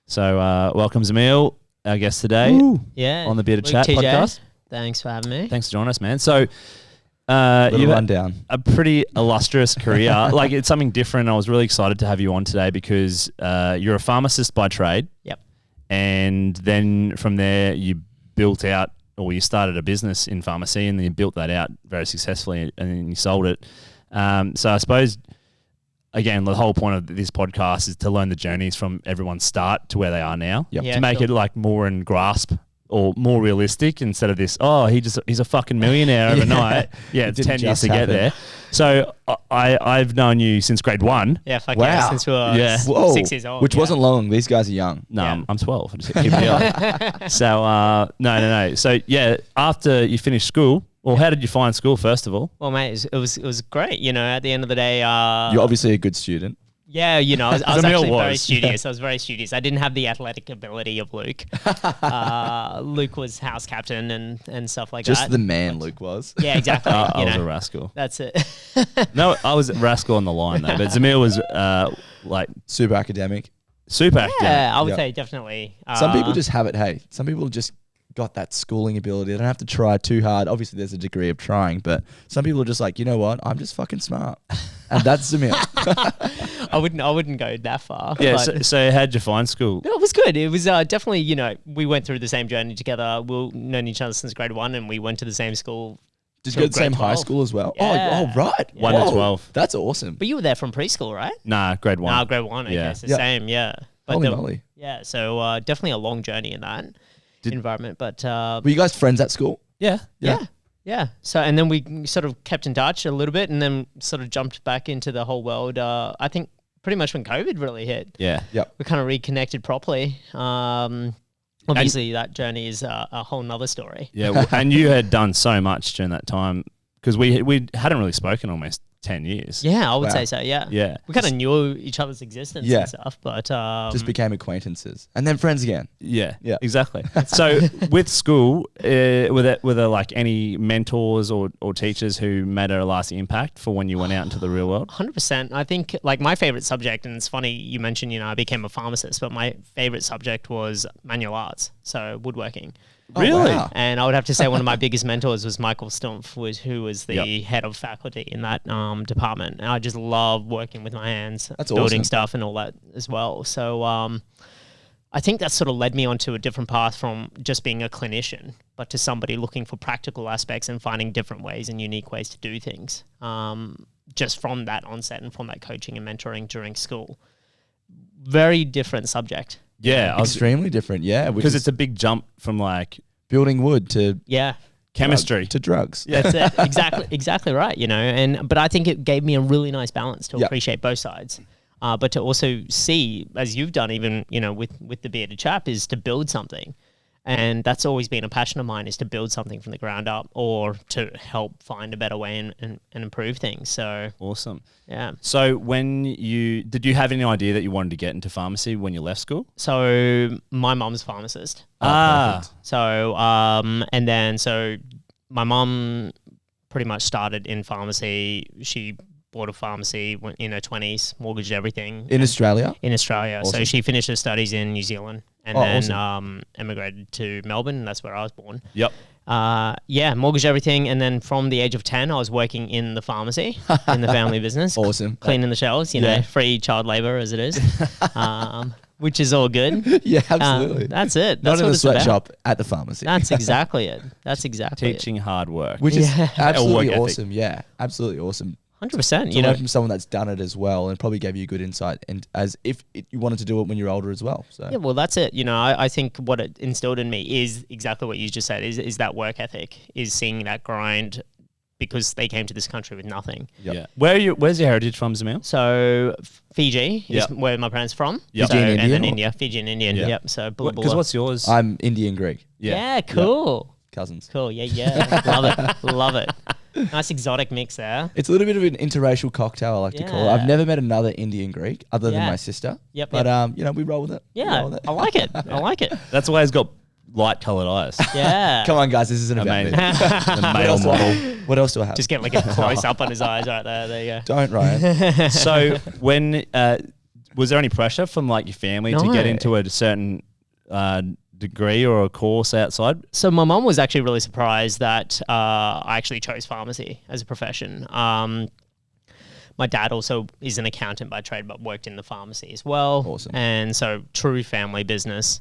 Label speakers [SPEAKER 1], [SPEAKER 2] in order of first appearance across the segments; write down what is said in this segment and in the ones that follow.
[SPEAKER 1] So welcome, Zamil, our guest today on the Bearded
[SPEAKER 2] Luke,
[SPEAKER 1] Chat
[SPEAKER 2] Teejay,
[SPEAKER 1] podcast.
[SPEAKER 2] Thanks for having me.
[SPEAKER 1] Thanks for joining us, man. So you've
[SPEAKER 3] rundown.
[SPEAKER 1] a pretty illustrious career. Like, it's something different. I was really excited to have you on today because you're a pharmacist by trade.
[SPEAKER 2] Yep.
[SPEAKER 1] And then from there you built out, or you started a business in pharmacy, and then you built that out very successfully, and then you sold it. So I suppose, again, the whole point of this podcast is to learn the journeys from everyone's start to where they are now.
[SPEAKER 3] Yep.
[SPEAKER 2] Yeah,
[SPEAKER 1] To make
[SPEAKER 2] sure.
[SPEAKER 1] it like more in grasp or more realistic, instead of this, he's a fucking millionaire overnight. Yeah, it's 10 years to get there. So I've known you since grade 1.
[SPEAKER 2] Yeah, fuck
[SPEAKER 3] Wow.
[SPEAKER 2] yeah, since we were
[SPEAKER 3] Whoa.
[SPEAKER 2] 6 years old.
[SPEAKER 3] Which
[SPEAKER 2] yeah.
[SPEAKER 3] wasn't long. These guys are young.
[SPEAKER 1] No,
[SPEAKER 2] Yeah.
[SPEAKER 1] I'm 12. I just keep it up. So no. So yeah, after you finished school, well, how did you find school first of all?
[SPEAKER 2] Well, mate, it was great. You know, at the end of the day,
[SPEAKER 3] You're obviously a good student.
[SPEAKER 2] yeah, you know, I was
[SPEAKER 1] Zamil
[SPEAKER 2] actually very
[SPEAKER 1] was.
[SPEAKER 2] studious. I was very studious. I didn't have the athletic ability of Luke. Luke was house captain and stuff like
[SPEAKER 3] Just
[SPEAKER 2] that.
[SPEAKER 3] the man Luke was.
[SPEAKER 2] Yeah, exactly.
[SPEAKER 1] I
[SPEAKER 2] you
[SPEAKER 1] was
[SPEAKER 2] know,
[SPEAKER 1] a rascal.
[SPEAKER 2] that's it.
[SPEAKER 1] No, I was a rascal on the line though, but Zamil was like
[SPEAKER 3] Super academic.
[SPEAKER 1] super academic.
[SPEAKER 2] Yeah, I would
[SPEAKER 3] Yeah.
[SPEAKER 2] say definitely.
[SPEAKER 3] Some people just have it. Hey, some people just got that schooling ability. They don't have to try too hard. Obviously, there's a degree of trying, but some people are just like, you know what? I'm just fucking smart. And that's Zamil.
[SPEAKER 2] I wouldn't go that far.
[SPEAKER 1] Yeah.
[SPEAKER 2] but-
[SPEAKER 1] So how'd you find school?
[SPEAKER 2] No, it was good. It was definitely, you know, we went through the same journey together. We've known each other since grade 1, and we went to the same school.
[SPEAKER 3] Did
[SPEAKER 2] till
[SPEAKER 3] you go to the same
[SPEAKER 2] grade
[SPEAKER 3] high
[SPEAKER 2] 12.
[SPEAKER 3] school as well?
[SPEAKER 2] Yeah.
[SPEAKER 3] Oh, right.
[SPEAKER 1] 1 to
[SPEAKER 3] Whoa.
[SPEAKER 1] 12.
[SPEAKER 3] That's awesome.
[SPEAKER 2] But you were there from preschool, right?
[SPEAKER 1] Nah, grade 1.
[SPEAKER 2] No, grade 1.
[SPEAKER 1] Yeah.
[SPEAKER 2] Okay, so
[SPEAKER 3] Yeah.
[SPEAKER 2] same, yeah. But
[SPEAKER 3] Holy moly.
[SPEAKER 2] Yeah, so definitely a long journey in that environment. But
[SPEAKER 3] Were you guys friends at school?
[SPEAKER 1] Yeah.
[SPEAKER 2] yeah. So, and then we sort of kept in touch a little bit, and then sort of jumped back into the whole world. I think pretty much when COVID really hit.
[SPEAKER 1] Yeah.
[SPEAKER 2] We kind of reconnected properly. Obviously, that journey is a whole nother story.
[SPEAKER 1] Yeah. And you had done so much during that time because we hadn't really spoken almost 10 years.
[SPEAKER 2] Yeah, I would
[SPEAKER 3] Wow.
[SPEAKER 2] say so. Yeah,
[SPEAKER 1] Yeah.
[SPEAKER 2] we kind of knew each other's existence
[SPEAKER 3] Yeah.
[SPEAKER 2] and stuff, but
[SPEAKER 3] Just became acquaintances. And then friends again.
[SPEAKER 1] Yeah,
[SPEAKER 3] Yeah.
[SPEAKER 1] exactly. So with school, were there like any mentors or teachers who made a lasting impact for when you went out into the real world?
[SPEAKER 2] 100%. I think like my favorite subject, and it's funny you mentioned, you know, I became a pharmacist, but my favorite subject was manual arts, so woodworking.
[SPEAKER 3] Oh,
[SPEAKER 1] Really?
[SPEAKER 3] wow.
[SPEAKER 2] And I would have to say one of my biggest mentors was Michael Stumpf, who was the
[SPEAKER 1] Yep.
[SPEAKER 2] head of faculty in that department. And I just love working with my hands,
[SPEAKER 3] That's
[SPEAKER 2] building
[SPEAKER 3] awesome.
[SPEAKER 2] stuff and all that as well. So I think that sort of led me onto a different path from just being a clinician, but to somebody looking for practical aspects and finding different ways and unique ways to do things. Just from that onset and from that coaching and mentoring during school. Very different subject.
[SPEAKER 1] Yeah,
[SPEAKER 3] Extremely different, yeah.
[SPEAKER 1] because it's a big jump from like
[SPEAKER 3] building wood to
[SPEAKER 2] Yeah.
[SPEAKER 1] chemistry.
[SPEAKER 3] to drugs.
[SPEAKER 2] That's it. Exactly right. You know, but I think it gave me a really nice balance to
[SPEAKER 3] Yeah.
[SPEAKER 2] appreciate both sides, but to also see, as you've done, even you know, with the Bearded Chap, is to build something, and that's always been a passion of mine, is to build something from the ground up or to help find a better way and improve things. So
[SPEAKER 1] Awesome.
[SPEAKER 2] yeah.
[SPEAKER 1] So did you have any idea that you wanted to get into pharmacy when you left school?
[SPEAKER 2] So my mom's a pharmacist.
[SPEAKER 1] Ah,
[SPEAKER 2] So and then so my mom pretty much started in pharmacy. She bought a pharmacy in her 20s, mortgaged everything
[SPEAKER 3] In Australia?
[SPEAKER 2] in Australia. So
[SPEAKER 3] Awesome.
[SPEAKER 2] she finished her studies in New Zealand and
[SPEAKER 3] Oh,
[SPEAKER 2] then emigrated to Melbourne. And that's where I was born.
[SPEAKER 1] yep.
[SPEAKER 2] Mortgaged everything, and then from the age of 10, I was working in the pharmacy in the family business,
[SPEAKER 3] Awesome.
[SPEAKER 2] cleaning the shelves. You
[SPEAKER 3] Yeah.
[SPEAKER 2] know, free child labor as it is, which is all good.
[SPEAKER 3] Yeah, absolutely.
[SPEAKER 2] That's it.
[SPEAKER 3] Not
[SPEAKER 2] That's
[SPEAKER 3] in
[SPEAKER 2] what
[SPEAKER 3] the
[SPEAKER 2] it's about.
[SPEAKER 3] sweatshop, at the pharmacy.
[SPEAKER 2] That's exactly it. That's exactly
[SPEAKER 1] Teaching hard work.
[SPEAKER 3] Which is
[SPEAKER 2] Yeah.
[SPEAKER 3] absolutely
[SPEAKER 1] Work ethic.
[SPEAKER 3] awesome. Yeah, absolutely awesome.
[SPEAKER 2] 100%.
[SPEAKER 3] To
[SPEAKER 2] You know,
[SPEAKER 3] learn from someone that's done it as well, and probably gave you good insight, and as if you wanted to do it when you're older as well. So
[SPEAKER 2] yeah. Well, that's it. You know, I think what it instilled in me is exactly what you just said. Is that work ethic? Is seeing that grind, because they came to this country with nothing.
[SPEAKER 3] Yep.
[SPEAKER 1] Yeah. Where's your heritage from, Zamil?
[SPEAKER 2] So Fiji
[SPEAKER 1] Yep.
[SPEAKER 2] is where my parents are from.
[SPEAKER 1] Yep.
[SPEAKER 2] So,
[SPEAKER 3] Fiji and
[SPEAKER 2] and then
[SPEAKER 3] Indian or-
[SPEAKER 2] India, Fiji and Indian.
[SPEAKER 1] Yeah.
[SPEAKER 2] Yep. So
[SPEAKER 1] Because what's yours?
[SPEAKER 3] I'm Indian Greek
[SPEAKER 2] yeah, cool.
[SPEAKER 3] cousins.
[SPEAKER 2] Cool. Yeah. Love it. Nice exotic mix there.
[SPEAKER 3] It's a little bit of an interracial cocktail, I like to call it.
[SPEAKER 2] Yeah.
[SPEAKER 3] I've never met another Indian Greek other than
[SPEAKER 2] Yeah.
[SPEAKER 3] my sister.
[SPEAKER 2] Yep.
[SPEAKER 3] But you know, we roll with it. We
[SPEAKER 2] Yeah,
[SPEAKER 3] roll with it.
[SPEAKER 2] I like it. I like it.
[SPEAKER 1] That's why he's got light coloured eyes.
[SPEAKER 2] Yeah.
[SPEAKER 3] Come on, guys, this isn't about
[SPEAKER 1] Amazing.
[SPEAKER 3] me.
[SPEAKER 1] The
[SPEAKER 3] What
[SPEAKER 1] male
[SPEAKER 3] else do I
[SPEAKER 1] model.
[SPEAKER 3] have? What else do I have?
[SPEAKER 2] Just get like a close up on his eyes right there. There you go.
[SPEAKER 3] Don't, Ryan.
[SPEAKER 1] So when was there any pressure from like your family to get
[SPEAKER 2] No.
[SPEAKER 1] into a certain degree or a course outside?
[SPEAKER 2] So my mum was actually really surprised that I actually chose pharmacy as a profession. My dad also is an accountant by trade, but worked in the pharmacy as well.
[SPEAKER 3] Awesome.
[SPEAKER 2] And so true family business.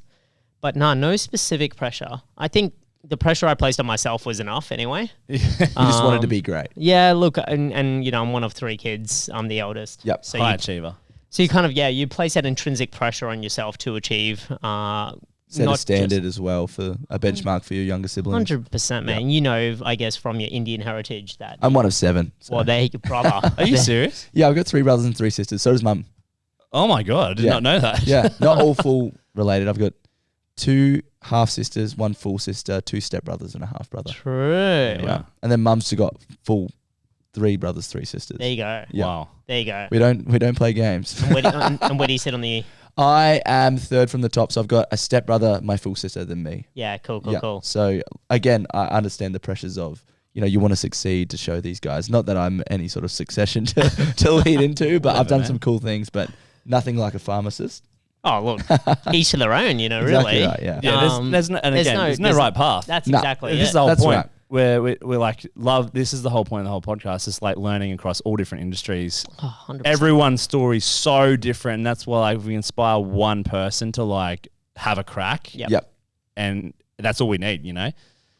[SPEAKER 2] But no specific pressure. I think the pressure I placed on myself was enough anyway.
[SPEAKER 3] You just wanted to be great.
[SPEAKER 2] Yeah, look, and I'm one of 3 kids. I'm the eldest.
[SPEAKER 3] Yep.
[SPEAKER 2] So
[SPEAKER 1] High
[SPEAKER 2] you,
[SPEAKER 1] achiever.
[SPEAKER 2] so you kind of, you place that intrinsic pressure on yourself to achieve.
[SPEAKER 3] Set a
[SPEAKER 2] not
[SPEAKER 3] standard as well for a benchmark for your younger siblings.
[SPEAKER 2] 100%, man. You know, I guess from your Indian heritage that.
[SPEAKER 3] I'm one of 7. So.
[SPEAKER 2] Well, they're your brother.
[SPEAKER 1] Are you serious?
[SPEAKER 3] Yeah, I've got 3 brothers and 3 sisters. So does mum.
[SPEAKER 1] Oh my God, I did not know that.
[SPEAKER 3] Yeah, not all full related. I've got 2 half sisters, 1 full sister, 2 stepbrothers and a half brother.
[SPEAKER 2] True.
[SPEAKER 3] Yeah. And then mum's got full 3 brothers, 3 sisters.
[SPEAKER 2] There you go.
[SPEAKER 3] Yeah.
[SPEAKER 1] Wow.
[SPEAKER 2] There you go.
[SPEAKER 3] We don't play games.
[SPEAKER 2] And where do you sit on the...
[SPEAKER 3] I am 3rd from the top, so I've got a stepbrother, my full sister, then me.
[SPEAKER 2] Yeah, cool.
[SPEAKER 3] So again, I understand the pressures of, you want to succeed to show these guys. Not that I'm any sort of succession to lead into, but I've done some cool things, but nothing like a pharmacist.
[SPEAKER 2] Oh, look, each to their own,
[SPEAKER 3] Exactly
[SPEAKER 2] really.
[SPEAKER 3] right, yeah.
[SPEAKER 1] Yeah, there's no right path.
[SPEAKER 2] That's
[SPEAKER 3] No.
[SPEAKER 2] exactly
[SPEAKER 1] This is
[SPEAKER 2] it.
[SPEAKER 1] the whole
[SPEAKER 3] That's
[SPEAKER 1] point.
[SPEAKER 3] right.
[SPEAKER 1] Where we're like this is the whole point of the whole podcast. It's like learning across all different industries.
[SPEAKER 2] Oh, 100%.
[SPEAKER 1] Everyone's story is so different, and that's why like, if we inspire one person to like have a crack,
[SPEAKER 3] Yep.
[SPEAKER 1] and that's all we need,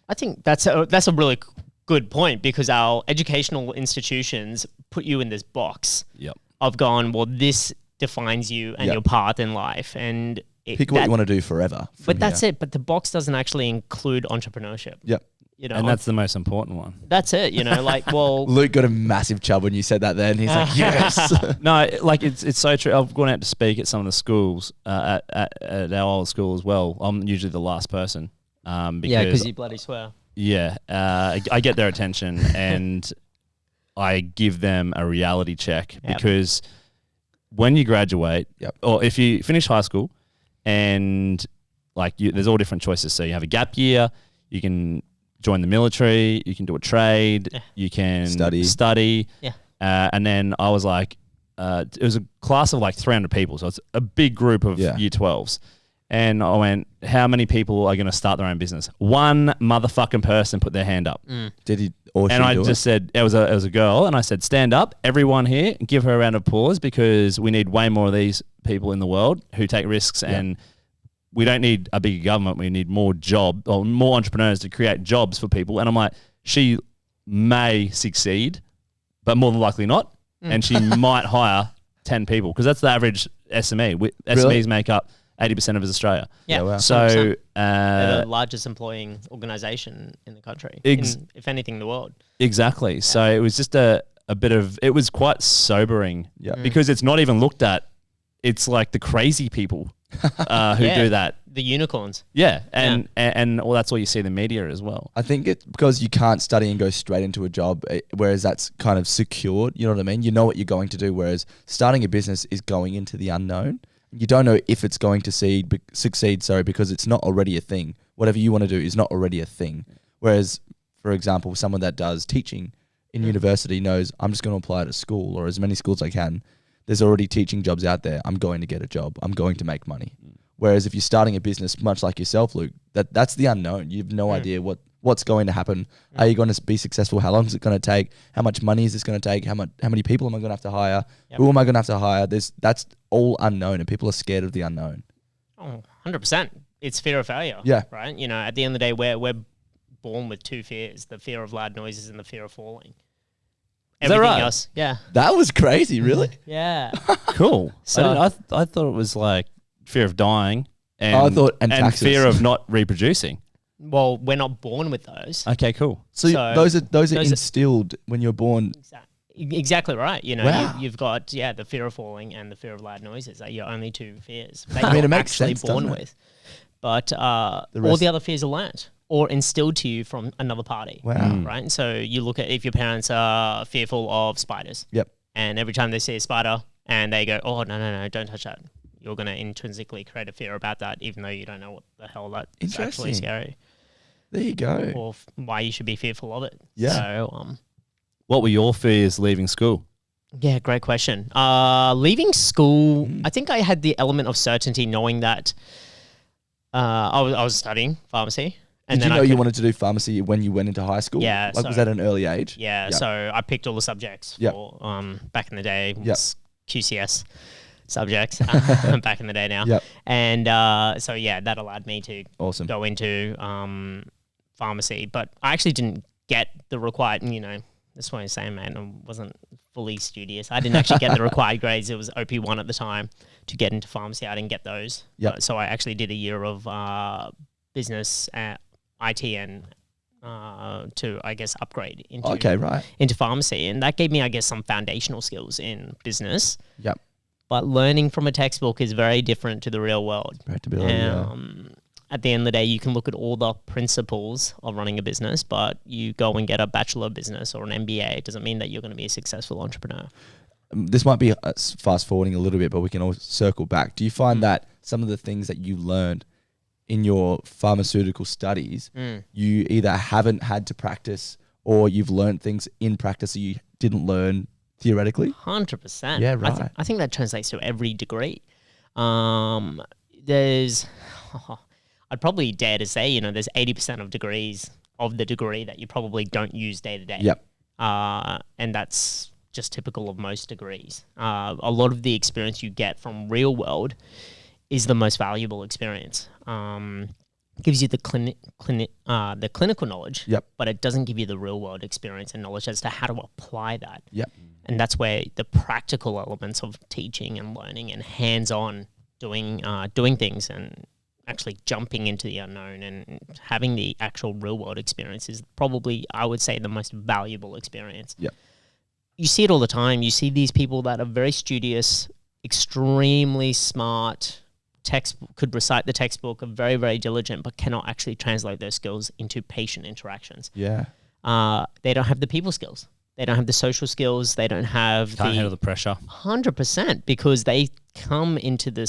[SPEAKER 2] I think that's a really good point because our educational institutions put you in this box
[SPEAKER 1] Yep.
[SPEAKER 2] of going, well, this defines you and
[SPEAKER 3] Yep.
[SPEAKER 2] your path in life. And
[SPEAKER 3] Pick what you want to do forever.
[SPEAKER 2] But that's it. But the box doesn't actually include entrepreneurship.
[SPEAKER 3] Yep.
[SPEAKER 1] And that's the most important one.
[SPEAKER 2] That's it. Like, well,
[SPEAKER 3] Luke got a massive chub when you said that then. He's like, yes.
[SPEAKER 1] No, like it's so true. I've gone out to speak at some of the schools, at our old school as well. I'm usually the last person.
[SPEAKER 2] because you bloody swear.
[SPEAKER 1] Yeah, I get their attention and I give them a reality check because when you graduate, or if you finish high school, and there's all different choices. So you have a gap year, you can join the military, you can do a trade, you can study.
[SPEAKER 2] Yeah.
[SPEAKER 1] And then I was like, it was a class of like 300 people, so it's a big group of year 12s. And I went, how many people are going to start their own business? One motherfucking person put their hand up.
[SPEAKER 3] Did he or she
[SPEAKER 1] and I
[SPEAKER 3] do
[SPEAKER 1] just said, it was a girl, and I said, stand up, everyone here, give her a round of applause because we need way more of these people in the world who take risks and we don't need a bigger government. We need more more entrepreneurs to create jobs for people. And I'm like, she may succeed, but more than likely not. And she might hire 10 people because that's the average SME. SMEs make up 80% of Australia.
[SPEAKER 2] Yeah.
[SPEAKER 3] wow.
[SPEAKER 1] So
[SPEAKER 2] they're the largest employing organisation in the country, if anything, in the world.
[SPEAKER 1] Exactly. So it was just a bit of, it was quite sobering because it's not even looked at. It's like the crazy people who do that.
[SPEAKER 2] The unicorns.
[SPEAKER 1] Yeah. And that's all you see in the media as well.
[SPEAKER 3] I think it's because you can't study and go straight into a job, whereas that's kind of secured. You know what I mean? You know what you're going to do, whereas starting a business is going into the unknown. You don't know if it's going to succeed, because it's not already a thing. Whatever you want to do is not already a thing. Whereas, for example, someone that does teaching in university knows I'm just going to apply to school or as many schools as I can. There's already teaching jobs out there. I'm going to get a job. I'm going to make money. Whereas if you're starting a business, much like yourself, Luke, that's the unknown. You have no idea what's going to happen. Are you going to be successful? How long is it going to take? How much money is this going to take? How many people am I going to have to hire? Who am I going to have to hire? That's all unknown, and people are scared of the unknown.
[SPEAKER 2] Oh, 100%. It's fear of failure.
[SPEAKER 3] Yeah.
[SPEAKER 2] Right? At the end of the day, we're born with 2 fears, the fear of loud noises and the fear of falling.
[SPEAKER 1] Is that right?
[SPEAKER 2] Else, yeah.
[SPEAKER 3] That was crazy, really?
[SPEAKER 2] Yeah.
[SPEAKER 1] Cool.
[SPEAKER 2] So-
[SPEAKER 1] I thought it was like fear of dying and,
[SPEAKER 3] and taxes.
[SPEAKER 1] fear of not reproducing.
[SPEAKER 2] Well, we're not born with those.
[SPEAKER 1] Okay, cool.
[SPEAKER 3] So those are instilled when you're born.
[SPEAKER 2] Exactly right.
[SPEAKER 3] Wow.
[SPEAKER 2] You've got the fear of falling and the fear of loud noises are your only 2 fears.
[SPEAKER 3] I mean, it makes
[SPEAKER 2] actually
[SPEAKER 3] sense,
[SPEAKER 2] born
[SPEAKER 3] doesn't it?
[SPEAKER 2] with, but all the other fears are learnt or instilled to you from another party.
[SPEAKER 3] Wow.
[SPEAKER 2] Right. So you look at if your parents are fearful of spiders.
[SPEAKER 3] Yep.
[SPEAKER 2] And every time they see a spider and they go, oh no, don't touch that. You're going to intrinsically create a fear about that, even though you don't know what the hell that's actually scary.
[SPEAKER 3] There you go.
[SPEAKER 2] Or why you should be fearful of it.
[SPEAKER 3] Yeah.
[SPEAKER 2] So,
[SPEAKER 1] What were your fears leaving school?
[SPEAKER 2] Yeah, great question. Leaving school, I think I had the element of certainty knowing that I was studying pharmacy. And
[SPEAKER 3] Did you
[SPEAKER 2] then
[SPEAKER 3] know
[SPEAKER 2] I
[SPEAKER 3] you
[SPEAKER 2] could,
[SPEAKER 3] wanted to do pharmacy when you went into high school?
[SPEAKER 2] Yeah,
[SPEAKER 3] Like, was
[SPEAKER 2] so-
[SPEAKER 3] that at an early age?
[SPEAKER 2] Yeah,
[SPEAKER 3] Yep.
[SPEAKER 2] so I picked all the subjects
[SPEAKER 3] Yep.
[SPEAKER 2] for back in the day,
[SPEAKER 3] Yep.
[SPEAKER 2] QCS subjects back in the day now.
[SPEAKER 3] Yep.
[SPEAKER 2] And so yeah, that allowed me to
[SPEAKER 3] Awesome.
[SPEAKER 2] go into pharmacy, but I actually didn't get the required, that's what I'm saying, man. I wasn't fully studious. I didn't actually get the required grades. It was OP1 at the time to get into pharmacy. I didn't get those.
[SPEAKER 3] Yep.
[SPEAKER 2] So I actually did a year of business at IT and to, I guess, upgrade into
[SPEAKER 3] Okay, right.
[SPEAKER 2] into pharmacy. And that gave me, I guess, some foundational skills in business.
[SPEAKER 3] Yep.
[SPEAKER 2] But learning from a textbook is very different to the real world.
[SPEAKER 3] Practicability, yeah.
[SPEAKER 2] At the end of the day, you can look at all the principles of running a business, but you go and get a bachelor of business or an MBA. It doesn't mean that you're going to be a successful entrepreneur.
[SPEAKER 3] This might be fast forwarding a little bit, but we can all circle back. Do you find that some of the things that you learned in your pharmaceutical studies, you either haven't had to practice or you've learned things in practice that you didn't learn theoretically?
[SPEAKER 2] 100%.
[SPEAKER 3] Yeah, right.
[SPEAKER 2] I think that translates to every degree. I'd probably dare to say, there's 80% of the degree that you probably don't use day to day.
[SPEAKER 3] Yep.
[SPEAKER 2] And that's just typical of most degrees. A lot of the experience you get from real world is the most valuable experience. Gives you the clinical knowledge,
[SPEAKER 3] Yep.
[SPEAKER 2] but it doesn't give you the real world experience and knowledge as to how to apply that.
[SPEAKER 3] Yep.
[SPEAKER 2] And that's where the practical elements of teaching and learning and hands-on doing things and actually jumping into the unknown and having the actual real world experience is probably, I would say, the most valuable experience.
[SPEAKER 3] Yep.
[SPEAKER 2] You see it all the time. You see these people that are very studious, extremely smart, could recite the textbook, are very, very diligent, but cannot actually translate those skills into patient interactions.
[SPEAKER 3] Yeah.
[SPEAKER 2] They don't have the people skills. They don't have the social skills. They don't have
[SPEAKER 1] Can't handle the pressure.
[SPEAKER 2] 100%, because they come into the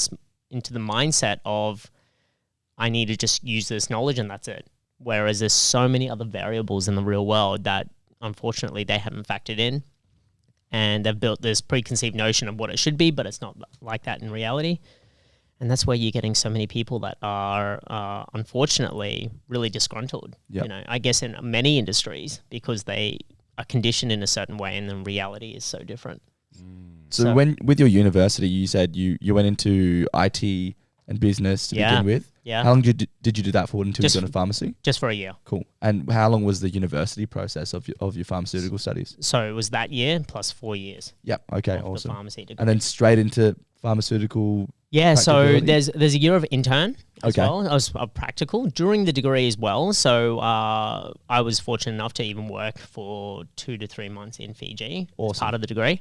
[SPEAKER 2] mindset of, I need to just use this knowledge and that's it. Whereas there's so many other variables in the real world that unfortunately they haven't factored in, and they've built this preconceived notion of what it should be, but it's not like that in reality. And that's where you're getting so many people that are unfortunately really disgruntled.
[SPEAKER 3] Yep.
[SPEAKER 2] I guess in many industries, because they are conditioned in a certain way and then reality is so different.
[SPEAKER 3] So when with your university, you said you went into IT and business to begin with.
[SPEAKER 2] Yeah.
[SPEAKER 3] How long did you do that for until you got into pharmacy?
[SPEAKER 2] Just for a year.
[SPEAKER 3] Cool. And how long was the university process of your pharmaceutical studies?
[SPEAKER 2] So it was that year plus 4 years.
[SPEAKER 3] Yep. Okay.
[SPEAKER 2] of the
[SPEAKER 3] Awesome.
[SPEAKER 2] pharmacy degree.
[SPEAKER 3] And then straight into pharmaceutical.
[SPEAKER 2] Yeah, so
[SPEAKER 3] practicability?
[SPEAKER 2] there's a year of intern as
[SPEAKER 3] Okay.
[SPEAKER 2] well. I was practical during the degree as well. So I was fortunate enough to even work for 2 to 3 months in Fiji as
[SPEAKER 3] Awesome.
[SPEAKER 2] part of the degree.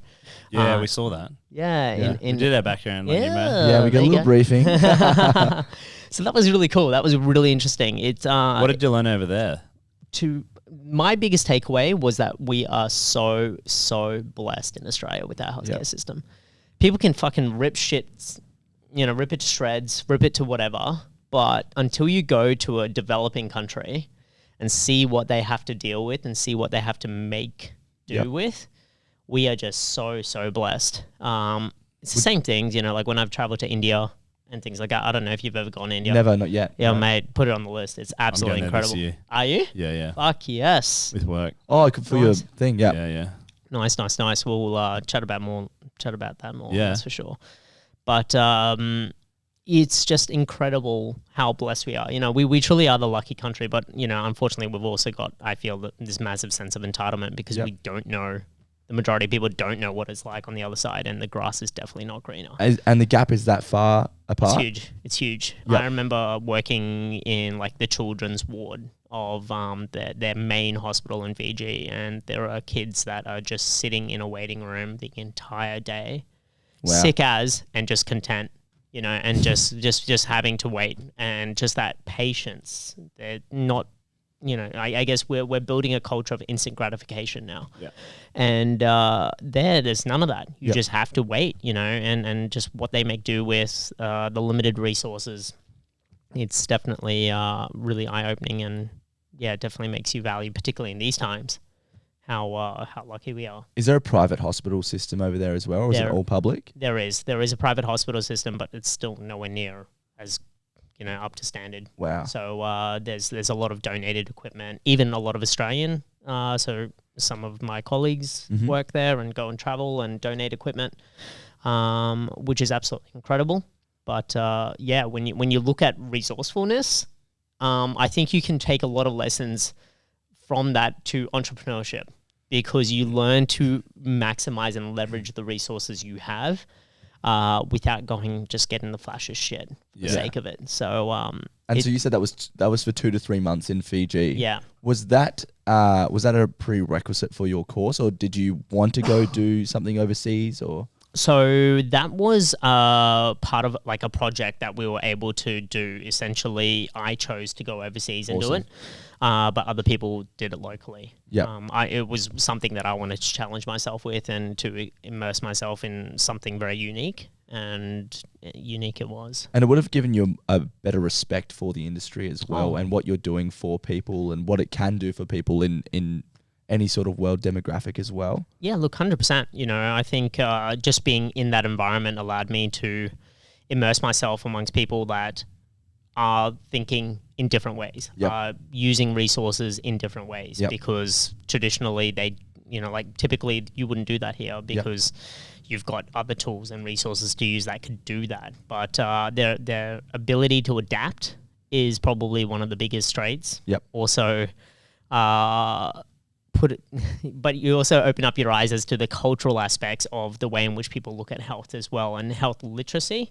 [SPEAKER 1] Yeah, we saw that.
[SPEAKER 2] Yeah,
[SPEAKER 1] We did our background on you, mate.
[SPEAKER 3] Yeah, we got
[SPEAKER 2] there
[SPEAKER 3] a
[SPEAKER 2] you
[SPEAKER 3] little
[SPEAKER 2] go.
[SPEAKER 3] briefing.
[SPEAKER 2] So that was really cool. That was really interesting. It's
[SPEAKER 1] What did you learn over there?
[SPEAKER 2] my biggest takeaway was that we are so blessed in Australia with our healthcare
[SPEAKER 3] Yep.
[SPEAKER 2] system. People can fucking rip shit, rip it to shreds, rip it to whatever. But until you go to a developing country and see what they have to deal with and see what they have to make do
[SPEAKER 3] Yep.
[SPEAKER 2] with, we are just so blessed. It's the same things, like when I've traveled to India and things like that. I don't know if you've ever gone to India.
[SPEAKER 3] Never, not yet.
[SPEAKER 2] Yeah,
[SPEAKER 3] No.
[SPEAKER 2] mate, put it on the list. It's absolutely
[SPEAKER 1] going there this
[SPEAKER 2] incredible.
[SPEAKER 1] year.
[SPEAKER 2] Are you?
[SPEAKER 1] Yeah.
[SPEAKER 2] Fuck yes.
[SPEAKER 1] With work.
[SPEAKER 3] Oh, for your
[SPEAKER 2] Nice.
[SPEAKER 3] thing, yeah.
[SPEAKER 1] Yeah.
[SPEAKER 2] Nice. We'll chat about that more.
[SPEAKER 1] Yeah.
[SPEAKER 2] That's for sure. But it's just incredible how blessed we are. We truly are the lucky country, but unfortunately, we've also got, I feel, that this massive sense of entitlement because
[SPEAKER 3] Yep.
[SPEAKER 2] we don't know. The majority of people don't know what it's like on the other side, and the grass is definitely not greener.
[SPEAKER 3] And the gap is that far apart?
[SPEAKER 2] It's huge.
[SPEAKER 3] Yep.
[SPEAKER 2] I remember working in like the children's ward of their main hospital in Fiji, and there are kids that are just sitting in a waiting room the entire day,
[SPEAKER 3] Wow.
[SPEAKER 2] sick as and just content, and just having to wait, and just that patience. They're not. I guess we're building a culture of instant gratification now.
[SPEAKER 1] Yeah.
[SPEAKER 2] And there's none of that. You
[SPEAKER 3] Yep.
[SPEAKER 2] just have to wait, and just what they make do with the limited resources. It's definitely really eye-opening, and yeah, it definitely makes you value, particularly in these times, how lucky we are.
[SPEAKER 3] Is there a private hospital system over there as well, or is it all public?
[SPEAKER 2] There is a private hospital system, but it's still nowhere near as up to standard.
[SPEAKER 3] Wow.
[SPEAKER 2] So there's a lot of donated equipment, even a lot of Australian. So some of my colleagues work there and go and travel and donate equipment, which is absolutely incredible. But when you look at resourcefulness, I think you can take a lot of lessons from that to entrepreneurship, because you learn to maximize and leverage the resources you have without just getting the flashiest shit for the sake of it. So
[SPEAKER 3] so you said that was for 2 to 3 months in Fiji.
[SPEAKER 2] Yeah.
[SPEAKER 3] Was that a prerequisite for your course, or did you want to go do something overseas, or?
[SPEAKER 2] So that was part of like a project that we were able to do. Essentially, I chose to go overseas and do it, but other people did it locally.
[SPEAKER 3] Yeah.
[SPEAKER 2] It was something that I wanted to challenge myself with and to immerse myself in something very unique, and unique it was.
[SPEAKER 3] And it would have given you a better respect for the industry as well, and what you're doing for people and what it can do for people in any sort of world demographic as well. Yeah,
[SPEAKER 2] look, 100%. I think just being in that environment allowed me to immerse myself amongst people that are thinking in different ways, using resources in different ways, because traditionally they, typically you wouldn't do that here because you've got other tools and resources to use that could do that. But their ability to adapt is probably one of the biggest traits. Also, but you also open up your eyes as to the cultural aspects of the way in which people look at health as well, and health literacy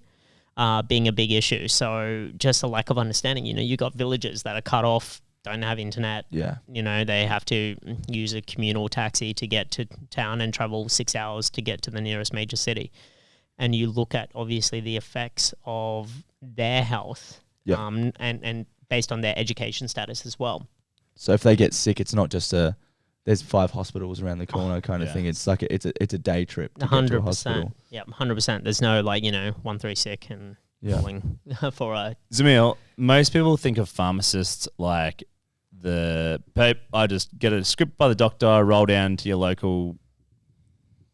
[SPEAKER 2] being a big issue. So just a lack of understanding. You got villages that are cut off, don't have internet.
[SPEAKER 3] Yeah.
[SPEAKER 2] They have to use a communal taxi to get to town and travel 6 hours to get to the nearest major city. And you look at obviously the effects of their health, and based on their education status as well.
[SPEAKER 3] So if they get sick, it's not just there's 5 hospitals around the corner kind of thing. It's like it's a day trip to get to a hospital.
[SPEAKER 2] Yeah, 100%. There's no 1-3 sick and calling for a...
[SPEAKER 1] Zamil, most people think of pharmacists like I just get a script by the doctor, roll down to your local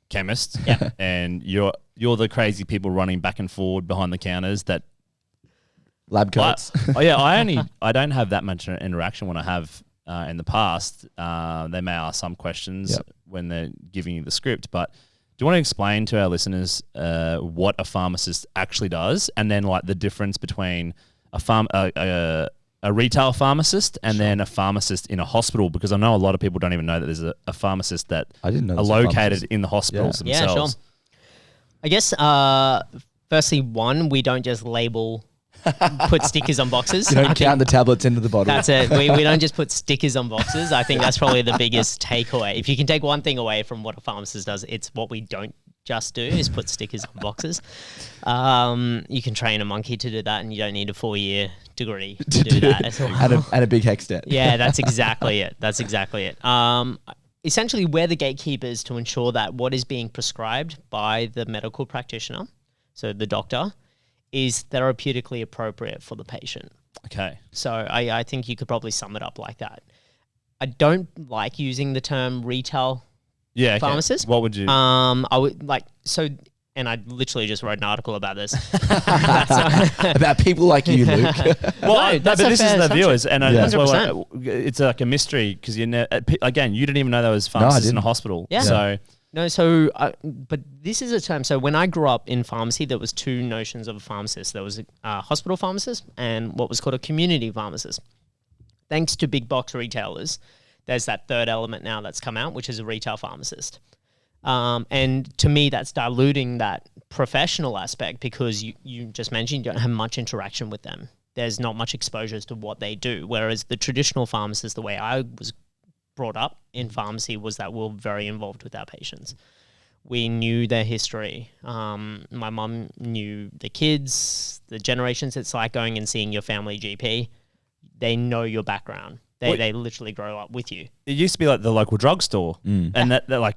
[SPEAKER 1] chemist, and you're the crazy people running back and forward behind the counters that...
[SPEAKER 3] Lab coats.
[SPEAKER 1] I don't have that much interaction when I have... in the past, they may ask some questions when they're giving you the script, but do you want to explain to our listeners what a pharmacist actually does, and then the difference between a retail pharmacist and then a pharmacist in a hospital? Because I know a lot of people don't even know that there's a pharmacist that are located in the hospitals themselves. Yeah, sure.
[SPEAKER 2] I guess, firstly, we don't just label... put stickers on boxes.
[SPEAKER 3] You don't count the tablets into the bottle.
[SPEAKER 2] That's it. We don't just put stickers on boxes. I think that's probably the biggest takeaway. If you can take one thing away from what a pharmacist does, it's what we don't just do is put stickers on boxes. You can train a monkey to do that, and you don't need a 4-year degree to do that.
[SPEAKER 3] and a big HEC stat.
[SPEAKER 2] Yeah, that's exactly it. Essentially, we're the gatekeepers to ensure that what is being prescribed by the medical practitioner, so the doctor, is therapeutically appropriate for the patient.
[SPEAKER 1] Okay.
[SPEAKER 2] So I think you could probably sum it up like that. I don't like using the term retail pharmacist.
[SPEAKER 1] What would you?
[SPEAKER 2] I would and I literally just wrote an article about this.
[SPEAKER 3] About people like you, Luke.
[SPEAKER 1] But this is the viewers, and that's why it's like a mystery, because you didn't even know there was pharmacists in a hospital.
[SPEAKER 2] Yeah.
[SPEAKER 1] So.
[SPEAKER 2] No, but this is a term. So when I grew up in pharmacy, there was 2 notions of a pharmacist. There was a hospital pharmacist and what was called a community pharmacist. Thanks to big box retailers, there's that third element now that's come out, which is a retail pharmacist. And to me, that's diluting that professional aspect, because you just mentioned you don't have much interaction with them. There's not much exposure as to what they do. Whereas the traditional pharmacist, the way I was brought up in pharmacy, was that we're very involved with our patients. We knew their history. My mum knew the kids, the generations. It's like going and seeing your family GP. They know your background. They literally grow up with you.
[SPEAKER 1] It used to be like the local drugstore, and that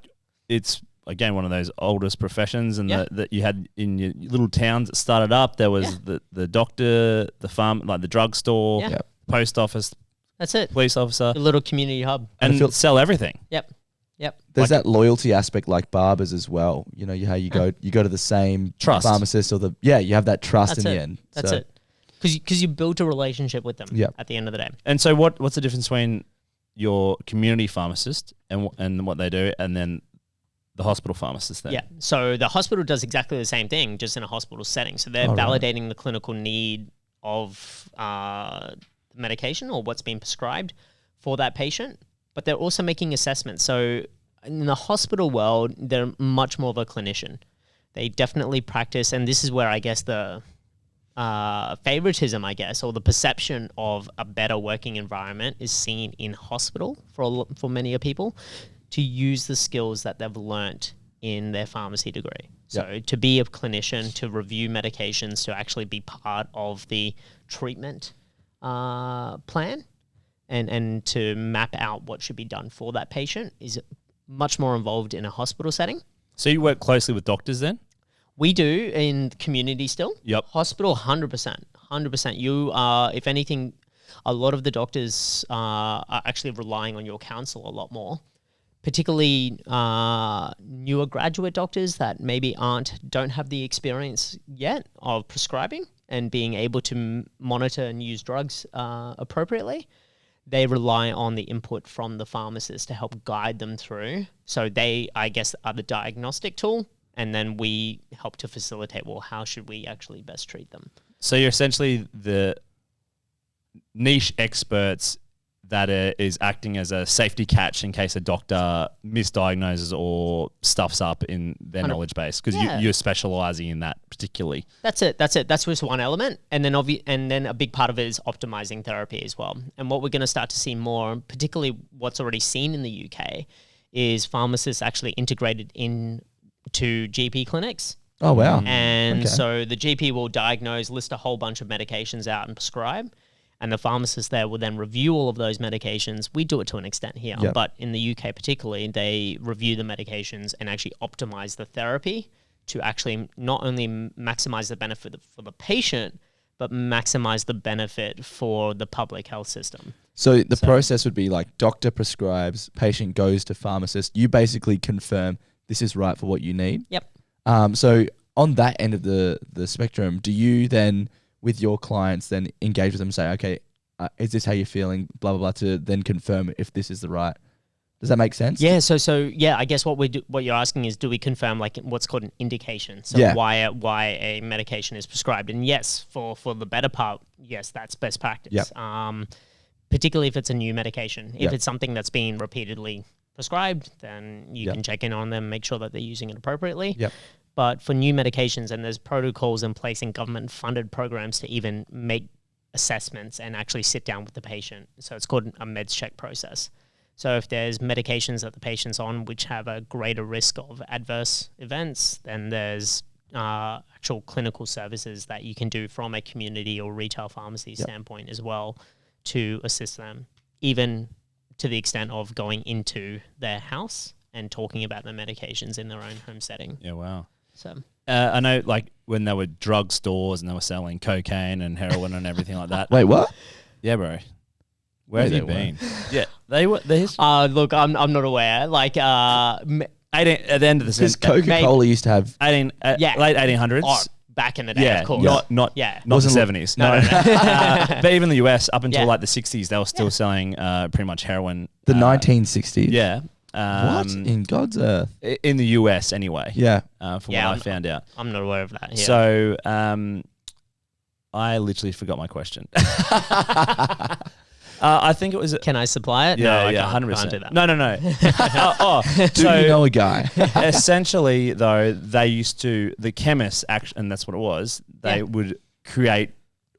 [SPEAKER 1] it's again one of those oldest professions, and that you had in your little towns that started up. There was the doctor, the farm, like the drugstore, post office.
[SPEAKER 2] That's it.
[SPEAKER 1] Police officer.
[SPEAKER 2] The little community hub.
[SPEAKER 1] And sell everything.
[SPEAKER 2] Yep. Yep.
[SPEAKER 3] There's that loyalty aspect like barbers as well. You know, how you go to the same
[SPEAKER 1] Trust.
[SPEAKER 3] pharmacist or you have that trust
[SPEAKER 2] That's
[SPEAKER 3] in
[SPEAKER 2] it.
[SPEAKER 3] the end.
[SPEAKER 2] That's
[SPEAKER 3] So,
[SPEAKER 2] it. Because you built a relationship with them at the end of the day.
[SPEAKER 1] And so what's the difference between your community pharmacist and what they do, and then the hospital pharmacist then?
[SPEAKER 2] Yeah. So the hospital does exactly the same thing, just in a hospital setting. So they're validating the clinical need of the medication or what's being prescribed for that patient, but they're also making assessments. So in the hospital world, they're much more of a clinician. They definitely practice, and this is where I guess the favoritism, I guess, or the perception of a better working environment is seen in hospital for many people, to use the skills that they've learnt in their pharmacy degree. So to be a clinician, to review medications, to actually be part of the treatment plan, and to map out what should be done for that patient is much more involved in a hospital setting.
[SPEAKER 1] So you work closely with doctors then?
[SPEAKER 2] We do in community still.
[SPEAKER 1] Yep.
[SPEAKER 2] Hospital, 100%. 100%. You are, if anything, a lot of the doctors are actually relying on your counsel a lot more, particularly newer graduate doctors that maybe don't have the experience yet of prescribing and being able to monitor and use drugs appropriately. They rely on the input from the pharmacist to help guide them through. So they, I guess, are the diagnostic tool, and then we help to facilitate, well, how should we actually best treat them?
[SPEAKER 1] So you're essentially the niche experts that is acting as a safety catch in case a doctor misdiagnoses or stuffs up in their knowledge base, because you're specializing in that particularly.
[SPEAKER 2] That's it. That's just one element. And then and then a big part of it is optimizing therapy as well. And what we're going to start to see more, particularly what's already seen in the UK, is pharmacists actually integrated into GP clinics.
[SPEAKER 3] Oh, wow.
[SPEAKER 2] And so the GP will diagnose, list a whole bunch of medications out and prescribe. And the pharmacist there will then review all of those medications. We do it to an extent here, but in the UK particularly, they review the medications and actually optimize the therapy to actually not only maximize the benefit for the patient, but maximize the benefit for the public health system.
[SPEAKER 3] So the process would be like doctor prescribes, patient goes to pharmacist. You basically confirm this is right for what you need.
[SPEAKER 2] Yep.
[SPEAKER 3] So on that end of the spectrum, do you then, with your clients, then engage with them and say, okay, is this how you're feeling, blah, blah, blah, to then confirm if this is the right? Does that make sense?
[SPEAKER 2] Yeah. So I guess what you're asking is, do we confirm like what's called an indication? So why a medication is prescribed? And yes, for the better part, yes, that's best practice.
[SPEAKER 3] Yep.
[SPEAKER 2] Particularly if it's a new medication. If it's something that's being repeatedly prescribed, then you can check in on them, make sure that they're using it appropriately.
[SPEAKER 3] Yep.
[SPEAKER 2] But for new medications, and there's protocols in place in government-funded programs to even make assessments and actually sit down with the patient. So it's called a meds check process. So if there's medications that the patient's on which have a greater risk of adverse events, then there's actual clinical services that you can do from a community or retail pharmacy standpoint as well to assist them, even to the extent of going into their house and talking about the medications in their own home setting.
[SPEAKER 1] Yeah, wow.
[SPEAKER 2] So
[SPEAKER 1] I know, like, when there were drug stores and they were selling cocaine and heroin and everything like that.
[SPEAKER 3] Wait, what?
[SPEAKER 1] Yeah, bro. Where have you been? Yeah, they were.
[SPEAKER 2] Look, I'm not aware. Like,
[SPEAKER 1] 18, at the end of the
[SPEAKER 3] Because
[SPEAKER 1] century,
[SPEAKER 3] Coca-Cola used to have...
[SPEAKER 1] late 1800s.
[SPEAKER 2] Oh, back in the day, of course.
[SPEAKER 1] Not the 70s.
[SPEAKER 2] No.
[SPEAKER 1] But even the US, up until like the 60s, they were still selling pretty much heroin.
[SPEAKER 3] The 1960s?
[SPEAKER 1] Yeah.
[SPEAKER 3] What in God's earth?
[SPEAKER 1] In the US, anyway.
[SPEAKER 3] Yeah.
[SPEAKER 1] From what I found out.
[SPEAKER 2] I'm not aware of that. Yeah.
[SPEAKER 1] So I literally forgot my question. I think it was...
[SPEAKER 2] Can I supply it?
[SPEAKER 1] Yeah,
[SPEAKER 2] no,
[SPEAKER 1] yeah, 100%.
[SPEAKER 2] Can't do that.
[SPEAKER 1] No.
[SPEAKER 3] Do you know a guy?
[SPEAKER 1] Essentially, though, they used to... The chemists, and that's what it was, they would create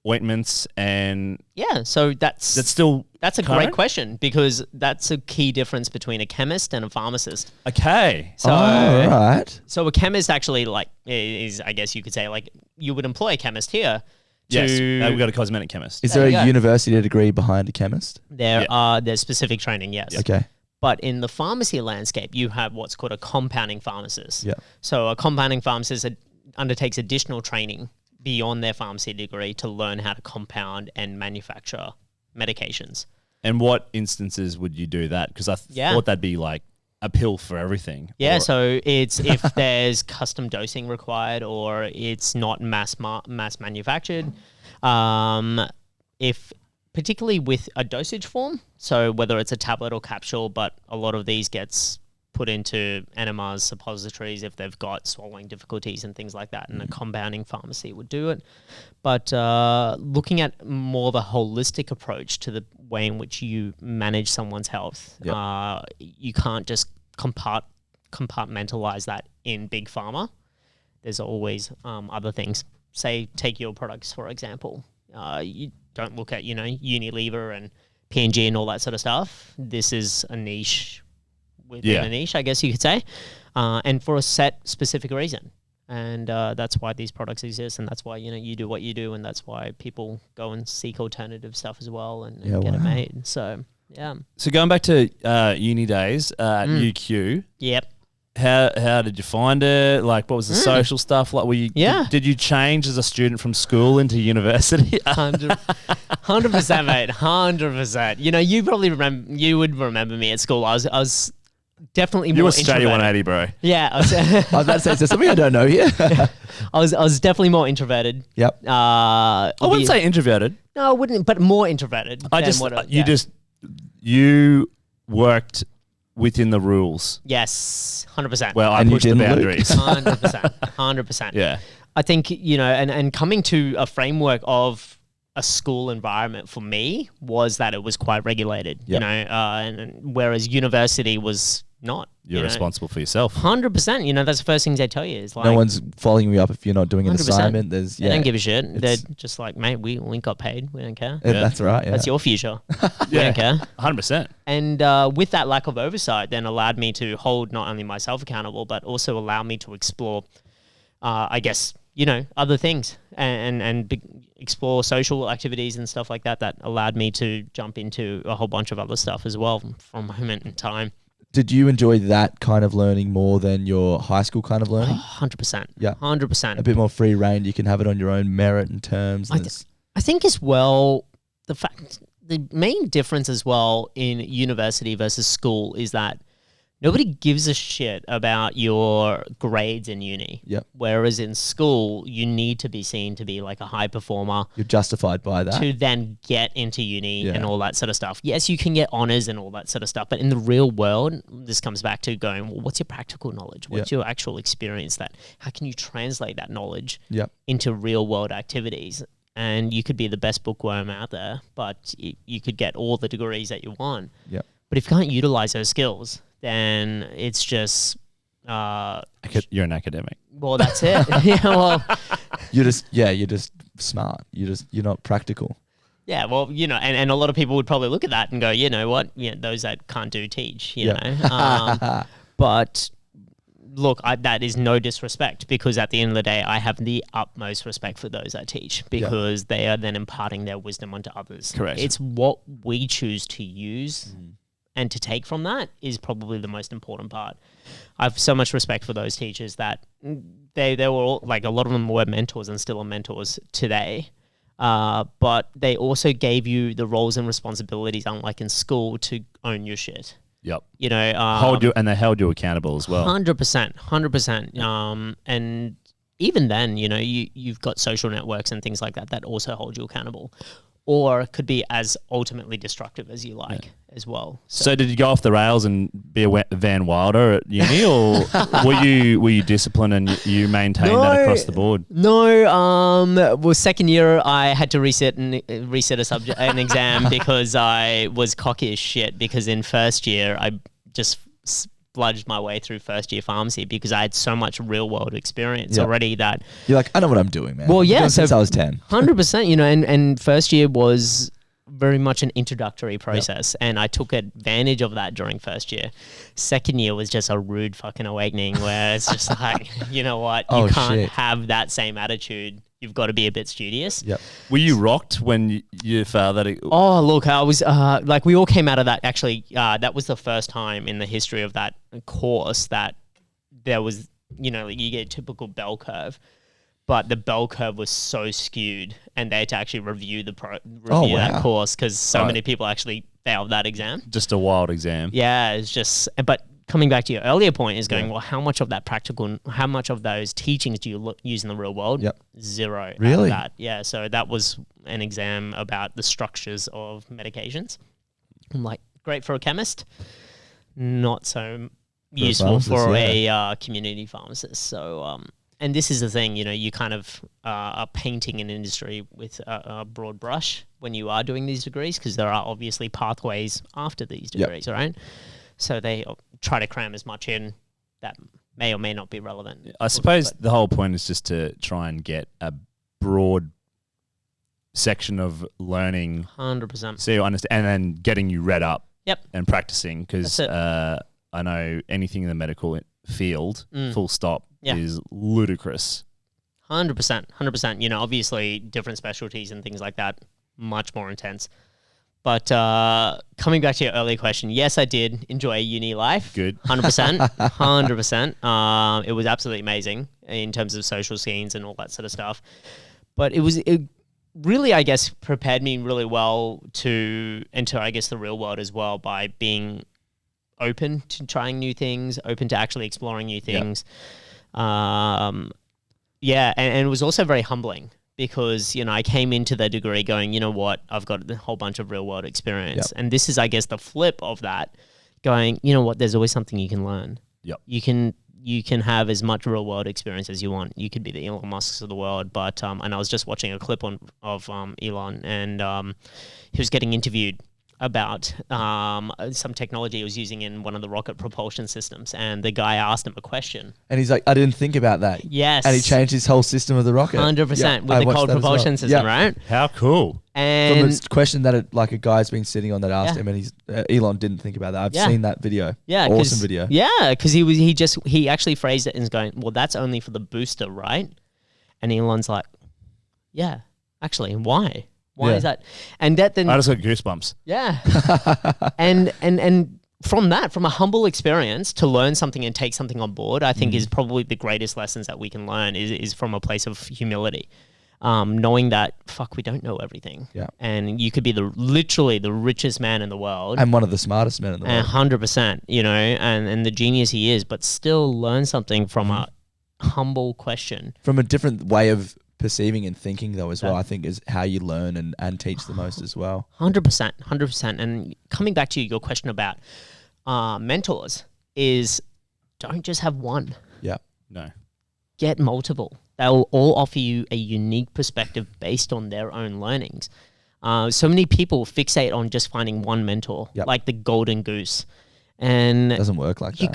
[SPEAKER 1] ointments and...
[SPEAKER 2] Yeah, so that's
[SPEAKER 1] still...
[SPEAKER 2] That's a great question, because that's a key difference between a chemist and a pharmacist.
[SPEAKER 1] Okay.
[SPEAKER 2] So,
[SPEAKER 3] right.
[SPEAKER 2] So a chemist actually, like, is, I guess you could say, like, you would employ a chemist here.
[SPEAKER 1] Yes, we've got a cosmetic chemist.
[SPEAKER 3] Is there a university degree behind a chemist?
[SPEAKER 2] There's specific training, yes.
[SPEAKER 3] Okay.
[SPEAKER 2] But in the pharmacy landscape, you have what's called a compounding pharmacist.
[SPEAKER 3] Yeah.
[SPEAKER 2] So a compounding pharmacist undertakes additional training beyond their pharmacy degree to learn how to compound and manufacture medications.
[SPEAKER 1] And what instances would you do that? Because I thought that'd be like a pill for everything.
[SPEAKER 2] Yeah, so it's if there's custom dosing required or it's not mass manufactured. If particularly with a dosage form, so whether it's a tablet or capsule, but a lot of these gets put into enemas, suppositories if they've got swallowing difficulties and things like that, and a compounding pharmacy would do it. But looking at more the holistic approach to the way in which you manage someone's health, you can't just compartmentalize that in big pharma. There's always other things. Say, take your products, for example. You don't look at, Unilever and P&G and all that sort of stuff. This is a niche within a niche, I guess you could say, and for a set specific reason. And that's why these products exist, and that's why, you do what you do, and that's why people go and seek alternative stuff as well and get it made. So, yeah.
[SPEAKER 1] So going back to uni days at UQ.
[SPEAKER 2] Yep.
[SPEAKER 1] How did you find it? Like, what was the social stuff like? Did you change as a student from school into university?
[SPEAKER 2] 100%, mate. 100%. You probably you would remember me at school. I was definitely more introverted.
[SPEAKER 1] You were straight 180, bro.
[SPEAKER 2] Yeah.
[SPEAKER 3] I was about to say, is there something I don't know here?
[SPEAKER 2] I was definitely more introverted.
[SPEAKER 3] Yep.
[SPEAKER 1] I wouldn't say introverted.
[SPEAKER 2] No, I wouldn't, but more introverted.
[SPEAKER 1] You worked within the rules.
[SPEAKER 2] Yes, 100%.
[SPEAKER 1] Well, I pushed the boundaries.
[SPEAKER 2] 100%.
[SPEAKER 1] Yeah.
[SPEAKER 2] I think, and coming to a framework of a school environment for me was that it was quite regulated, and whereas university was not.
[SPEAKER 1] You're responsible for yourself.
[SPEAKER 2] 100%. That's the first things they tell you is like,
[SPEAKER 3] no one's following you up if you're not doing an
[SPEAKER 2] 100%.
[SPEAKER 3] assignment.
[SPEAKER 2] They don't give a shit. They're just like, mate, we got paid. We don't care.
[SPEAKER 3] That's right. Yeah.
[SPEAKER 2] That's your future. We don't care.
[SPEAKER 1] 100%.
[SPEAKER 2] And with that lack of oversight, then allowed me to hold not only myself accountable, but also allow me to explore, I guess, other things and explore social activities and stuff like that. That allowed me to jump into a whole bunch of other stuff as well from moment in time.
[SPEAKER 3] Did you enjoy that kind of learning more than your high school kind of learning?
[SPEAKER 2] 100%.
[SPEAKER 3] Yeah.
[SPEAKER 2] 100%.
[SPEAKER 3] A bit more free reign. You can have it on your own merit and terms.
[SPEAKER 2] I think as well, the main difference as well in university versus school is that nobody gives a shit about your grades in uni.
[SPEAKER 3] Yep.
[SPEAKER 2] Whereas in school, you need to be seen to be like a high performer.
[SPEAKER 3] You're justified by that.
[SPEAKER 2] To then get into uni and all that sort of stuff. Yes, you can get honors and all that sort of stuff. But in the real world, this comes back to going, well, what's your practical knowledge? What's your actual experience? How can you translate that knowledge into real world activities? And you could be the best bookworm out there, but you could get all the degrees that you want.
[SPEAKER 3] Yep.
[SPEAKER 2] But if you can't utilize those skills, then it's just
[SPEAKER 1] you're an academic.
[SPEAKER 2] Well, that's it.
[SPEAKER 3] You're just smart. You're not practical.
[SPEAKER 2] Yeah, well, and a lot of people would probably look at that and go, you know what, those that can't do teach, you know. But look, that is no disrespect, because at the end of the day, I have the utmost respect for those that teach, because they are then imparting their wisdom onto others.
[SPEAKER 1] Correct.
[SPEAKER 2] It's what we choose to use and to take from that is probably the most important part. I have so much respect for those teachers that they were all, like, a lot of them were mentors and still are mentors today. But they also gave you the roles and responsibilities, unlike in school, to own your shit.
[SPEAKER 1] Yep.
[SPEAKER 2] And
[SPEAKER 1] they held you accountable as well.
[SPEAKER 2] 100%. And even then, you've got social networks and things like that also hold you accountable, or could be as ultimately destructive as you like as well.
[SPEAKER 1] So did you go off the rails and be a Van Wilder at uni, or were you disciplined and you maintained that across the board?
[SPEAKER 2] No. Well, second year I had to reset an exam because I was cocky as shit, because in first year I just bludged my way through first year pharmacy because I had so much real world experience already that
[SPEAKER 3] you're like, I know what I'm doing, man.
[SPEAKER 2] Well, yeah,
[SPEAKER 3] since I was 10.
[SPEAKER 2] 100%, and first year was very much an introductory process, and I took advantage of that during first year. Second year was just a rude fucking awakening where it's just like, you know what, you can't have that same attitude. You've got to be a bit studious.
[SPEAKER 3] Yep.
[SPEAKER 1] Were you rocked when you found that?
[SPEAKER 2] Oh, look, I was we all came out of that. Actually, that was the first time in the history of that course that there was, you get a typical bell curve, but the bell curve was so skewed, and they had to actually review that course because so many people actually failed that exam.
[SPEAKER 1] Just a wild exam.
[SPEAKER 2] Yeah, it's just, but coming back to your earlier point is going, well, how much of that practical, how much of those teachings do you use in the real world?
[SPEAKER 3] Yep.
[SPEAKER 2] Zero.
[SPEAKER 3] Really?
[SPEAKER 2] Out of that. Yeah. So that was an exam about the structures of medications. I'm like, great for a chemist, not so useful for a community pharmacist. So, and this is the thing, you kind of are painting an industry with a broad brush when you are doing these degrees, because there are obviously pathways after these degrees, right? So they try to cram as much in that may or may not be relevant.
[SPEAKER 1] I suppose the whole point is just to try and get a broad section of learning.
[SPEAKER 2] 100%.
[SPEAKER 1] So you understand, and then getting you read up.
[SPEAKER 2] Yep.
[SPEAKER 1] And practicing, because I know anything in the medical field, full stop, is ludicrous.
[SPEAKER 2] 100%. Obviously different specialties and things like that, much more intense. But coming back to your earlier question, yes, I did enjoy uni life.
[SPEAKER 1] Good.
[SPEAKER 2] 100%. 100%. It was absolutely amazing in terms of social scenes and all that sort of stuff. But it really, I guess, prepared me really well to enter, I guess, the real world as well, by being open to trying new things, open to actually exploring new things. And it was also very humbling, because, I came into the degree going, you know what, I've got a whole bunch of real world experience. And this is, I guess, the flip of that, going, you know what, there's always something you can learn.
[SPEAKER 1] Yep.
[SPEAKER 2] You can have as much real world experience as you want. You could be the Elon Musks of the world, but and I was just watching a clip of Elon, and he was getting interviewed about some technology he was using in one of the rocket propulsion systems, and the guy asked him a question.
[SPEAKER 3] And he's like, I didn't think about that.
[SPEAKER 2] Yes.
[SPEAKER 3] And he changed his whole system of the rocket.
[SPEAKER 2] 100% with the cold propulsion system, right?
[SPEAKER 1] How cool.
[SPEAKER 2] And
[SPEAKER 3] from a question that a guy's been sitting on that asked him, and he's Elon didn't think about that. I've seen that video.
[SPEAKER 2] Yeah.
[SPEAKER 3] Awesome video.
[SPEAKER 2] Yeah, because he actually phrased it and is going, well, that's only for the booster, right? And Elon's like, yeah, actually, why? Why is that? And that then
[SPEAKER 1] I just got goosebumps.
[SPEAKER 2] Yeah. and from a humble experience to learn something and take something on board, I think is probably the greatest lessons that we can learn is from a place of humility. Knowing that, we don't know everything.
[SPEAKER 3] Yeah.
[SPEAKER 2] And you could be literally the richest man in the world.
[SPEAKER 3] And one of the smartest men in the world.
[SPEAKER 2] 100%, and the genius he is, but still learn something from a humble question.
[SPEAKER 3] From a different way of perceiving and thinking, though, as well, I think is how you learn and teach the most as well.
[SPEAKER 2] 100%. And coming back to your question about mentors is, don't just have one.
[SPEAKER 3] Yeah.
[SPEAKER 1] No.
[SPEAKER 2] Get multiple. They'll all offer you a unique perspective based on their own learnings. So many people fixate on just finding one mentor, like the golden goose. And
[SPEAKER 3] it doesn't work like that.
[SPEAKER 2] You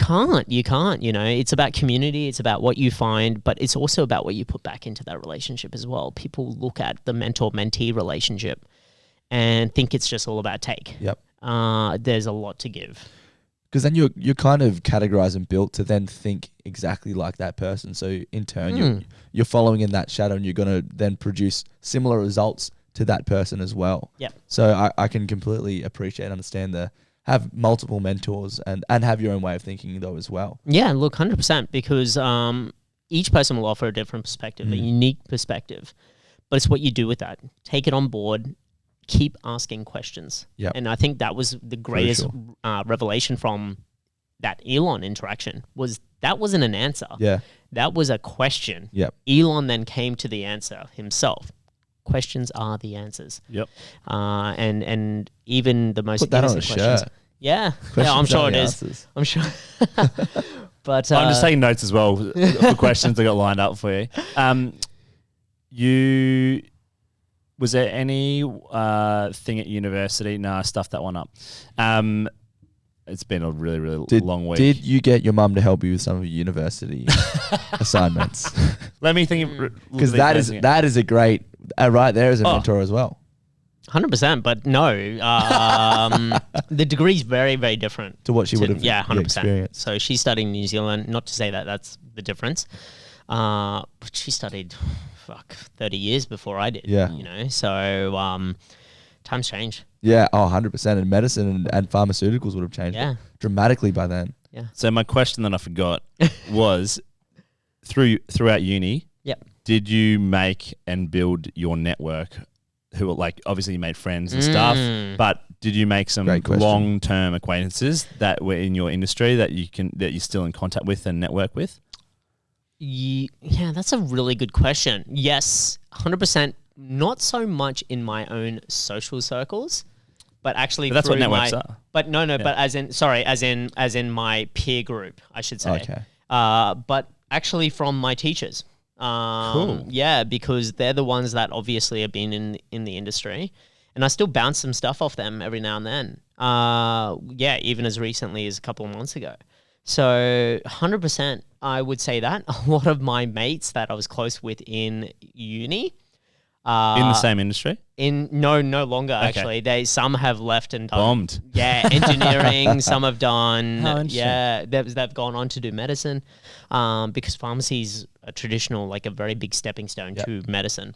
[SPEAKER 2] can't, it's about community. It's about what you find, but it's also about what you put back into that relationship as well. People look at the mentor-mentee relationship and think it's just all about take.
[SPEAKER 3] Yep.
[SPEAKER 2] There's a lot to give.
[SPEAKER 3] Because then you're kind of categorized and built to then think exactly like that person. So in turn, you're following in that shadow, and you're going to then produce similar results to that person as well.
[SPEAKER 2] Yep.
[SPEAKER 3] So I can completely appreciate and understand have multiple mentors and have your own way of thinking, though, as well.
[SPEAKER 2] Yeah, look, 100%, because each person will offer a different perspective, a unique perspective. But it's what you do with that. Take it on board. Keep asking questions.
[SPEAKER 3] Yep.
[SPEAKER 2] And I think that was the greatest revelation from that Elon interaction, that wasn't an answer.
[SPEAKER 3] Yeah.
[SPEAKER 2] That was a question.
[SPEAKER 3] Yep.
[SPEAKER 2] Elon then came to the answer himself. Questions are the answers.
[SPEAKER 1] Yep.
[SPEAKER 2] And even the most
[SPEAKER 3] put that on a
[SPEAKER 2] questions.
[SPEAKER 3] shirt.
[SPEAKER 2] Yeah. Yeah, I'm sure it is. I'm sure. But
[SPEAKER 1] I'm just taking notes as well for questions that got lined up for you. Was there any thing at university? No, I stuffed that one up. It's been a really, really long week.
[SPEAKER 3] Did you get your mum to help you with some of your university assignments?
[SPEAKER 1] Let me think.
[SPEAKER 3] Because that is a great, right there is a mentor as well.
[SPEAKER 2] 100%, but no. The degree's very, very different.
[SPEAKER 3] To what she would have
[SPEAKER 2] 100%.
[SPEAKER 3] experienced.
[SPEAKER 2] So she studied in New Zealand. Not to say that that's the difference. But she studied 30 years before I did.
[SPEAKER 3] Yeah.
[SPEAKER 2] So times change.
[SPEAKER 3] Yeah, 100%. And medicine and pharmaceuticals would have changed dramatically by then.
[SPEAKER 2] Yeah.
[SPEAKER 1] So my question that I forgot was, throughout uni,
[SPEAKER 2] yep,
[SPEAKER 1] did you make and build your network who were like, obviously you made friends and stuff, but did you make some long-term acquaintances that were in your industry that you're still in contact with and network with?
[SPEAKER 2] Yeah, that's a really good question. Yes, 100%. Not so much in my own social circles, but actually
[SPEAKER 1] But that's what networks are.
[SPEAKER 2] But no, but as in my peer group, I should say.
[SPEAKER 3] Okay.
[SPEAKER 2] But actually from my teachers.
[SPEAKER 1] Cool.
[SPEAKER 2] Yeah, because they're the ones that obviously have been in the industry, and I still bounce some stuff off them every now and then. Yeah, even as recently as a couple of months ago. So 100%, I would say that. A lot of my mates that I was close with in uni.
[SPEAKER 1] In the same industry?
[SPEAKER 2] No longer actually. Some have left and done
[SPEAKER 1] bombed.
[SPEAKER 2] Yeah, engineering. Some have done.
[SPEAKER 1] Oh,
[SPEAKER 2] yeah, they've gone on to do medicine, because pharmacy is a traditional, like a very big stepping stone to medicine.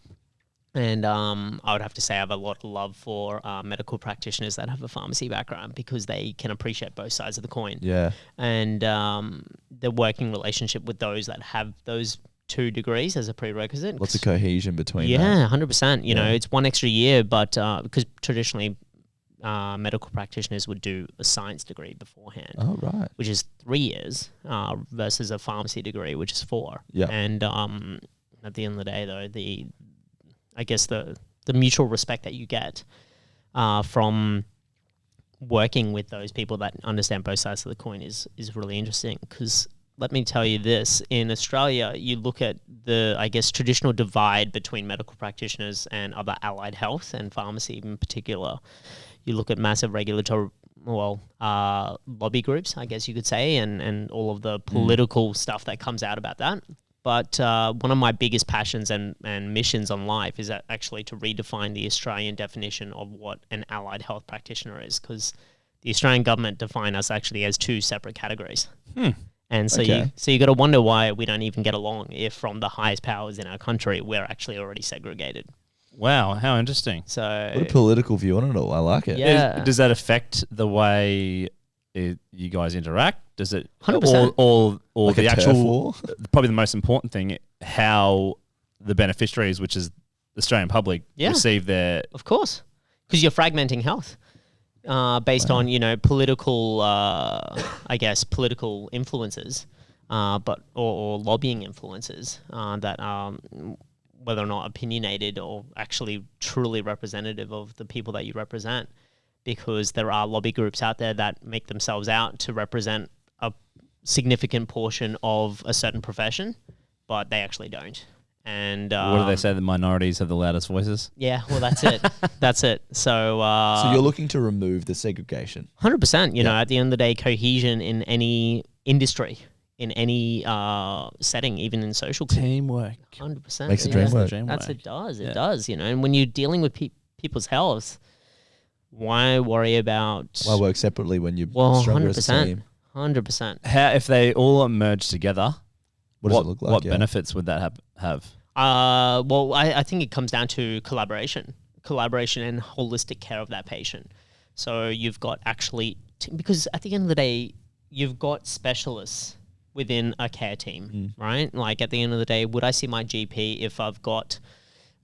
[SPEAKER 2] And I would have to say I have a lot of love for medical practitioners that have a pharmacy background, because they can appreciate both sides of the coin.
[SPEAKER 3] Yeah.
[SPEAKER 2] And the working relationship with those that have those 2 degrees as a prerequisite.
[SPEAKER 3] Lots of cohesion between
[SPEAKER 2] Yeah, 100%. You know, it's 1 extra year, but because traditionally medical practitioners would do a science degree beforehand.
[SPEAKER 3] Oh, right.
[SPEAKER 2] Which is 3 years versus a pharmacy degree, which is 4.
[SPEAKER 3] Yeah.
[SPEAKER 2] And at the end of the day, though, I guess the mutual respect that you get from working with those people that understand both sides of the coin is really interesting, because let me tell you this, in Australia, you look at the, I guess, traditional divide between medical practitioners and other allied health and pharmacy in particular. You look at massive regulatory, lobby groups, I guess you could say, and all of the political stuff that comes out about that. But one of my biggest passions and missions on life is actually to redefine the Australian definition of what an allied health practitioner is, because the Australian government define us actually as 2 separate categories. And so you got to wonder why we don't even get along, if from the highest powers in our country, we're actually already segregated.
[SPEAKER 1] Wow, how interesting.
[SPEAKER 2] So
[SPEAKER 3] what a political view on it all. I like it.
[SPEAKER 2] Yeah.
[SPEAKER 1] Does that affect the way you guys interact? Does it
[SPEAKER 2] 100%.
[SPEAKER 1] or
[SPEAKER 3] Like
[SPEAKER 1] the
[SPEAKER 3] a turf
[SPEAKER 1] actual
[SPEAKER 3] war?
[SPEAKER 1] Probably the most important thing, how the beneficiaries, which is the Australian public, receive their...
[SPEAKER 2] Of course, because you're fragmenting health. Based on, political, I guess, political influences, or lobbying influences that whether or not opinionated or actually truly representative of the people that you represent, because there are lobby groups out there that make themselves out to represent a significant portion of a certain profession, but they actually don't. And
[SPEAKER 1] what do they say? The minorities have the loudest voices.
[SPEAKER 2] Yeah, well, that's it. That's it. So
[SPEAKER 3] you're looking to remove the segregation.
[SPEAKER 2] 100%. You know, at the end of the day, cohesion in any industry, in any setting, even in social
[SPEAKER 1] teamwork,
[SPEAKER 2] 100%
[SPEAKER 3] makes the dream work.
[SPEAKER 2] It does. It does. You know, and when you're dealing with people's health, why worry about?
[SPEAKER 3] Why work separately when you're stronger as a team?
[SPEAKER 2] 100%.
[SPEAKER 1] How if they all merge together?
[SPEAKER 3] What does it look like?
[SPEAKER 1] What benefits would that have?
[SPEAKER 2] Well, I think it comes down to collaboration and holistic care of that patient. So you've got because at the end of the day, you've got specialists within a care team, right? Like at the end of the day, would I see my GP if I've got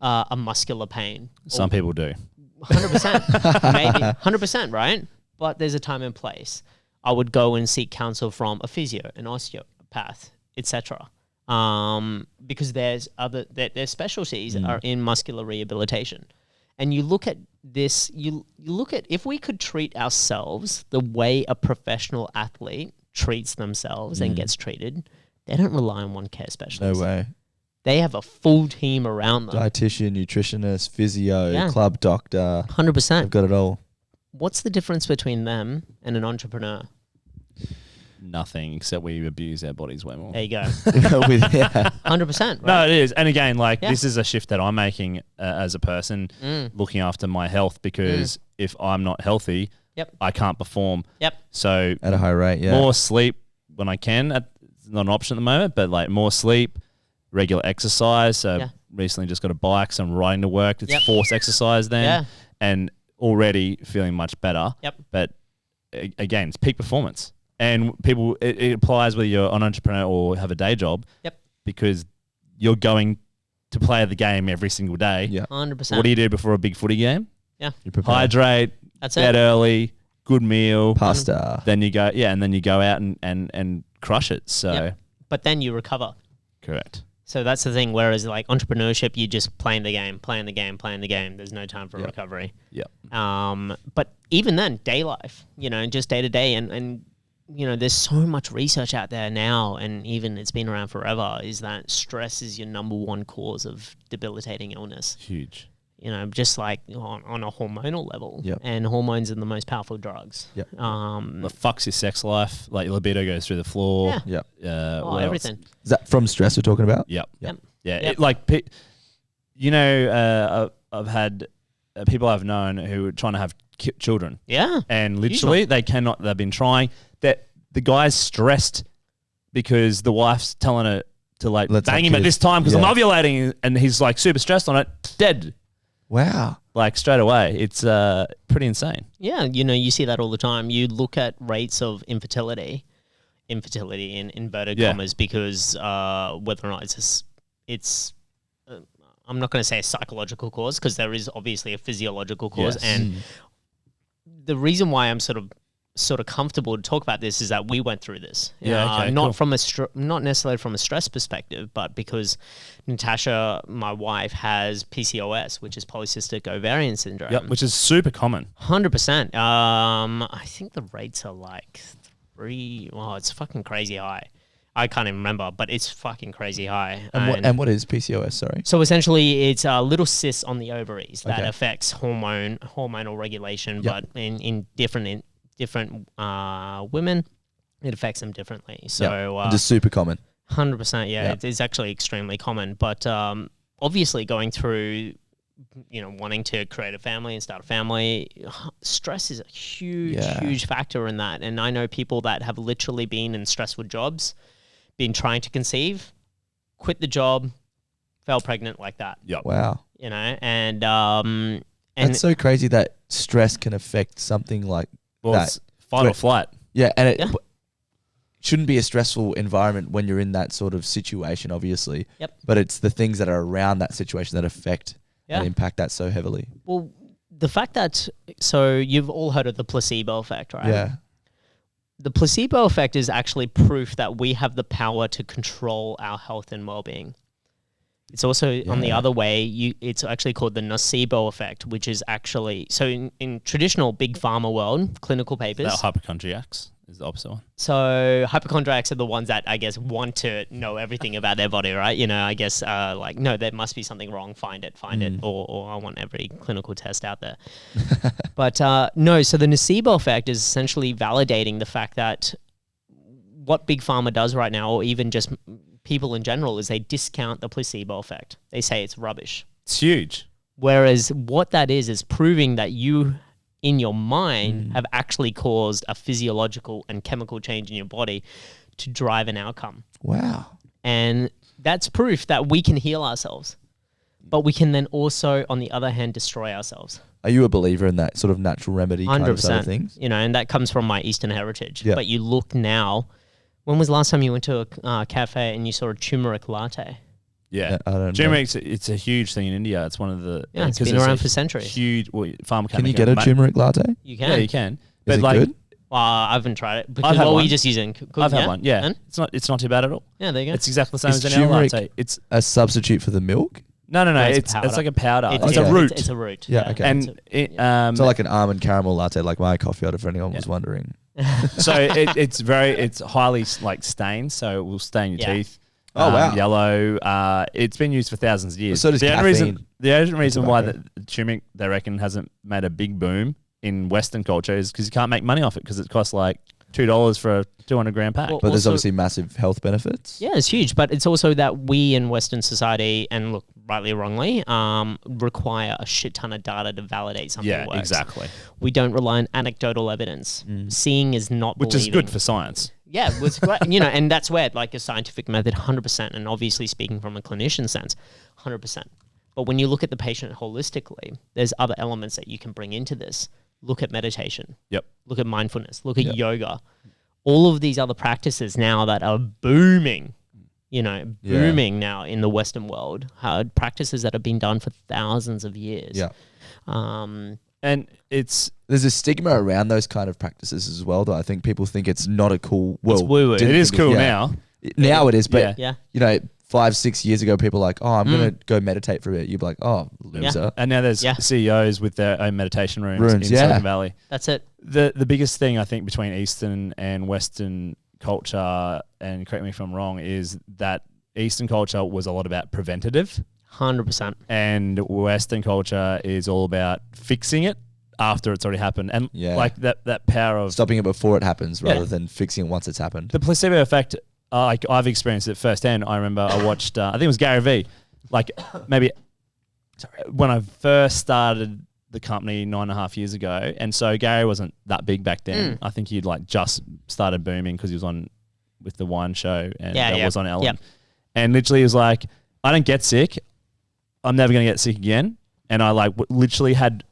[SPEAKER 2] a muscular pain?
[SPEAKER 1] Some people do.
[SPEAKER 2] 100%, maybe 100%, right? But there's a time and place. I would go and seek counsel from a physio, an osteopath, etc. Because their specialties are in muscular rehabilitation. And you look at this, you look at if we could treat ourselves the way a professional athlete treats themselves and gets treated, they don't rely on one care specialist.
[SPEAKER 3] No way.
[SPEAKER 2] They have a full team around them.
[SPEAKER 3] Dietitian, nutritionist, physio, club doctor.
[SPEAKER 2] 100%.
[SPEAKER 3] They've got it all.
[SPEAKER 2] What's the difference between them and an entrepreneur?
[SPEAKER 1] Nothing, except we abuse our bodies way more.
[SPEAKER 2] There you go.
[SPEAKER 3] 100%.
[SPEAKER 2] Right?
[SPEAKER 1] No, it is. And again, this is a shift that I'm making as a person, looking after my health, because if I'm not healthy, I can't perform. So
[SPEAKER 3] at a high rate,
[SPEAKER 1] more sleep when I can. It's not an option at the moment, but like more sleep, regular exercise. So recently just got a bike, so I'm riding to work. It's forced exercise then, and already feeling much better. But again, it's peak performance. And people, it applies whether you're an entrepreneur or have a day job, because you're going to play the game every single day.
[SPEAKER 3] Yeah.
[SPEAKER 2] 100%.
[SPEAKER 1] What do you do before a big footy game?
[SPEAKER 3] You prepare.
[SPEAKER 1] Hydrate,
[SPEAKER 2] That's
[SPEAKER 1] bed
[SPEAKER 2] it.
[SPEAKER 1] early, good meal.
[SPEAKER 3] Pasta.
[SPEAKER 1] Then you go, and then you go out and crush it. So,
[SPEAKER 2] Yep. But then you recover.
[SPEAKER 1] correct.
[SPEAKER 2] So that's the thing. Whereas like entrepreneurship, you just playing the game. There's no time for recovery.
[SPEAKER 1] Yeah.
[SPEAKER 2] But even then, day life, just day to day, and there's so much research out there now, and even it's been around forever, is that stress is your number one cause of debilitating illness.
[SPEAKER 1] Huge.
[SPEAKER 2] Just like on a hormonal level.
[SPEAKER 3] Yep.
[SPEAKER 2] And hormones are the most powerful drugs.
[SPEAKER 3] Yep.
[SPEAKER 1] It fucks your sex life. Like your libido goes through the floor.
[SPEAKER 2] Yeah.
[SPEAKER 3] Yep.
[SPEAKER 1] What else?
[SPEAKER 2] Everything.
[SPEAKER 3] Is that from stress we're talking about?
[SPEAKER 1] Yep.
[SPEAKER 2] Yep.
[SPEAKER 1] Yeah.
[SPEAKER 2] Yep.
[SPEAKER 1] I've had people I've known who are trying to have children.
[SPEAKER 2] Yeah.
[SPEAKER 1] And literally they cannot, they've been trying. That the guy's stressed because the wife's telling her to like
[SPEAKER 3] Let's
[SPEAKER 1] bang
[SPEAKER 3] have
[SPEAKER 1] him at
[SPEAKER 3] kids.
[SPEAKER 1] this time because
[SPEAKER 3] Yeah.
[SPEAKER 1] I'm ovulating, and he's like super stressed on it, dead.
[SPEAKER 3] Wow.
[SPEAKER 1] Like straight away. It's pretty insane.
[SPEAKER 2] Yeah, you see that all the time. You look at rates of infertility in inverted commas, because whether or not it's I'm not going to say a psychological cause, because there is obviously a physiological cause.
[SPEAKER 1] Yes.
[SPEAKER 2] And the reason why I'm sort of comfortable to talk about this is that we went through this.
[SPEAKER 1] Yeah, okay,
[SPEAKER 2] not
[SPEAKER 1] cool.
[SPEAKER 2] from not necessarily from a stress perspective, but because Natasha, my wife, has PCOS, which is polycystic ovarian syndrome.
[SPEAKER 1] Yep. Which is super common.
[SPEAKER 2] 100%. I think the rates are like 3. Well, it's fucking crazy high. I can't even remember, but it's fucking crazy high.
[SPEAKER 3] And what is PCOS? Sorry.
[SPEAKER 2] So essentially, it's a little cyst on the ovaries that
[SPEAKER 3] Okay.
[SPEAKER 2] affects hormonal regulation,
[SPEAKER 3] Yep.
[SPEAKER 2] but in different women, it affects them differently. So
[SPEAKER 3] Just super common.
[SPEAKER 2] 100%, yeah,
[SPEAKER 3] Yep.
[SPEAKER 2] it's actually extremely common. But obviously, going through, wanting to create a family and start a family, stress is a huge factor in that. And I know people that have literally been in stressful jobs, been trying to conceive, quit the job, fell pregnant like that.
[SPEAKER 1] Yep.
[SPEAKER 3] Wow.
[SPEAKER 2] And
[SPEAKER 3] That's so crazy that stress can affect something like
[SPEAKER 1] Well,
[SPEAKER 3] that.
[SPEAKER 1] it's fight or flight.
[SPEAKER 3] Yeah, and it
[SPEAKER 2] Yeah.
[SPEAKER 3] shouldn't be a stressful environment when you're in that sort of situation, obviously.
[SPEAKER 2] Yep.
[SPEAKER 3] But it's the things that are around that situation that affect and impact that so heavily.
[SPEAKER 2] well, the fact that, so you've all heard of the placebo effect, right?
[SPEAKER 3] Yeah.
[SPEAKER 2] The placebo effect is actually proof that we have the power to control our health and well-being. It's also on the other way, it's actually called the nocebo effect, which is actually, so in traditional big pharma world, clinical papers.
[SPEAKER 1] That hypochondriacs is the opposite one.
[SPEAKER 2] So hypochondriacs are the ones that I guess want to know everything about their body, right? I guess like, no, there must be something wrong. Find it, or I want every clinical test out there. But no, so the nocebo effect is essentially validating the fact that what big pharma does right now, or even just people in general, is they discount the placebo effect. They say it's rubbish.
[SPEAKER 1] It's huge.
[SPEAKER 2] Whereas what that is proving that you, in your mind, have actually caused a physiological and chemical change in your body to drive an outcome.
[SPEAKER 3] Wow.
[SPEAKER 2] And that's proof that we can heal ourselves. But we can then also, on the other hand, destroy ourselves.
[SPEAKER 3] Are you a believer in that sort of natural remedy kind of side of
[SPEAKER 2] 100%.
[SPEAKER 3] things?
[SPEAKER 2] And that comes from my Eastern heritage.
[SPEAKER 3] Yeah.
[SPEAKER 2] But you look now, when was the last time you went to a cafe and you saw a turmeric latte?
[SPEAKER 1] Yeah.
[SPEAKER 3] I don't know.
[SPEAKER 1] Turmeric, it's a huge thing in India. It's one of the...
[SPEAKER 2] Yeah, it's
[SPEAKER 1] 'cause
[SPEAKER 2] been around
[SPEAKER 1] a
[SPEAKER 2] for centuries.
[SPEAKER 1] Huge... Well, pharma
[SPEAKER 3] Can you get a turmeric latte?
[SPEAKER 2] You can.
[SPEAKER 1] Yeah, you can.
[SPEAKER 3] Is
[SPEAKER 1] But
[SPEAKER 3] it
[SPEAKER 1] like,
[SPEAKER 3] good?
[SPEAKER 2] I haven't tried it. Because
[SPEAKER 1] had
[SPEAKER 2] what were
[SPEAKER 1] one.
[SPEAKER 2] you just using? Good,
[SPEAKER 1] I've had one. Yeah.
[SPEAKER 2] And?
[SPEAKER 1] It's not too bad at all.
[SPEAKER 2] Yeah, there you go.
[SPEAKER 1] It's exactly the same
[SPEAKER 3] Is
[SPEAKER 1] as any other
[SPEAKER 3] turmeric
[SPEAKER 1] latte. It's...
[SPEAKER 3] A substitute for the milk?
[SPEAKER 1] No.
[SPEAKER 2] it's
[SPEAKER 1] It's like a powder.
[SPEAKER 2] It's
[SPEAKER 1] It's
[SPEAKER 3] okay.
[SPEAKER 1] a root.
[SPEAKER 2] It's a root.
[SPEAKER 3] Yeah, okay.
[SPEAKER 1] And it,
[SPEAKER 3] It's not like an almond caramel latte like my coffee order, if anyone was wondering.
[SPEAKER 1] so it's highly like stained, so it will stain your
[SPEAKER 2] Yeah.
[SPEAKER 1] teeth.
[SPEAKER 3] Oh, wow.
[SPEAKER 1] Yellow. It's been used for thousands of years.
[SPEAKER 3] So does
[SPEAKER 1] the
[SPEAKER 3] caffeine.
[SPEAKER 1] The only reason why
[SPEAKER 3] tobacco.
[SPEAKER 1] the turmeric, they reckon, hasn't made a big boom in Western culture is because you can't make money off it, because it costs like $2 for a 200-gram pack.
[SPEAKER 2] Well,
[SPEAKER 3] But there's
[SPEAKER 2] Also-
[SPEAKER 3] obviously massive health benefits.
[SPEAKER 2] Yeah, it's huge. But it's also that we in Western society, and look, rightly or wrongly, require a shit ton of data to validate something
[SPEAKER 1] yeah,
[SPEAKER 2] works.
[SPEAKER 1] exactly.
[SPEAKER 2] We don't rely on anecdotal evidence. Seeing is not
[SPEAKER 1] Which
[SPEAKER 2] believing.
[SPEAKER 1] is good for science.
[SPEAKER 2] Yeah, it was great. And that's where like a scientific method, 100%, and obviously speaking from a clinician sense, 100%. But when you look at the patient holistically, there's other elements that you can bring into this. Look at meditation.
[SPEAKER 1] Yep.
[SPEAKER 2] Look at mindfulness. Look at yoga. All of these other practices now that are booming booming now in the Western world. Practices that have been done for thousands of years.
[SPEAKER 3] Yeah.
[SPEAKER 1] And
[SPEAKER 3] there's a stigma around those kind of practices as well, though. I think people think it's not a cool. Well,
[SPEAKER 2] it's woo-woo.
[SPEAKER 1] it is cool now.
[SPEAKER 3] Now it is, but
[SPEAKER 2] Yeah.
[SPEAKER 3] 5-6 years ago, people were like, oh, I'm gonna go meditate for a bit. You'd be like, oh, loser.
[SPEAKER 1] And now there's CEOs with their own meditation rooms in
[SPEAKER 3] yeah.
[SPEAKER 1] Silicon Valley.
[SPEAKER 2] That's it.
[SPEAKER 1] The biggest thing I think between Eastern and Western culture, and correct me if I'm wrong, is that Eastern culture was a lot about preventative.
[SPEAKER 2] 100%.
[SPEAKER 1] And Western culture is all about fixing it after it's already happened. And like that power of
[SPEAKER 3] stopping it before it happens rather than fixing it once it's happened.
[SPEAKER 1] The placebo effect, like I've experienced it firsthand. I remember I watched, I think it was Gary Vee, like maybe when I first started the company 9.5 years ago. And so Gary wasn't that big back then. I think he'd like just started booming because he was on with the wine show and was on Ellen. And literally he was like, I don't get sick. I'm never going to get sick again. And I like literally had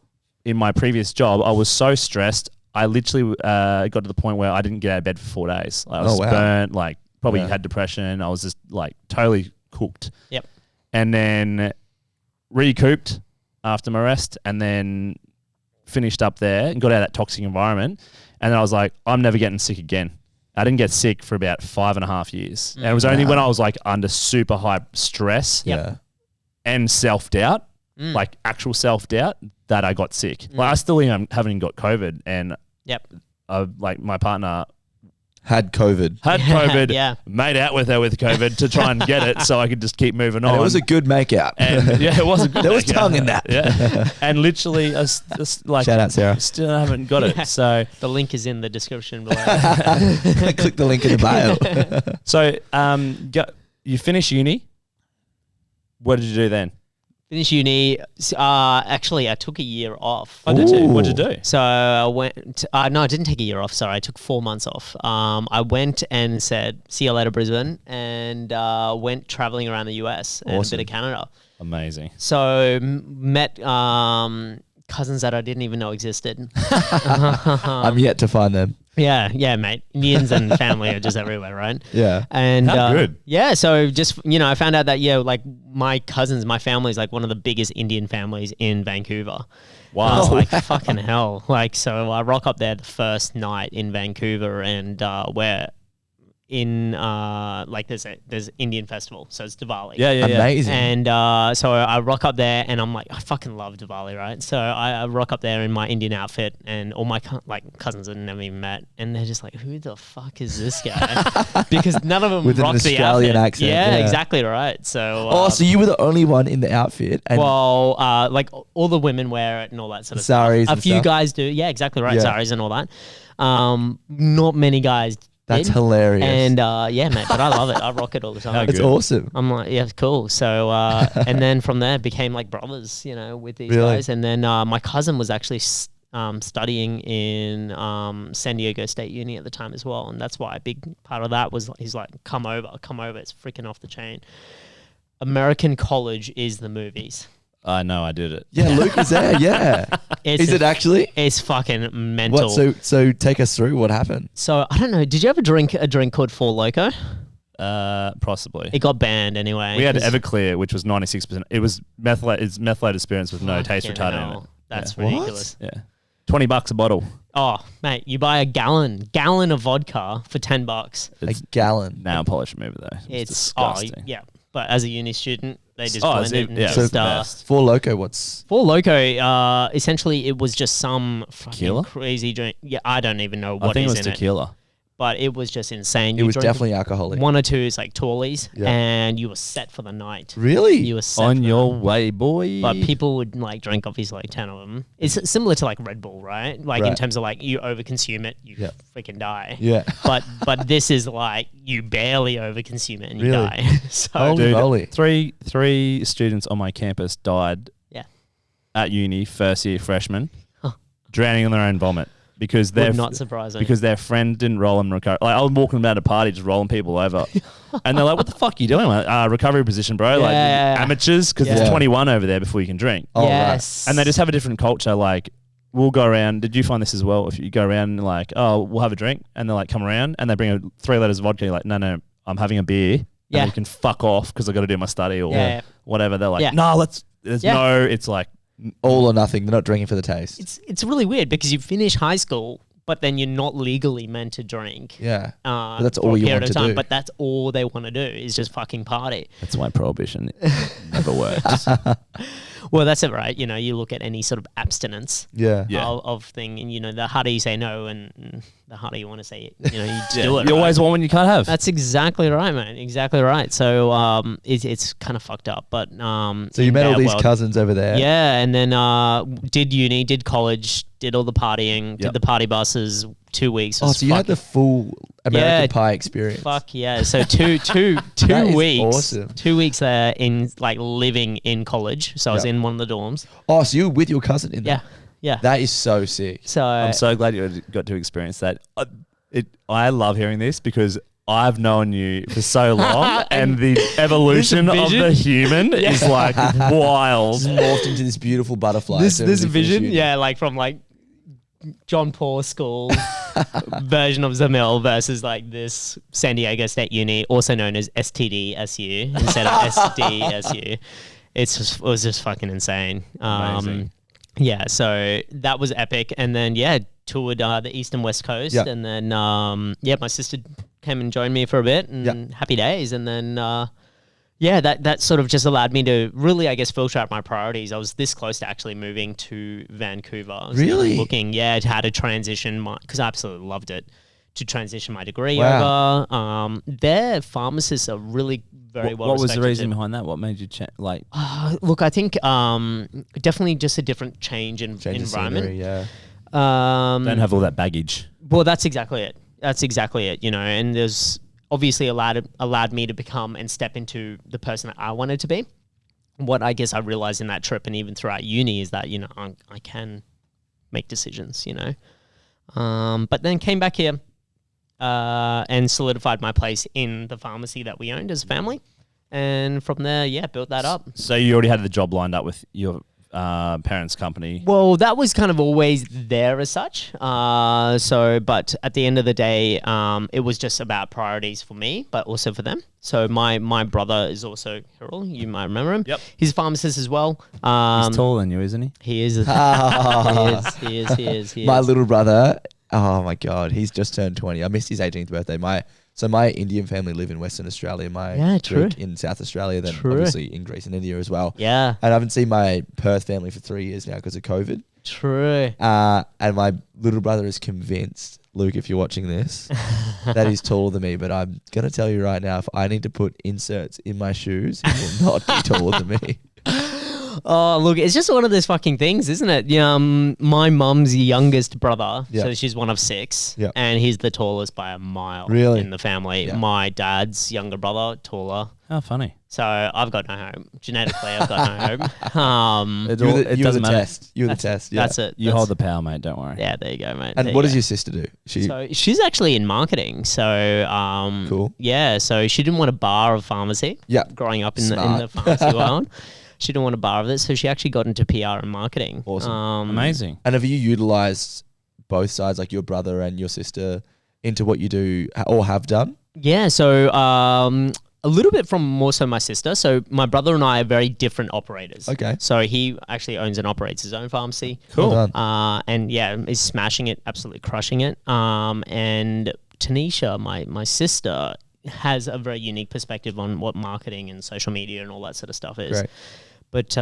[SPEAKER 1] in my previous job, I was so stressed. I literally got to the point where I didn't get out of bed for 4 days. Like, I was burnt, like probably had depression. I was just like totally cooked.
[SPEAKER 2] Yep.
[SPEAKER 1] And then recouped after my rest and then finished up there and got out of that toxic environment. And then I was like, I'm never getting sick again. I didn't get sick for about 5.5 years. And it was only when I was like under super high stress and self-doubt, like actual self-doubt, that I got sick. Like I still haven't even got COVID, and like my partner
[SPEAKER 3] had COVID,
[SPEAKER 1] made out with her with COVID to try and get it so I could just keep moving on.
[SPEAKER 3] And it was a good make out.
[SPEAKER 1] And it was a good
[SPEAKER 3] there was tongue in that.
[SPEAKER 1] Yeah. And literally, just like,
[SPEAKER 3] shout out, Sarah.
[SPEAKER 1] Still haven't got it. So
[SPEAKER 2] the link is in the description below.
[SPEAKER 3] Click the link in the bio.
[SPEAKER 1] So you finish uni. What did you do then?
[SPEAKER 2] Finish uni. Actually, I took a year off.
[SPEAKER 1] Oh, did you? What did you do?
[SPEAKER 2] So I went. No, I didn't take a year off. Sorry, I took 4 months off. I went and said, "See you later, Brisbane," and went traveling around the US and a bit of Canada.
[SPEAKER 1] Amazing.
[SPEAKER 2] So met cousins that I didn't even know existed.
[SPEAKER 3] I'm yet to find them.
[SPEAKER 2] Yeah, mate. Indians and family are just everywhere, right?
[SPEAKER 3] Yeah.
[SPEAKER 2] And
[SPEAKER 1] how good.
[SPEAKER 2] Yeah, so just I found out that like my cousins, my family is like one of the biggest Indian families in Vancouver.
[SPEAKER 1] Wow.
[SPEAKER 2] And I was like, fucking hell. Like, so I rock up there the first night in Vancouver, and we're in like there's Indian festival, so it's Diwali.
[SPEAKER 1] Yeah.
[SPEAKER 3] Amazing.
[SPEAKER 2] And so I rock up there, and I'm like, I fucking love Diwali, right? So I rock up there in my Indian outfit, and all my cousins I've never even met, and they're just like, who the fuck is this guy? Because none of them
[SPEAKER 3] with
[SPEAKER 2] rock
[SPEAKER 3] an
[SPEAKER 2] the
[SPEAKER 3] Australian
[SPEAKER 2] outfit.
[SPEAKER 3] accent.
[SPEAKER 2] Yeah, exactly right. So
[SPEAKER 3] so you were the only one in the outfit. And
[SPEAKER 2] like all the women wear it and all that sort of
[SPEAKER 3] saris
[SPEAKER 2] stuff.
[SPEAKER 3] and
[SPEAKER 2] A few
[SPEAKER 3] stuff.
[SPEAKER 2] guys do. Yeah, exactly right. Saris and all that. Not many guys.
[SPEAKER 3] That's hilarious.
[SPEAKER 2] And mate, but I love it. I rock it all the time.
[SPEAKER 3] It's awesome.
[SPEAKER 2] I'm like, yeah, cool. So, and then from there became like brothers, with these guys. And then my cousin was actually studying in San Diego State Uni at the time as well. And that's why a big part of that was he's like, come over. It's freaking off the chain. American college is the movies.
[SPEAKER 1] I know, I did it.
[SPEAKER 3] Yeah, Luke was there. Yeah. Is it actually?
[SPEAKER 2] It's fucking mental.
[SPEAKER 3] What? So take us through what happened.
[SPEAKER 2] So I don't know. Did you ever drink a drink called Four Loko?
[SPEAKER 1] Possibly.
[SPEAKER 2] It got banned anyway.
[SPEAKER 1] We had Everclear, which was 96%. It was methylated spirits with no taste retardant in it.
[SPEAKER 2] That's ridiculous.
[SPEAKER 1] Yeah. $20 a bottle.
[SPEAKER 2] Oh, mate, you buy a gallon of vodka for $10.
[SPEAKER 3] A gallon.
[SPEAKER 1] Nail polish remover though. It's disgusting.
[SPEAKER 2] Yeah. But as a uni student, they just blend it and
[SPEAKER 3] just Four Loko, what's
[SPEAKER 2] Four Loko? Essentially, it was just some fucking
[SPEAKER 1] tequila?
[SPEAKER 2] Crazy drink. Yeah, I don't even know what
[SPEAKER 1] I think
[SPEAKER 2] is
[SPEAKER 1] it was
[SPEAKER 2] in
[SPEAKER 1] tequila.
[SPEAKER 2] But it was just insane.
[SPEAKER 3] It was definitely alcoholic.
[SPEAKER 2] 1 or 2 is like Torleys, and you were set for the night.
[SPEAKER 3] Really?
[SPEAKER 2] You were set
[SPEAKER 1] on your way, boy.
[SPEAKER 2] But people would like drink obviously like 10 of them. It's similar to like Red Bull, right? Like in terms of like you overconsume it, you freaking die.
[SPEAKER 3] Yeah.
[SPEAKER 2] But this is like you barely overconsume it and you die. So
[SPEAKER 3] Holy moly.
[SPEAKER 1] Three students on my campus died.
[SPEAKER 2] Yeah.
[SPEAKER 1] At uni, first year freshmen, drowning in their own vomit. Because
[SPEAKER 2] not surprising.
[SPEAKER 1] Because their friend didn't roll and recover. Like I was walking about a party, just rolling people over, and they're like, "What the fuck are you doing? Like, recovery position, bro? Like amateurs, because there's 21 over there before you can drink."
[SPEAKER 3] Oh,
[SPEAKER 2] yes.
[SPEAKER 3] Right.
[SPEAKER 1] And they just have a different culture. Like we'll go around. Did you find this as well? If you go around and like, oh, we'll have a drink, and they're like, come around, and they bring 3 liters of vodka. You're like, no, I'm having a beer.
[SPEAKER 2] Yeah.
[SPEAKER 1] you can fuck off because I got to do my study or
[SPEAKER 2] Yeah.
[SPEAKER 1] whatever. They're like,
[SPEAKER 2] Yeah.
[SPEAKER 1] no, there's
[SPEAKER 2] Yeah.
[SPEAKER 1] no, it's like,
[SPEAKER 3] All or nothing. They're not drinking for the taste.
[SPEAKER 2] It's really weird because you finish high school, but then you're not legally meant to drink.
[SPEAKER 3] Yeah. But that's
[SPEAKER 2] for
[SPEAKER 3] all
[SPEAKER 2] a
[SPEAKER 3] you
[SPEAKER 2] period
[SPEAKER 3] want
[SPEAKER 2] of
[SPEAKER 3] to
[SPEAKER 2] time,
[SPEAKER 3] do.
[SPEAKER 2] But that's all they want to do is just fucking party.
[SPEAKER 1] that's why prohibition never works.
[SPEAKER 2] Well, that's it, right? You know, you look at any sort of abstinence
[SPEAKER 3] Yeah.
[SPEAKER 1] Yeah.
[SPEAKER 2] of thing, and you know, the harder you say no, and the harder you want to say it. You know, you just do it.
[SPEAKER 1] You
[SPEAKER 2] right?
[SPEAKER 1] always want when you can't have.
[SPEAKER 2] That's exactly right, man. Exactly right. So it's kind of fucked up, but
[SPEAKER 3] So you
[SPEAKER 2] in
[SPEAKER 3] met all
[SPEAKER 2] that
[SPEAKER 3] these
[SPEAKER 2] world-
[SPEAKER 3] cousins over there.
[SPEAKER 2] Yeah, and then did uni, did college, did all the partying, did
[SPEAKER 1] Yep.
[SPEAKER 2] the party buses 2 weeks.
[SPEAKER 3] Oh,
[SPEAKER 2] was
[SPEAKER 3] so you had the full American
[SPEAKER 2] Yeah.
[SPEAKER 3] Pie experience.
[SPEAKER 2] fuck yeah. So two
[SPEAKER 3] That is
[SPEAKER 2] weeks.
[SPEAKER 3] awesome.
[SPEAKER 2] 2 weeks there in like living in college. So I was
[SPEAKER 3] Yep.
[SPEAKER 2] in one of the dorms.
[SPEAKER 3] Oh, so you were with your cousin in
[SPEAKER 2] Yeah,
[SPEAKER 3] that?
[SPEAKER 2] yeah.
[SPEAKER 3] That is so sick.
[SPEAKER 2] So
[SPEAKER 1] I'm so glad you got to experience that. I love hearing this because I've known you for so long, and the evolution of
[SPEAKER 2] vision-
[SPEAKER 1] the human is like wild.
[SPEAKER 3] Just morphed into this beautiful butterfly.
[SPEAKER 2] this
[SPEAKER 3] as soon as
[SPEAKER 2] this
[SPEAKER 3] he finished
[SPEAKER 2] vision,
[SPEAKER 3] uni.
[SPEAKER 2] yeah, like from like John Paul School version of Zamil versus like this San Diego State Uni, also known as STDSU instead of SDSU. It was just fucking insane.
[SPEAKER 1] Amazing.
[SPEAKER 2] Yeah, so that was epic, and then toured the east and west coast,
[SPEAKER 3] Yeah.
[SPEAKER 2] and then my sister came and joined me for a bit, and
[SPEAKER 3] Yeah.
[SPEAKER 2] happy days, and then that sort of just allowed me to really, I guess, filter out my priorities. I was this close to actually moving to Vancouver. I was
[SPEAKER 3] Really?
[SPEAKER 2] looking, to how to transition because I absolutely loved it, to transition my degree
[SPEAKER 3] Wow.
[SPEAKER 2] over. Their pharmacists are really very well
[SPEAKER 1] What was the
[SPEAKER 2] respected.
[SPEAKER 1] reason behind that? What made you like?
[SPEAKER 2] Look, I think definitely just a different change in
[SPEAKER 3] Change of
[SPEAKER 2] environment.
[SPEAKER 3] scenery, yeah.
[SPEAKER 1] Don't have all that baggage.
[SPEAKER 2] Well, that's exactly it. That's exactly it. You know, and there's obviously allowed me to become and step into the person that I wanted to be. What I guess I realized in that trip and even throughout uni is that I can make decisions. But then came back here and solidified my place in the pharmacy that we owned as a family, and from there, built that up.
[SPEAKER 1] So you already had the job lined up with your parents' company.
[SPEAKER 2] Well, that was kind of always there as such. But at the end of the day, it was just about priorities for me, but also for them. So my brother is also Hyrule. You might remember him.
[SPEAKER 1] Yep.
[SPEAKER 2] He's a pharmacist as well.
[SPEAKER 1] He's taller than you, isn't he?
[SPEAKER 2] He is. He is.
[SPEAKER 3] My little brother, oh my God, he's just turned 20. I missed his 18th birthday. My Indian family live in Western Australia. My
[SPEAKER 2] true.
[SPEAKER 3] Greek in South Australia, then
[SPEAKER 2] True.
[SPEAKER 3] obviously in Greece and India as well.
[SPEAKER 2] Yeah.
[SPEAKER 3] And I haven't seen my Perth family for 3 years now because of COVID.
[SPEAKER 2] True.
[SPEAKER 3] And my little brother is convinced, Luke, if you're watching this, that he's taller than me. But I'm going to tell you right now, if I need to put inserts in my shoes, he will not be taller than me.
[SPEAKER 2] Oh, look, it's just one of those fucking things, isn't it? My mum's youngest brother,
[SPEAKER 3] Yeah.
[SPEAKER 2] so she's one of 6,
[SPEAKER 3] Yeah.
[SPEAKER 2] and he's the tallest by a mile
[SPEAKER 3] Really?
[SPEAKER 2] in the family.
[SPEAKER 3] Yeah.
[SPEAKER 2] My dad's younger brother, taller.
[SPEAKER 1] How funny.
[SPEAKER 2] So I've got no home. Genetically, I've got no home.
[SPEAKER 1] It
[SPEAKER 3] You were the
[SPEAKER 1] doesn't matter.
[SPEAKER 3] test. You were the test. Yeah.
[SPEAKER 2] That's it.
[SPEAKER 1] You hold the power, mate. Don't worry.
[SPEAKER 2] Yeah, there you go, mate.
[SPEAKER 3] And
[SPEAKER 2] There
[SPEAKER 3] what
[SPEAKER 2] you
[SPEAKER 3] does
[SPEAKER 2] go.
[SPEAKER 3] your sister do?
[SPEAKER 2] So she's actually in marketing. So
[SPEAKER 3] Cool.
[SPEAKER 2] Yeah, so she didn't want a bar of pharmacy.
[SPEAKER 3] Yeah.
[SPEAKER 2] Growing up in the
[SPEAKER 3] Smart.
[SPEAKER 2] pharmacy world, she didn't want a bar of it. So she actually got into PR and marketing.
[SPEAKER 3] Awesome.
[SPEAKER 1] Amazing.
[SPEAKER 3] And have you utilized both sides, like your brother and your sister, into what you do or have done?
[SPEAKER 2] Yeah, so a little bit from more so my sister. So my brother and I are very different operators.
[SPEAKER 3] Okay.
[SPEAKER 2] So he actually owns and operates his own pharmacy.
[SPEAKER 3] Cool. Well done.
[SPEAKER 2] And is smashing it, absolutely crushing it. And Tanisha, my sister, has a very unique perspective on what marketing and social media and all that sort of stuff is.
[SPEAKER 3] Great.
[SPEAKER 2] But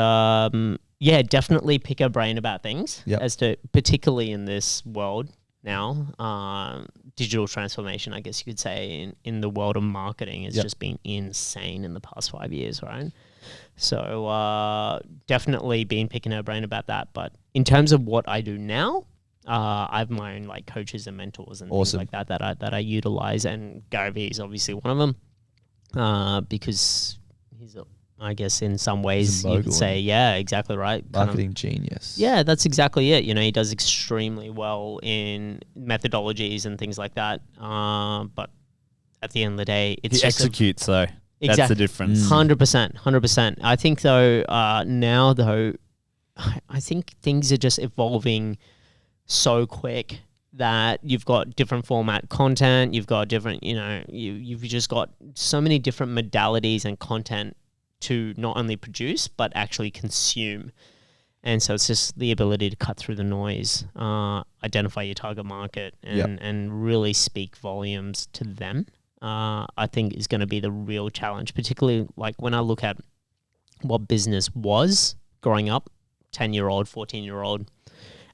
[SPEAKER 2] definitely pick her brain about things
[SPEAKER 3] Yep.
[SPEAKER 2] as to, particularly in this world now, digital transformation, I guess you could say, in the world of marketing has
[SPEAKER 3] Yep.
[SPEAKER 2] just been insane in the past 5 years, right? So definitely been picking her brain about that. But in terms of what I do now, I have my own like coaches and mentors and
[SPEAKER 3] Awesome.
[SPEAKER 2] things like that I utilize, and Gary Vee is obviously one of them because he's I guess in some ways you
[SPEAKER 3] mogul,
[SPEAKER 2] could say, yeah, exactly right. Kind of-
[SPEAKER 3] Marketing genius.
[SPEAKER 2] yeah, that's exactly it. He does extremely well in methodologies and things like that. But at the end of the day, it's
[SPEAKER 1] He
[SPEAKER 2] just
[SPEAKER 1] executes, though. That's
[SPEAKER 2] Exact-
[SPEAKER 1] the difference.
[SPEAKER 2] 100%. I think though now though, I think things are just evolving so quick that you've got different format content, you've got different, you've just got so many different modalities and content to not only produce but actually consume. And so it's just the ability to cut through the noise, identify your target market, and really speak volumes to them. I think is going to be the real challenge, particularly like when I look at what business was growing up, 10-year-old, 14-year-old,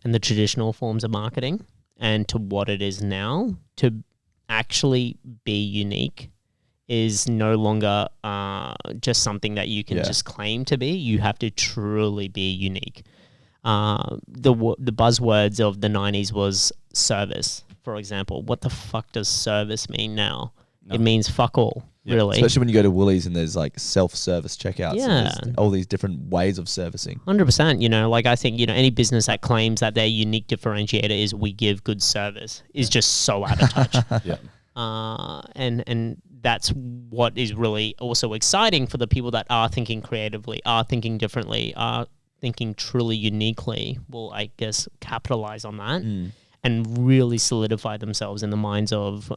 [SPEAKER 2] and the traditional forms of marketing, and to what it is now. To actually be unique is no longer just something that you can just claim to be. You have to truly be unique. The buzzwords of the 90s was service, for example. What the fuck does service mean now? No. It means fuck all, really.
[SPEAKER 3] Especially when you go to Woolies and there's like self-service checkouts.
[SPEAKER 2] Yeah.
[SPEAKER 3] And there's all these different ways of servicing.
[SPEAKER 2] 100%. Like I think, any business that claims that their unique differentiator is we give good service is just so out of touch.
[SPEAKER 1] Yeah.
[SPEAKER 2] And that's what is really also exciting for the people that are thinking creatively, are thinking differently, are thinking truly uniquely, will, I guess, capitalize on that and really solidify themselves in the minds of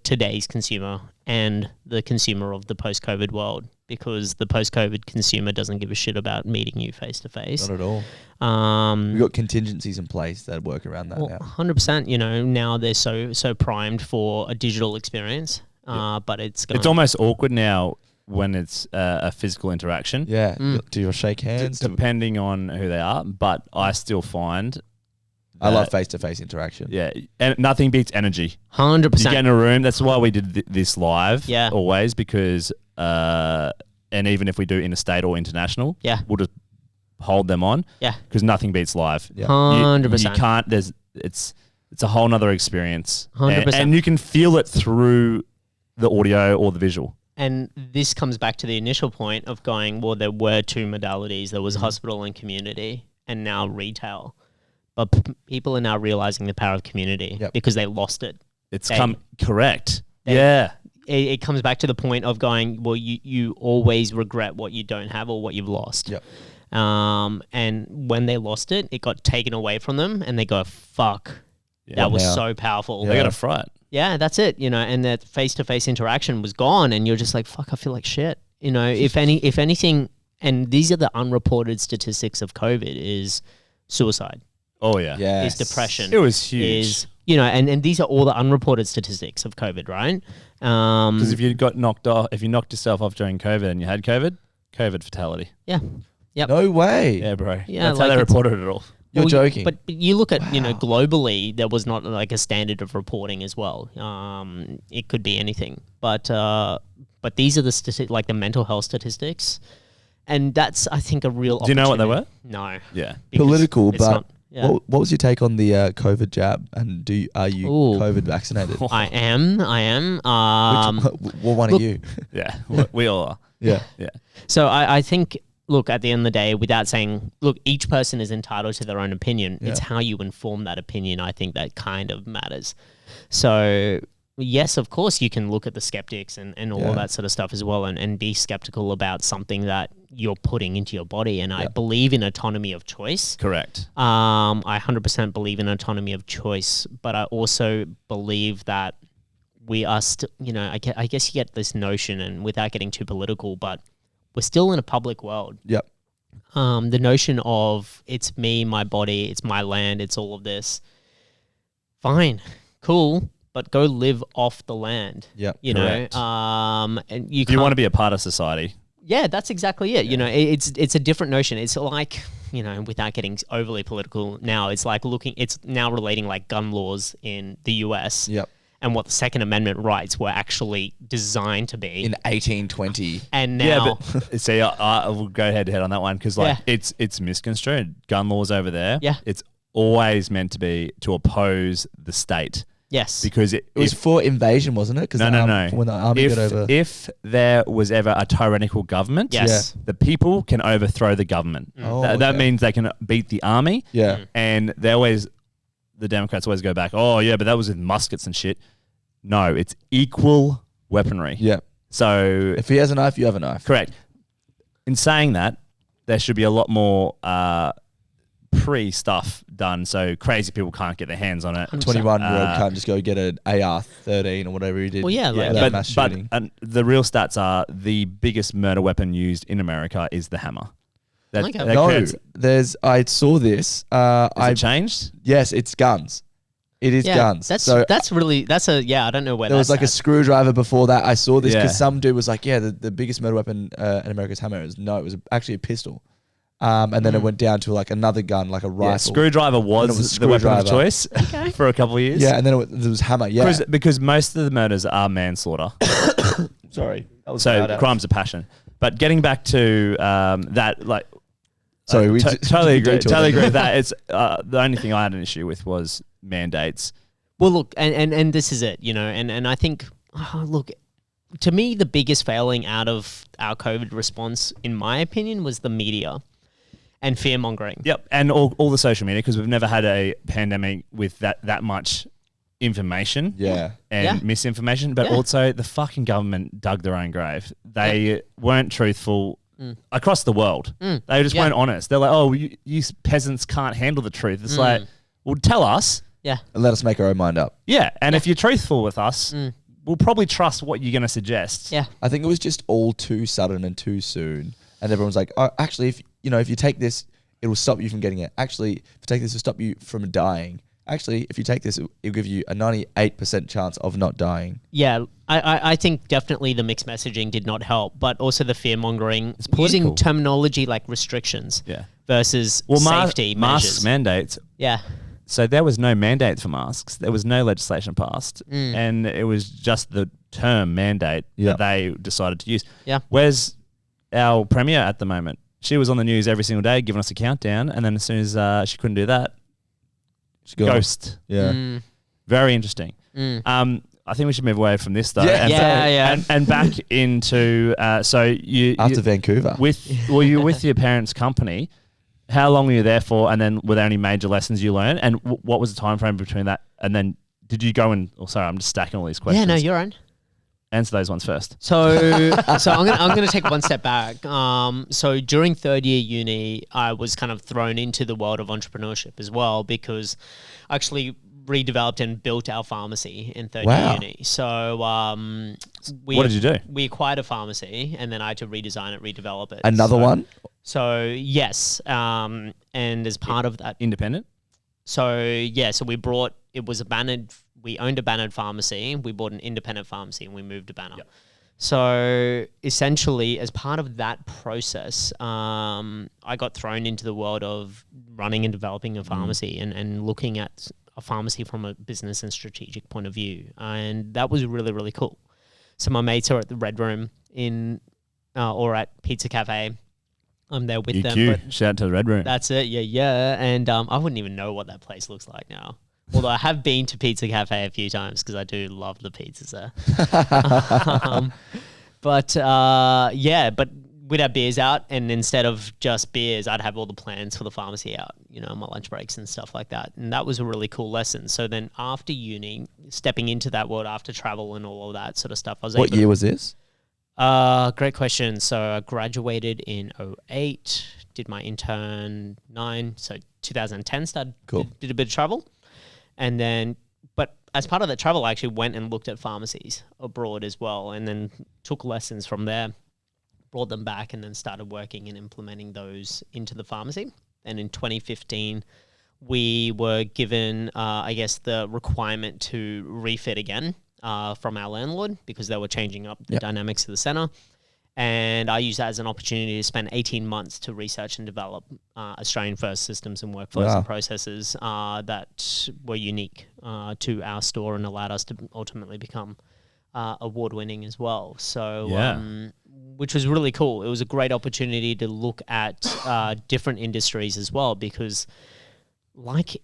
[SPEAKER 2] today's consumer and the consumer of the post-COVID world, because the post-COVID consumer doesn't give a shit about meeting you face-to-face.
[SPEAKER 3] Not at all. We've got contingencies in place that work around that now.
[SPEAKER 2] 100%. Now they're so primed for a digital experience. But it's
[SPEAKER 1] almost awkward now when it's a physical interaction.
[SPEAKER 3] Yeah. Do you shake hands?
[SPEAKER 1] Depending on who they are, but I still find
[SPEAKER 3] I love face-to-face interaction.
[SPEAKER 1] Yeah, and nothing beats energy.
[SPEAKER 2] 100%.
[SPEAKER 1] You get in a room. That's why we did this live.
[SPEAKER 2] Yeah.
[SPEAKER 1] Always, because and even if we do interstate or international, we'll just hold them on.
[SPEAKER 2] Yeah.
[SPEAKER 1] Because nothing beats live.
[SPEAKER 2] 100%.
[SPEAKER 1] You can't. It's a whole nother experience.
[SPEAKER 2] 100%.
[SPEAKER 1] And you can feel it through the audio or the visual.
[SPEAKER 2] And this comes back to the initial point of going, well, there were two modalities. There was hospital and community, and now retail. But people are now realizing the power of community because they lost it.
[SPEAKER 1] Correct. It
[SPEAKER 2] comes back to the point of going, well, you always regret what you don't have or what you've lost.
[SPEAKER 3] Yep.
[SPEAKER 2] And when they lost it, it got taken away from them, and they go, fuck, that was so powerful.
[SPEAKER 1] They got a fright.
[SPEAKER 2] Yeah, that's it. And that face-to-face interaction was gone, and you're just like, fuck, I feel like shit. If anything, and these are the unreported statistics of COVID, is suicide.
[SPEAKER 1] Oh yeah.
[SPEAKER 2] Is depression.
[SPEAKER 1] It was huge.
[SPEAKER 2] And these are all the unreported statistics of COVID, right?
[SPEAKER 1] Because if you knocked yourself off during COVID and you had COVID fatality.
[SPEAKER 2] Yeah. Yep.
[SPEAKER 3] No way.
[SPEAKER 1] Yeah, bro.
[SPEAKER 2] Yeah,
[SPEAKER 1] that's how they reported it all.
[SPEAKER 3] You're joking.
[SPEAKER 2] But you look at, globally, there was not like a standard of reporting as well. It could be anything. But these are the statistics, like the mental health statistics. And that's, I think, a real opportunity.
[SPEAKER 1] Do you know what they were?
[SPEAKER 2] No.
[SPEAKER 1] Yeah.
[SPEAKER 3] Political, but what was your take on the COVID jab? And are you COVID vaccinated?
[SPEAKER 2] I am.
[SPEAKER 3] What one are you?
[SPEAKER 1] Yeah, we all are.
[SPEAKER 3] Yeah.
[SPEAKER 2] So I think, look, at the end of the day, without saying, look, each person is entitled to their own opinion. Yeah. It's how you inform that opinion, I think, that kind of matters. So, yes, of course, you can look at the skeptics and all of that sort of stuff as well and be skeptical about something that you're putting into your body. And I believe in autonomy of choice.
[SPEAKER 1] Correct.
[SPEAKER 2] I 100% believe in autonomy of choice, but I also believe that we are still, I guess you get this notion, and without getting too political, but we're still in a public world.
[SPEAKER 3] Yep.
[SPEAKER 2] The notion of it's me, my body, it's my land, it's all of this. Fine, cool, but go live off the land.
[SPEAKER 3] Yeah,
[SPEAKER 2] correct. And you
[SPEAKER 1] want to be a part of society.
[SPEAKER 2] Yeah, that's exactly it. Yeah. It's a different notion. It's like, without getting overly political now, it's like it's now relating like gun laws in the US.
[SPEAKER 3] Yep.
[SPEAKER 2] And what the Second Amendment rights were actually designed to be
[SPEAKER 3] in 1820.
[SPEAKER 2] And now,
[SPEAKER 1] but see, I will go head to head on that one because it's misconstrued. Gun laws over there.
[SPEAKER 2] Yeah,
[SPEAKER 1] it's always meant to be to oppose the state.
[SPEAKER 2] Yes,
[SPEAKER 1] because it
[SPEAKER 3] was for invasion, wasn't it?
[SPEAKER 1] No.
[SPEAKER 3] When the army got over,
[SPEAKER 1] if there was ever a tyrannical government, the people can overthrow the government. That means they can beat the army.
[SPEAKER 3] Yeah,
[SPEAKER 1] and the Democrats always go back, oh, yeah, but that was with muskets and shit. No, it's equal weaponry.
[SPEAKER 3] Yeah.
[SPEAKER 1] So
[SPEAKER 3] if he has a knife, you have a knife.
[SPEAKER 1] Correct. In saying that, there should be a lot more pre-stuff done, so crazy people can't get their hands on it.
[SPEAKER 3] 21-year-old can't just go get an AR-13 or whatever he did.
[SPEAKER 2] Well, yeah, like
[SPEAKER 3] without mass shooting.
[SPEAKER 1] But the real stats are the biggest murder weapon used in America is the hammer.
[SPEAKER 2] Okay.
[SPEAKER 3] I saw this.
[SPEAKER 1] Has it changed?
[SPEAKER 3] Yes, it's guns. It is guns.
[SPEAKER 2] That's
[SPEAKER 3] so
[SPEAKER 2] I don't know where
[SPEAKER 3] there was like
[SPEAKER 2] at.
[SPEAKER 3] a screwdriver before that. I saw this because
[SPEAKER 1] Yeah.
[SPEAKER 3] some dude was like, the biggest murder weapon in America is hammer. It was actually a pistol. And then it went down to like another gun, like a rifle.
[SPEAKER 1] Yeah, screwdriver was the weapon of choice for a couple of years.
[SPEAKER 3] Yeah, and then it was hammer. Yeah,
[SPEAKER 1] because most of the murders are manslaughter.
[SPEAKER 3] sorry. That was
[SPEAKER 1] So crimes of passion. But getting back to that, like,
[SPEAKER 3] Sorry, we
[SPEAKER 1] totally agree with that. It's the only thing I had an issue with was mandates.
[SPEAKER 2] Well, look, and this is it, and I think, look, to me, the biggest failing out of our COVID response, in my opinion, was the media and fear-mongering.
[SPEAKER 1] Yep, and all the social media, because we've never had a pandemic with that much information and misinformation, but also the fucking government dug their own grave. They weren't truthful across the world. They just weren't honest. They're like, oh, you peasants can't handle the truth. It's like, well, tell us.
[SPEAKER 2] Yeah.
[SPEAKER 3] And let us make our own mind up.
[SPEAKER 1] Yeah, and if you're truthful with us, we'll probably trust what you're going to suggest.
[SPEAKER 2] Yeah.
[SPEAKER 3] I think it was just all too sudden and too soon. And everyone's like, oh, actually, if you take this, it will stop you from getting it. Actually, if you take this, it will stop you from dying. Actually, if you take this, it'll give you a 98% chance of not dying.
[SPEAKER 2] Yeah, I think definitely the mixed messaging did not help, but also the fear-mongering,
[SPEAKER 1] It's political.
[SPEAKER 2] using terminology like restrictions versus safety
[SPEAKER 1] masks
[SPEAKER 2] measures.
[SPEAKER 1] mandates.
[SPEAKER 2] Yeah.
[SPEAKER 1] So there was no mandate for masks. There was no legislation passed. And it was just the term mandate that they decided to use.
[SPEAKER 2] Yeah.
[SPEAKER 1] Where's our premier at the moment? She was on the news every single day giving us a countdown, and then as soon as she couldn't do that, ghost.
[SPEAKER 3] Yeah.
[SPEAKER 1] Very interesting. I think we should move away from this though.
[SPEAKER 2] Yeah.
[SPEAKER 1] And back into so you
[SPEAKER 3] After Vancouver.
[SPEAKER 1] You're with your parents' company. How long were you there for? And then were there any major lessons you learned? And what was the time frame between that? And then did you go and? Oh, sorry, I'm just stacking all these questions.
[SPEAKER 2] Yeah, no, you're on.
[SPEAKER 1] Answer those ones first.
[SPEAKER 2] So I'm gonna take one step back. So during third year uni, I was kind of thrown into the world of entrepreneurship as well, because I actually redeveloped and built our pharmacy in third year uni. So
[SPEAKER 1] what did you do?
[SPEAKER 2] We acquired a pharmacy, and then I had to redesign it, redevelop it.
[SPEAKER 3] Another one?
[SPEAKER 2] So yes, and as part of that,
[SPEAKER 1] Independent?
[SPEAKER 2] so we brought, it was abandoned. We owned a bannered pharmacy. We bought an independent pharmacy, and we moved a banner.
[SPEAKER 1] Yep.
[SPEAKER 2] So essentially, as part of that process, I got thrown into the world of running and developing a pharmacy and looking at a pharmacy from a business and strategic point of view. And that was really, really cool. So my mates are at the Red Room or at Pizza Cafe. I'm there with them.
[SPEAKER 1] But shout out to the Red Room.
[SPEAKER 2] That's it. Yeah. And I wouldn't even know what that place looks like now. Although I have been to Pizza Cafe a few times because I do love the pizzas there. But we'd have beers out, and instead of just beers, I'd have all the plans for the pharmacy out, my lunch breaks and stuff like that. And that was a really cool lesson. So then after uni, stepping into that world after travel and all of that sort of stuff, I was
[SPEAKER 3] What year was this?
[SPEAKER 2] Great question. So I graduated in 2008, did my intern 2009, so 2010 started, did a bit of travel. And then, but as part of that travel, I actually went and looked at pharmacies abroad as well, and then took lessons from there, brought them back, and then started working and implementing those into the pharmacy. And in 2015, we were given, the requirement to refit again from our landlord, because they were changing up the dynamics of the center. And I used that as an opportunity to spend 18 months to research and develop Australian first systems and workflows and processes that were unique to our store and allowed us to ultimately become award-winning as well. So, which was really cool. It was a great opportunity to look at different industries as well, because like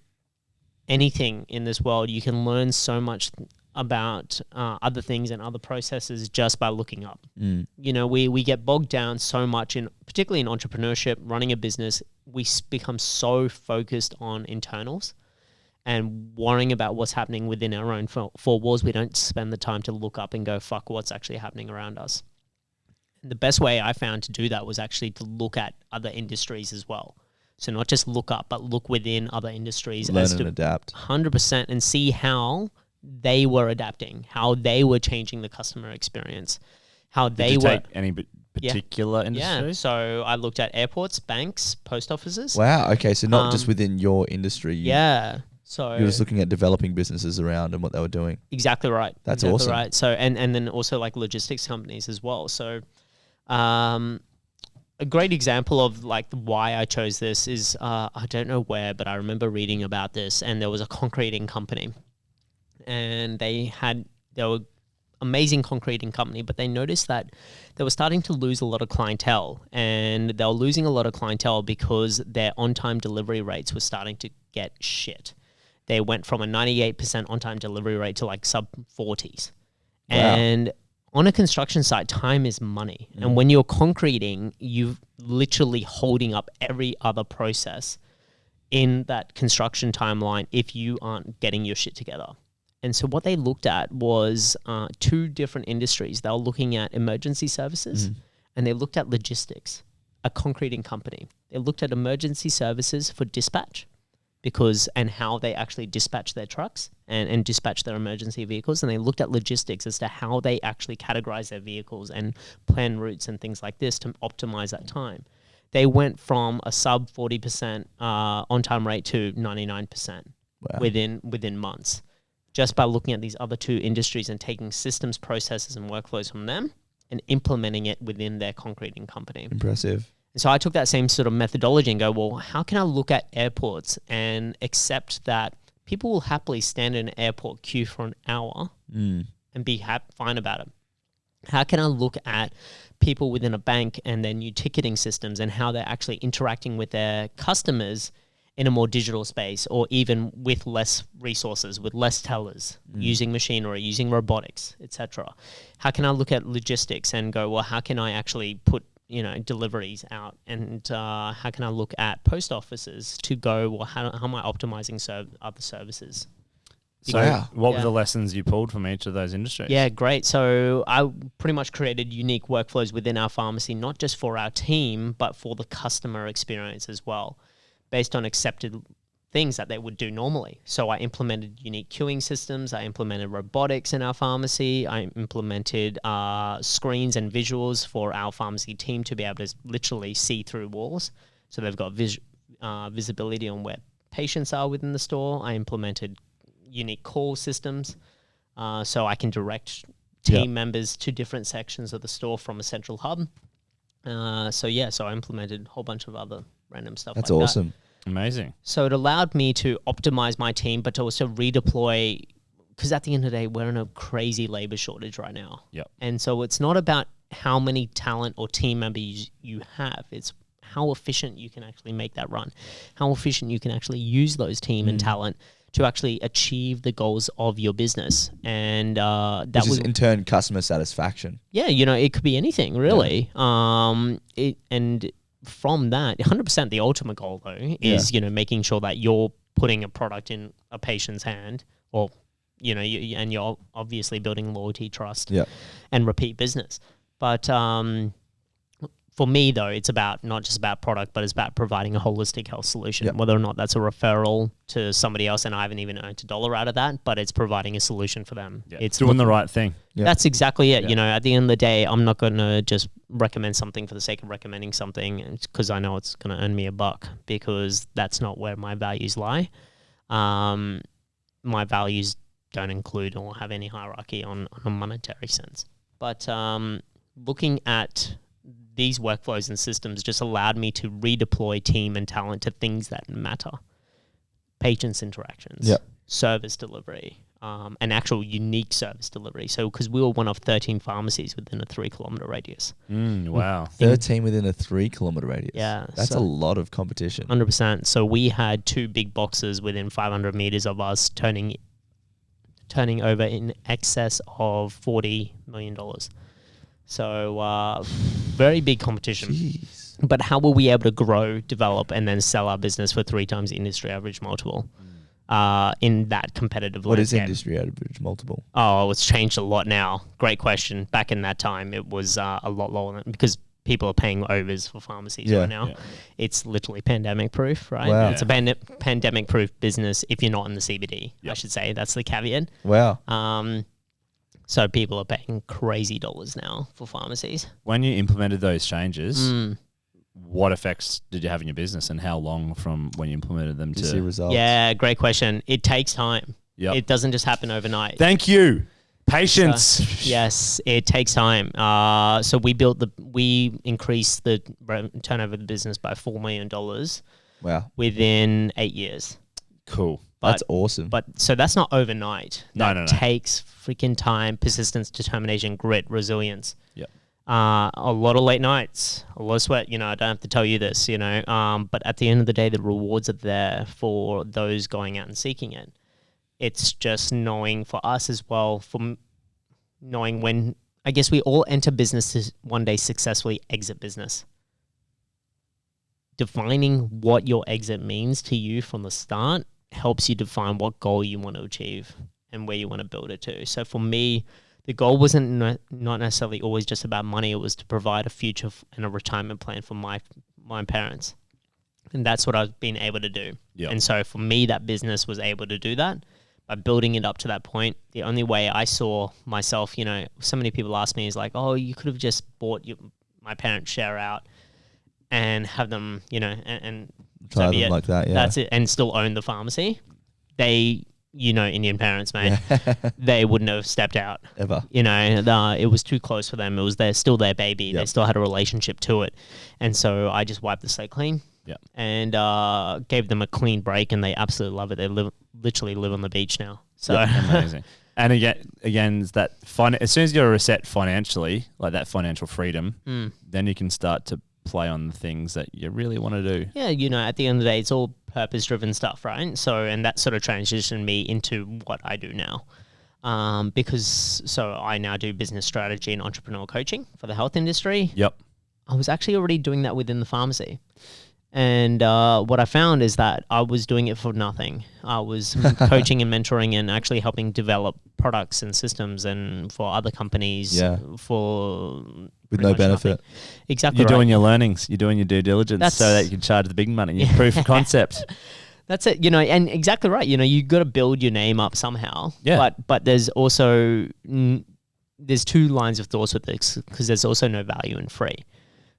[SPEAKER 2] anything in this world, you can learn so much about other things and other processes just by looking up. We get bogged down so much particularly in entrepreneurship, running a business. We become so focused on internals and worrying about what's happening within our own four walls. We don't spend the time to look up and go, fuck, what's actually happening around us. And the best way I found to do that was actually to look at other industries as well. So not just look up, but look within other industries.
[SPEAKER 3] Learn and adapt.
[SPEAKER 2] 100%, and see how they were adapting, how they were changing the customer experience, how
[SPEAKER 1] Did
[SPEAKER 2] they
[SPEAKER 1] you
[SPEAKER 2] were.
[SPEAKER 1] take any particular
[SPEAKER 2] Yeah,
[SPEAKER 1] industries?
[SPEAKER 2] so I looked at airports, banks, post offices.
[SPEAKER 3] Wow. Okay, so not just within your industry.
[SPEAKER 2] Yeah. So
[SPEAKER 3] You're just looking at developing businesses around and what they were doing.
[SPEAKER 2] exactly right.
[SPEAKER 3] That's
[SPEAKER 2] exactly
[SPEAKER 3] awesome.
[SPEAKER 2] Right. So and then also like logistics companies as well. So a great example of like why I chose this is I don't know where, but I remember reading about this, and there was a concreting company, and they were amazing concreting company, but they noticed that they were starting to lose a lot of clientele, and they were losing a lot of clientele because their on-time delivery rates were starting to get shit. They went from a 98% on-time delivery rate to like sub 40s.
[SPEAKER 3] Wow.
[SPEAKER 2] And on a construction site, time is money. And when you're concreting, you're literally holding up every other process in that construction timeline if you aren't getting your shit together. And so what they looked at was two different industries. They were looking at emergency services and they looked at logistics, a concreting company. They looked at emergency services for dispatch and how they actually dispatch their trucks and dispatch their emergency vehicles. And they looked at logistics as to how they actually categorize their vehicles and plan routes and things like this to optimize that time. They went from a sub 40% on-time rate to 99% within months, just by looking at these other two industries and taking systems, processes, and workflows from them and implementing it within their concreting company.
[SPEAKER 3] Impressive.
[SPEAKER 2] And so I took that same sort of methodology and go, well, how can I look at airports and accept that people will happily stand in an airport queue for an hour and be fine about it? How can I look at people within a bank and their new ticketing systems and how they're actually interacting with their customers in a more digital space, or even with less resources, with less tellers, using machinery, using robotics, etc.? How can I look at logistics and go, well, how can I actually put deliveries out, and how can I look at post offices to go, well, how am I optimizing other services?
[SPEAKER 1] So what were the lessons you pulled from each of those industries?
[SPEAKER 2] Yeah, great. So I pretty much created unique workflows within our pharmacy, not just for our team, but for the customer experience as well, based on accepted things that they would do normally. So I implemented unique queuing systems. I implemented robotics in our pharmacy. I implemented screens and visuals for our pharmacy team to be able to literally see through walls. So they've got visibility on where patients are within the store. I implemented unique call systems so I can direct team members to different sections of the store from a central hub. So I implemented a whole bunch of other random stuff.
[SPEAKER 3] That's
[SPEAKER 2] like
[SPEAKER 3] awesome.
[SPEAKER 1] Amazing.
[SPEAKER 2] So it allowed me to optimize my team, but to also redeploy, because at the end of the day, we're in a crazy labor shortage right now.
[SPEAKER 1] Yep.
[SPEAKER 2] And so it's not about how many talent or team members you have. It's how efficient you can actually make that run, how efficient you can actually use those team and talent to actually achieve the goals of your business. And that
[SPEAKER 3] Which is in turn customer satisfaction.
[SPEAKER 2] Yeah, it could be anything really. And from that, 100% the ultimate goal though is making sure that you're putting a product in a patient's hand, or and you're obviously building loyalty, trust, and repeat business. But for me though, it's about not just about product, but it's about providing a holistic health solution. Whether or not that's a referral to somebody else, and I haven't even earned $1 out of that, but it's providing a solution for them. It's
[SPEAKER 1] doing the right thing.
[SPEAKER 2] That's exactly it. At the end of the day, I'm not going to just recommend something for the sake of recommending something because I know it's going to earn me $1, because that's not where my values lie. My values don't include or have any hierarchy on a monetary sense. But looking at these workflows and systems just allowed me to redeploy team and talent to things that matter. Patients' interactions, service delivery, and actual unique service delivery. So, because we were one of 13 pharmacies within a 3-kilometer radius.
[SPEAKER 1] Wow.
[SPEAKER 3] 13 within a 3-kilometer radius.
[SPEAKER 2] Yeah.
[SPEAKER 3] That's a lot of competition.
[SPEAKER 2] 100%. So we had 2 big boxes within 500 meters of us turning over in excess of $40 million. So very big competition.
[SPEAKER 3] Jeez.
[SPEAKER 2] But how were we able to grow, develop, and then sell our business for 3 times the industry average multiple in that competitive landscape?
[SPEAKER 3] What is industry average multiple?
[SPEAKER 2] Oh, it's changed a lot now. Great question. Back in that time, it was a lot lower because people are paying overs for pharmacies
[SPEAKER 3] Yeah.
[SPEAKER 2] right now.
[SPEAKER 1] Yeah.
[SPEAKER 2] It's literally pandemic proof, right?
[SPEAKER 3] Wow.
[SPEAKER 2] It's a pandemic proof business if you're not in the CBD, I
[SPEAKER 1] Yep.
[SPEAKER 2] should say. That's the caveat.
[SPEAKER 3] Wow.
[SPEAKER 2] So people are paying crazy dollars now for pharmacies.
[SPEAKER 1] When you implemented those changes,
[SPEAKER 2] Mm.
[SPEAKER 1] what effects did you have in your business, and how long from when you implemented them
[SPEAKER 3] Do you see
[SPEAKER 1] to?
[SPEAKER 3] results?
[SPEAKER 2] Yeah, great question. It takes time.
[SPEAKER 1] Yep.
[SPEAKER 2] It doesn't just happen overnight.
[SPEAKER 1] Thank you. Patience.
[SPEAKER 2] Yes, it takes time. So we increased the turnover of the business by $4 million
[SPEAKER 3] Wow.
[SPEAKER 2] within 8 years.
[SPEAKER 1] Cool.
[SPEAKER 3] That's awesome.
[SPEAKER 2] But so that's not overnight.
[SPEAKER 1] No,
[SPEAKER 2] That
[SPEAKER 1] no, no.
[SPEAKER 2] takes freaking time, persistence, determination, grit, resilience.
[SPEAKER 1] Yep.
[SPEAKER 2] A lot of late nights, a lot of sweat. I don't have to tell you this. But at the end of the day, the rewards are there for those going out and seeking it. It's just knowing for us as well, knowing when, I guess we all enter business to one day successfully exit business. Defining what your exit means to you from the start helps you define what goal you want to achieve and where you want to build it to. So for me, the goal wasn't not necessarily always just about money. It was to provide a future and a retirement plan for my parents. And that's what I've been able to do.
[SPEAKER 1] Yep.
[SPEAKER 2] And so for me, that business was able to do that. By building it up to that point, the only way I saw myself, so many people ask me is like, oh, you could have just bought my parents' share out and have them, and
[SPEAKER 3] Try
[SPEAKER 2] so be
[SPEAKER 3] them
[SPEAKER 2] it.
[SPEAKER 3] like that, yeah.
[SPEAKER 2] That's it, and still own the pharmacy. They, Indian parents, mate,
[SPEAKER 3] Yeah.
[SPEAKER 2] they wouldn't have stepped out.
[SPEAKER 3] Ever.
[SPEAKER 2] It was too close for them. It was still their baby.
[SPEAKER 3] Yep.
[SPEAKER 2] They still had a relationship to it. And so I just wiped the slate clean.
[SPEAKER 1] Yep.
[SPEAKER 2] And gave them a clean break, and they absolutely love it. They literally live on the beach now. So
[SPEAKER 1] Amazing. And again, is that as soon as you're reset financially, like that financial freedom, then you can start to play on the things that you really want to do.
[SPEAKER 2] yeah, at the end of the day, it's all purpose-driven stuff, right? So, and that sort of transitioned me into what I do now. Because I now do business strategy and entrepreneurial coaching for the health industry.
[SPEAKER 1] Yep.
[SPEAKER 2] I was actually already doing that within the pharmacy. And what I found is that I was doing it for nothing. I was coaching and mentoring and actually helping develop products and systems and for other companies for
[SPEAKER 3] With
[SPEAKER 2] pretty
[SPEAKER 3] no
[SPEAKER 2] much
[SPEAKER 3] benefit.
[SPEAKER 2] nothing. Exactly
[SPEAKER 1] You're
[SPEAKER 2] right.
[SPEAKER 1] doing your learnings. You're doing your due diligence so that you can charge the big money. Your proof of concept.
[SPEAKER 2] That's it, and exactly right. You got to build your name up somehow.
[SPEAKER 1] Yeah.
[SPEAKER 2] But there's also there's two lines of thoughts with this because there's also no value in free.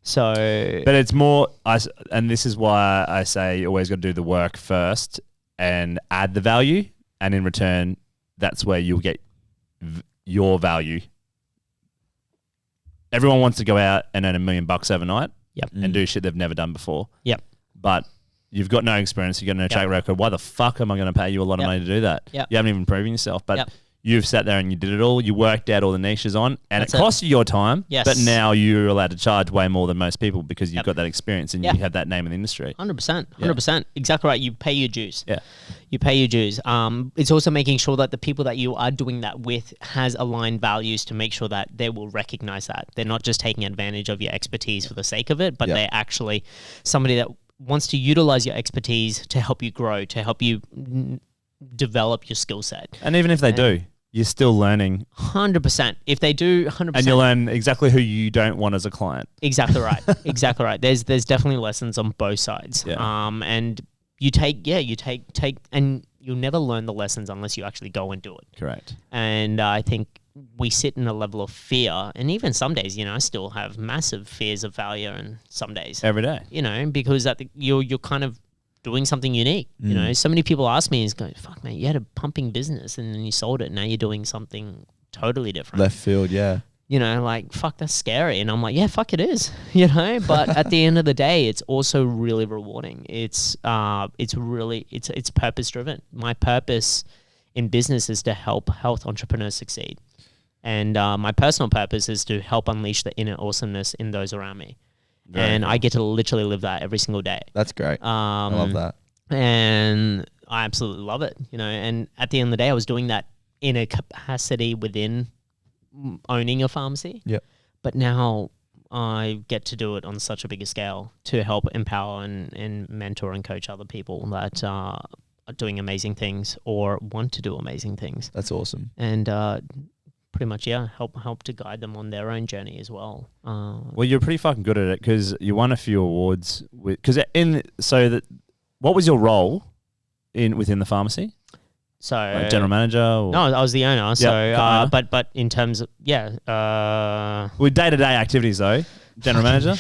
[SPEAKER 2] So,
[SPEAKER 1] But it's more, and this is why I say you always got to do the work first and add the value, and in return, that's where you'll get your value. Everyone wants to go out and earn $1 million overnight,
[SPEAKER 2] Yep.
[SPEAKER 1] and do shit they've never done before.
[SPEAKER 2] Yep.
[SPEAKER 1] But you've got no experience, you've got no track record. Why the fuck am I going to pay you a lot of money to do that?
[SPEAKER 2] Yep.
[SPEAKER 1] You haven't even proven yourself, but
[SPEAKER 2] Yep.
[SPEAKER 1] you've sat there and you did it all. You worked out all the niches on, and
[SPEAKER 2] That's
[SPEAKER 1] it cost you your time.
[SPEAKER 2] Yes.
[SPEAKER 1] But now you're allowed to charge way more than most people because you've
[SPEAKER 2] Yep.
[SPEAKER 1] got that experience and
[SPEAKER 2] Yeah.
[SPEAKER 1] you have that name in the industry.
[SPEAKER 2] 100%, 100%. Exactly right. You pay your dues.
[SPEAKER 1] Yeah.
[SPEAKER 2] You pay your dues. It's also making sure that the people that you are doing that with has aligned values to make sure that they will recognize that. They're not just taking advantage of your expertise for the sake of it, but they're actually somebody that wants to utilize your expertise to help you grow, to help you develop your skill set.
[SPEAKER 1] And even if they do, you're still learning,
[SPEAKER 2] 100%. If they do, 100%.
[SPEAKER 1] and you learn exactly who you don't want as a client.
[SPEAKER 2] Exactly right. Exactly right. There's definitely lessons on both sides.
[SPEAKER 1] Yeah.
[SPEAKER 2] And you take, and you'll never learn the lessons unless you actually go and do it.
[SPEAKER 1] Correct.
[SPEAKER 2] And I think we sit in a level of fear, and even some days, I still have massive fears of failure, and some days,
[SPEAKER 1] Every day.
[SPEAKER 2] because you're kind of doing something unique. So many people ask me, fuck, man, you had a pumping business and then you sold it. Now you're doing something totally different.
[SPEAKER 3] Left field, yeah.
[SPEAKER 2] Like, fuck, that's scary. And I'm like, yeah, fuck, it is, but at the end of the day, it's also really rewarding. It's really purpose driven. My purpose in business is to help health entrepreneurs succeed. And my personal purpose is to help unleash the inner awesomeness in those around me.
[SPEAKER 1] Very cool.
[SPEAKER 2] I get to literally live that every single day.
[SPEAKER 3] That's great. I love that.
[SPEAKER 2] And I absolutely love it, and at the end of the day, I was doing that in a capacity within owning a pharmacy.
[SPEAKER 3] Yep.
[SPEAKER 2] But now I get to do it on such a bigger scale to help empower and mentor and coach other people that are doing amazing things or want to do amazing things.
[SPEAKER 3] That's awesome.
[SPEAKER 2] And pretty much, yeah, help to guide them on their own journey as well.
[SPEAKER 1] Well, you're pretty fucking good at it because you won a few awards. What was your role within the pharmacy?
[SPEAKER 2] So
[SPEAKER 1] Like general manager? Or?
[SPEAKER 2] No, I was the owner. So, but in terms of
[SPEAKER 1] with day-to-day activities though, general manager.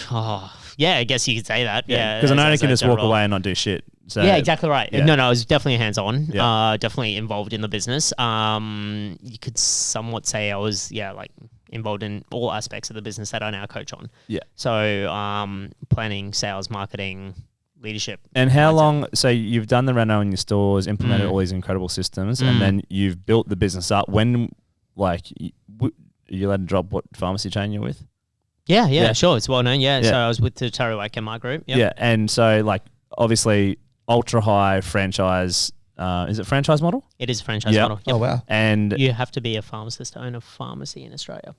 [SPEAKER 2] Yeah, I guess you could say that. Yeah,
[SPEAKER 1] because I know you can just walk away and not do shit. So,
[SPEAKER 2] yeah, exactly right.
[SPEAKER 1] Yeah.
[SPEAKER 2] No, I was definitely hands-on.
[SPEAKER 1] Yeah.
[SPEAKER 2] Definitely involved in the business. You could somewhat say I was involved in all aspects of the business that I now coach on.
[SPEAKER 1] Yeah.
[SPEAKER 2] So planning, sales, marketing, leadership.
[SPEAKER 1] And how long? So you've done the reno in your stores, implemented all these incredible systems, and then you've built the business up. When, are you allowed to drop what pharmacy chain you're with?
[SPEAKER 2] Yeah, sure. It's well known. Yeah. So I was with the Terry White Chemart Group. Yep.
[SPEAKER 1] Yeah, and so obviously ultra high franchise. Is it franchise model?
[SPEAKER 2] It is a franchise model. Yep.
[SPEAKER 3] Oh wow!
[SPEAKER 1] And
[SPEAKER 2] you have to be a pharmacist to own a pharmacy in Australia.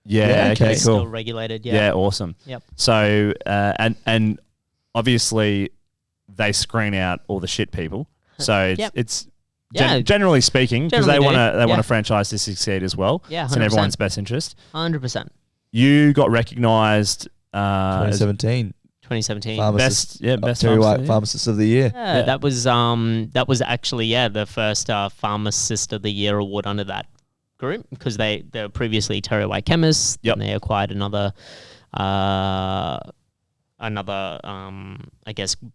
[SPEAKER 1] Yeah. Okay.
[SPEAKER 2] It's
[SPEAKER 1] Cool.
[SPEAKER 2] still regulated. Yeah.
[SPEAKER 1] Yeah. Awesome.
[SPEAKER 2] Yep.
[SPEAKER 1] So and obviously they screen out all the shit people. So it's generally speaking, because they want a franchise to succeed as well.
[SPEAKER 2] Yeah. 100%.
[SPEAKER 1] It's in everyone's best interest.
[SPEAKER 2] 100%.
[SPEAKER 1] You got recognised
[SPEAKER 3] 2017.
[SPEAKER 2] 2017.
[SPEAKER 1] Best
[SPEAKER 3] Terry White Pharmacist of the Year.
[SPEAKER 2] Yeah, that was actually the first Pharmacist of the Year award under that group, because they were previously Terry White Chemists.
[SPEAKER 1] Yep.
[SPEAKER 2] And they acquired another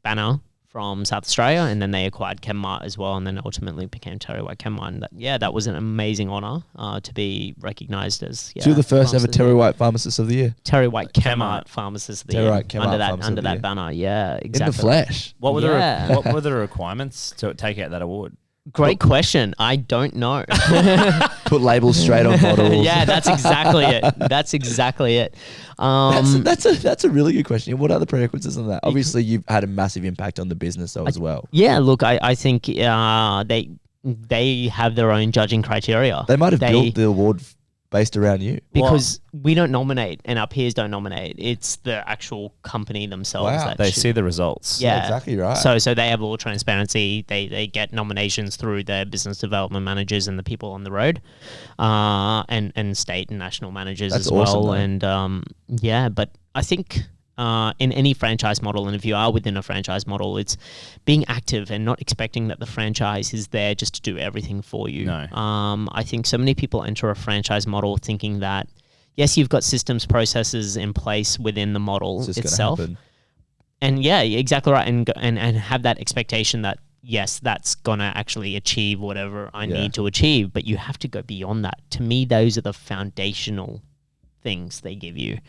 [SPEAKER 2] banner from South Australia, and then they acquired Chemmart as well, and then ultimately became Terry White Chemmart. And that was an amazing honour to be recognised as.
[SPEAKER 3] So you're the first ever Terry White Pharmacist of the Year.
[SPEAKER 2] Terry White Chemmart Pharmacist of the Year.
[SPEAKER 3] White Chemmart
[SPEAKER 2] under that banner. Yeah, exactly.
[SPEAKER 3] In the flesh.
[SPEAKER 1] What were the requirements to take out that award?
[SPEAKER 2] Great question. I don't know.
[SPEAKER 3] Put labels straight on bottles.
[SPEAKER 2] Yeah, that's exactly it.
[SPEAKER 3] That's a really good question. What are the prerequisites on that? Obviously, you've had a massive impact on the business though as well.
[SPEAKER 2] Yeah, look, I think they have their own judging criteria.
[SPEAKER 3] They might have built the award based around you.
[SPEAKER 2] Because we don't nominate and our peers don't nominate. It's the actual company themselves.
[SPEAKER 3] Wow.
[SPEAKER 2] That
[SPEAKER 1] They see the results.
[SPEAKER 2] Yeah,
[SPEAKER 3] exactly right.
[SPEAKER 2] So they have all transparency. They get nominations through their business development managers and the people on the road, and state and national managers as
[SPEAKER 3] awesome,
[SPEAKER 2] well.
[SPEAKER 3] though.
[SPEAKER 2] And but I think in any franchise model, and if you are within a franchise model, it's being active and not expecting that the franchise is there just to do everything for you.
[SPEAKER 1] No.
[SPEAKER 2] I think so many people enter a franchise model thinking that, yes, you've got systems, processes in place within the model itself. And yeah, exactly right. And have that expectation that, yes, that's going to actually achieve whatever I need to achieve. But you have to go beyond that. To me, those are the foundational things they give you.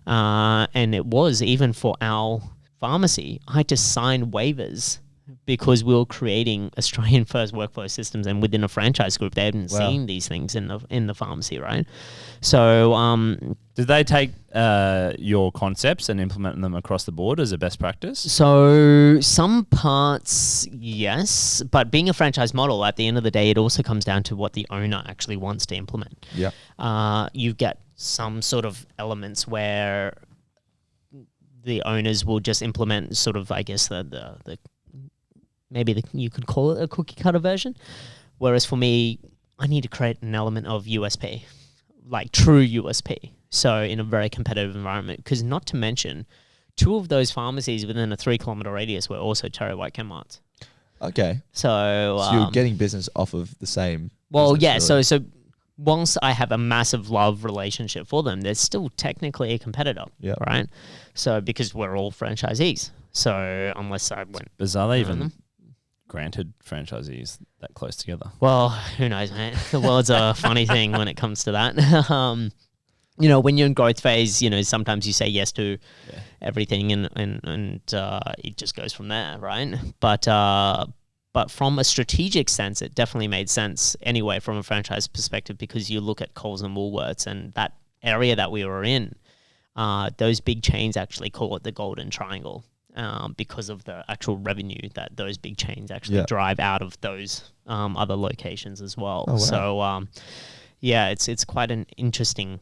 [SPEAKER 2] And it was, even for our pharmacy, I had to sign waivers because we were creating Australian first workflow systems, and within a franchise group, they hadn't seen these things in the pharmacy, right? So,
[SPEAKER 1] did they take your concepts and implement them across the board as a best practice?
[SPEAKER 2] So some parts, yes, but being a franchise model, at the end of the day, it also comes down to what the owner actually wants to implement.
[SPEAKER 3] Yeah.
[SPEAKER 2] You get some sort of elements where the owners will just implement sort of, I guess, you could call it a cookie cutter version. Whereas for me, I need to create an element of USP, like true USP. So in a very competitive environment, because not to mention, 2 of those pharmacies within a 3-kilometer radius were also Terry White Chemmarts.
[SPEAKER 3] Okay.
[SPEAKER 2] So
[SPEAKER 3] you're getting business off of the same.
[SPEAKER 2] Well, yeah.
[SPEAKER 3] Really.
[SPEAKER 2] So whilst I have a massive love relationship for them, they're still technically a competitor.
[SPEAKER 3] Yeah.
[SPEAKER 2] Right. So because we're all franchisees. So unless I went
[SPEAKER 1] bizarre, they even granted franchisees that close together.
[SPEAKER 2] Well, who knows, man? The world's a funny thing when it comes to that. When you're in growth phase, sometimes you say yes to everything, and it just goes from there, right? But from a strategic sense, it definitely made sense anyway from a franchise perspective, because you look at Coles and Woolworths and that area that we were in, those big chains actually call it the Golden Triangle. Because of the actual revenue that those big chains actually drive out of those other locations as well.
[SPEAKER 3] Oh, wow.
[SPEAKER 2] So, it's quite an interesting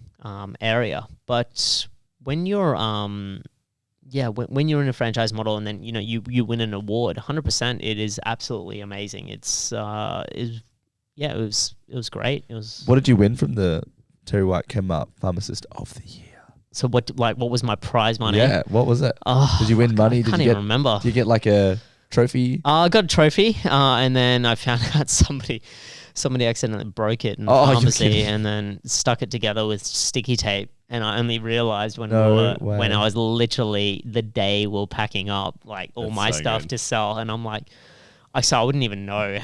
[SPEAKER 2] area. But when you're when you're in a franchise model and then you win an award, 100%, it is absolutely amazing. It was great. It was.
[SPEAKER 3] What did you win from the Terry White came up Pharmacist of the Year.
[SPEAKER 2] So what was my prize money?
[SPEAKER 3] Yeah, what was it?
[SPEAKER 2] Oh,
[SPEAKER 3] Did you win money?
[SPEAKER 2] I can't even remember.
[SPEAKER 3] Did you get like a trophy?
[SPEAKER 2] I got a trophy, and then I found out somebody accidentally broke it in pharmacy and then stuck it together with sticky tape. And I only realized when I was literally the day we were packing up like all my stuff to sell, and I'm like, I wouldn't even know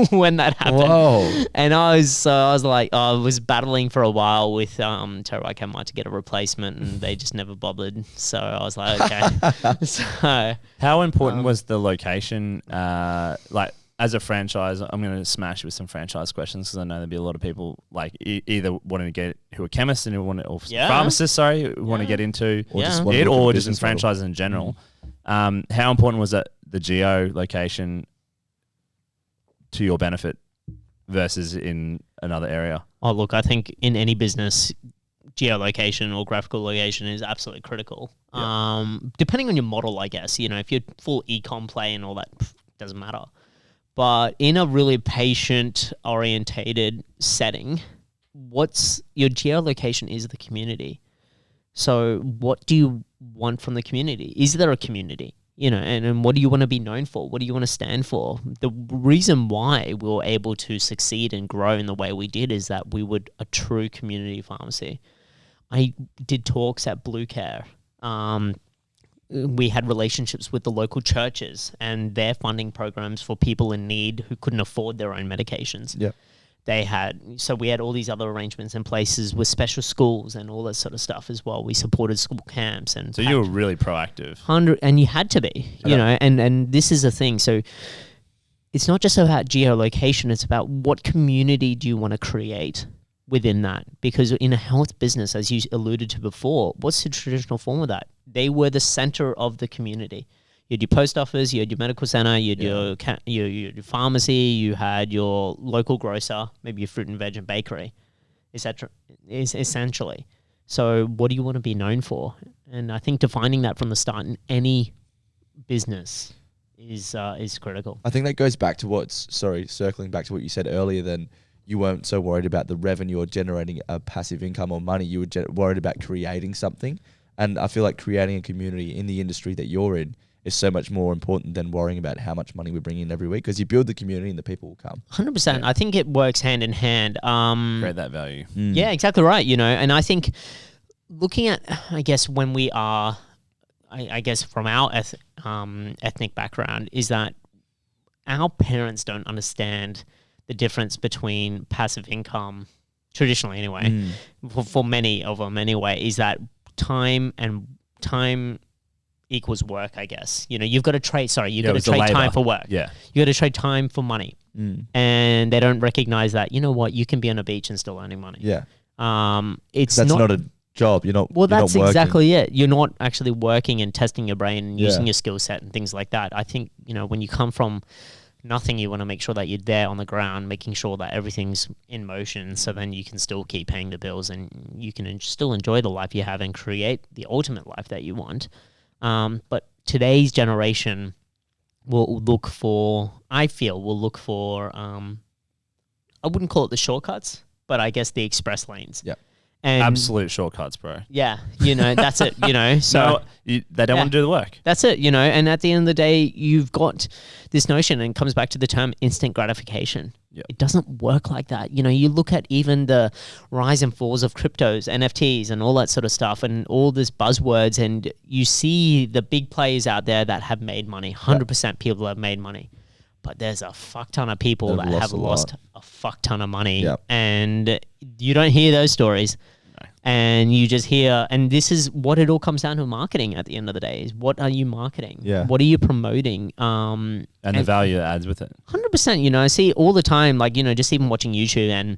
[SPEAKER 2] when that happened. Whoa. And I was battling for a while with Terry White came out to get a replacement, and they just never bothered. So I was like, okay. So
[SPEAKER 1] how important was the location? Like as a franchise, I'm going to smash with some franchise questions because I know there'll be a lot of people like either wanting to get who are chemists and who want to, or pharmacists, who want to get into
[SPEAKER 3] or
[SPEAKER 1] just in franchises in general. How important was that the geo location to your benefit versus in another area?
[SPEAKER 2] Oh, look, I think in any business, geolocation or graphical location is absolutely critical. Yeah. Depending on your model, I guess, if you're full e-com play and all that, doesn't matter. But in a really patient-orientated setting, what's your geolocation is the community. So what do you want from the community? Is there a community? And what do you want to be known for? What do you want to stand for? The reason why we were able to succeed and grow in the way we did is that we were a true community pharmacy. I did talks at Blue Care. We had relationships with the local churches and their funding programs for people in need who couldn't afford their own medications.
[SPEAKER 3] Yeah.
[SPEAKER 2] So we had all these other arrangements in places with special schools and all that sort of stuff as well. We supported school camps and
[SPEAKER 1] so you were really proactive.
[SPEAKER 2] And you had to be, and this is the thing. So it's not just about geolocation; it's about what community do you want to create within that. Because in a health business, as you alluded to before, what's the traditional form of that? They were the center of the community. You had your post office, you had your medical center, you had your pharmacy, you had your local grocer, maybe your fruit and veg and bakery, etc. Is essentially. So what do you want to be known for? And I think defining that from the start in any business is critical.
[SPEAKER 3] I think that goes back to circling back to what you said earlier. Then you weren't so worried about the revenue or generating a passive income or money. You were worried about creating something. And I feel like creating a community in the industry that you're in is so much more important than worrying about how much money we bring in every week, because you build the community and the people will come.
[SPEAKER 2] 100%. Yeah. I think it works hand in hand.
[SPEAKER 1] Create that value.
[SPEAKER 2] Yeah, exactly right. And I think looking at, I guess, when we are, I guess from our ethnic background, is that our parents don't understand the difference between passive income, traditionally anyway, for many of them anyway, is that time equals work, I guess. You've got to trade time for work.
[SPEAKER 1] Yeah.
[SPEAKER 2] You got to trade time for money. And they don't recognize that, you can be on a beach and still earning money.
[SPEAKER 3] Yeah.
[SPEAKER 2] It's
[SPEAKER 3] that's not a job. You're not.
[SPEAKER 2] Well,
[SPEAKER 3] you're
[SPEAKER 2] that's
[SPEAKER 3] not
[SPEAKER 2] exactly it. You're not actually working and testing your brain and using your skill set and things like that. I think, when you come from nothing, you want to make sure that you're there on the ground, making sure that everything's in motion, so then you can still keep paying the bills and you can still enjoy the life you have and create the ultimate life that you want. But today's generation will look for, I wouldn't call it the shortcuts, but I guess the express lanes.
[SPEAKER 3] Yeah.
[SPEAKER 2] And
[SPEAKER 1] absolute shortcuts, bro.
[SPEAKER 2] Yeah, that's it, So
[SPEAKER 1] they don't want to do the work.
[SPEAKER 2] That's it, and at the end of the day, you've got this notion, and it comes back to the term instant gratification.
[SPEAKER 1] Yep.
[SPEAKER 2] It doesn't work like that. You look at even the rise and falls of cryptos, NFTs, and all that sort of stuff, and all this buzzwords, and you see the big players out there that have made money. 100% people have made money. But there's a fuck ton of people that have lost a fuck ton of money.
[SPEAKER 3] Yep.
[SPEAKER 2] And you don't hear those stories. No. And you just hear, and this is what it all comes down to marketing at the end of the day, is what are you marketing?
[SPEAKER 3] Yeah.
[SPEAKER 2] What are you promoting?
[SPEAKER 1] And the value that adds with it.
[SPEAKER 2] 100%, I see all the time, like, just even watching YouTube and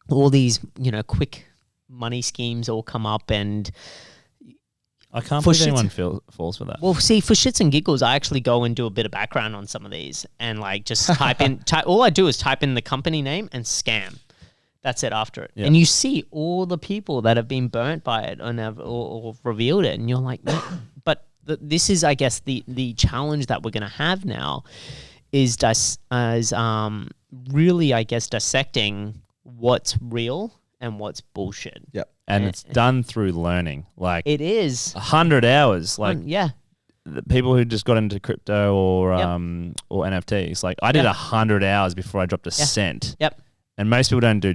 [SPEAKER 2] all these, quick money schemes all come up, and
[SPEAKER 1] I can't believe anyone falls for that.
[SPEAKER 2] Well, see, for shits and giggles, I actually go and do a bit of background on some of these and like just all I do is type in the company name and scam. That's it after it. Yeah. And you see all the people that have been burnt by it or revealed it. And you're like, but this is, I guess, the challenge that we're going to have now is really, I guess, dissecting what's real and what's bullshit.
[SPEAKER 3] Yep.
[SPEAKER 1] And it's done through learning. Like
[SPEAKER 2] It is.
[SPEAKER 1] 100 hours. Like
[SPEAKER 2] Yeah.
[SPEAKER 1] the people who just got into crypto or NFTs. Like I did 100 hours before I dropped a cent.
[SPEAKER 2] Yep.
[SPEAKER 1] And most people don't do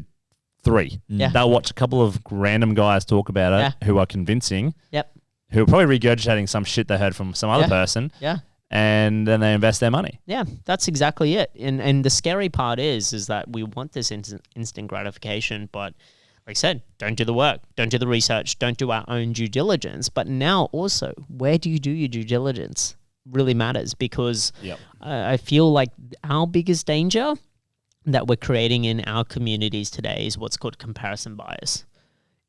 [SPEAKER 1] 3.
[SPEAKER 2] Yeah.
[SPEAKER 1] They'll watch a couple of random guys talk about it who are convincing.
[SPEAKER 2] Yep.
[SPEAKER 1] Who are probably regurgitating some shit they heard from some other person.
[SPEAKER 2] Yeah.
[SPEAKER 1] And then they invest their money.
[SPEAKER 2] Yeah, that's exactly it. And the scary part is that we want this instant gratification, but like I said, don't do the work, don't do the research, don't do our own due diligence. But now also, where do you do your due diligence really matters, because I feel like our biggest danger that we're creating in our communities today is what's called comparison bias.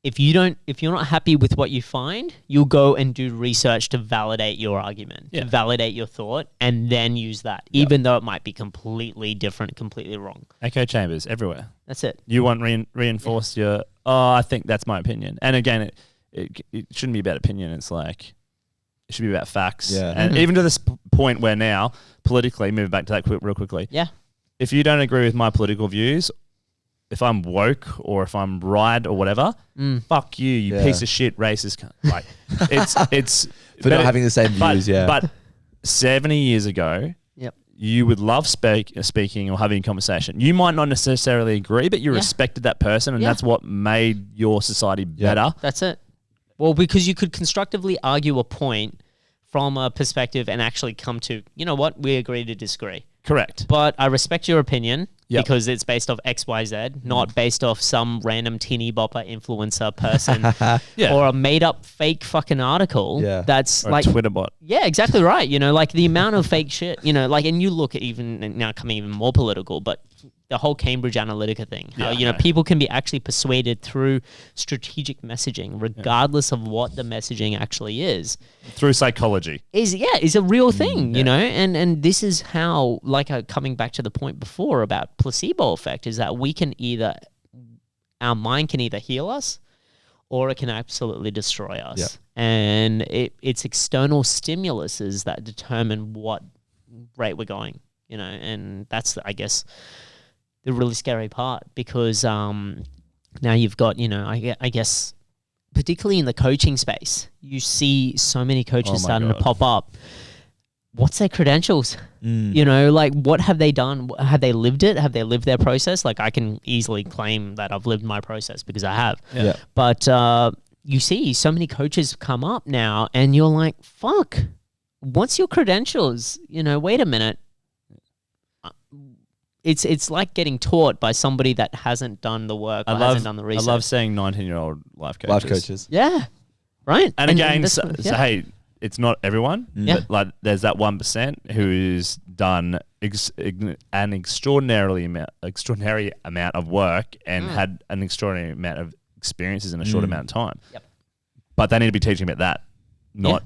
[SPEAKER 2] If you're not happy with what you find, you'll go and do research to validate your argument, to validate your thought, and then use that, even though it might be completely different, completely wrong.
[SPEAKER 1] Echo chambers everywhere.
[SPEAKER 2] That's it.
[SPEAKER 1] You want reinforce your, I think that's my opinion. And again, it shouldn't be about opinion. It's like, it should be about facts.
[SPEAKER 3] Yeah.
[SPEAKER 1] And even to this point where now, politically, moving back to that real quickly.
[SPEAKER 2] Yeah.
[SPEAKER 1] If you don't agree with my political views, if I'm woke or if I'm right or whatever, fuck you piece of shit, racist cunt. Like, it's
[SPEAKER 3] for not having the same views,
[SPEAKER 1] But 70 years ago, you would love speaking or having a conversation. You might not necessarily agree, but you respected that person, and that's what made your society better.
[SPEAKER 2] That's it. Well, because you could constructively argue a point from a perspective and actually come to, you know what, we agree to disagree.
[SPEAKER 1] Correct.
[SPEAKER 2] But I respect your opinion because it's based off X, Y, Z, not based off some random teeny bopper influencer person or a made up fake fucking article that's
[SPEAKER 1] or
[SPEAKER 2] like
[SPEAKER 1] a Twitter bot.
[SPEAKER 2] Yeah, exactly right. You know, like the amount of fake shit, you know, like, and you look at even now coming even more political, but the whole Cambridge Analytica thing, how, you know, people can be actually persuaded through strategic messaging, regardless of what the messaging actually is.
[SPEAKER 1] Through psychology.
[SPEAKER 2] Is a real thing, you know? And this is how, like, coming back to the point before about placebo effect, is that we can our mind can either heal us or it can absolutely destroy us.
[SPEAKER 3] Yep.
[SPEAKER 2] And it's external stimuluses that determine what rate we're going, you know? And that's, I guess, the really scary part, because now you've got, you know, I guess, particularly in the coaching space, you see so many coaches starting to pop up. What's their credentials? You know, like, what have they done? Have they lived it? Have they lived their process? Like, I can easily claim that I've lived my process because I have.
[SPEAKER 3] Yeah.
[SPEAKER 2] But you see so many coaches come up now and you're like, fuck, what's your credentials? You know, wait a minute. It's like getting taught by somebody that hasn't done the work, hasn't done the research.
[SPEAKER 1] I love seeing 19-year-old life coaches.
[SPEAKER 3] Life coaches.
[SPEAKER 2] Yeah. Right.
[SPEAKER 1] And again, so, hey, it's not everyone, but like there's that 1% who's done an extraordinary amount of work and had an extraordinary amount of experiences in a short amount of time.
[SPEAKER 2] Yep.
[SPEAKER 1] But they need to be teaching about that, not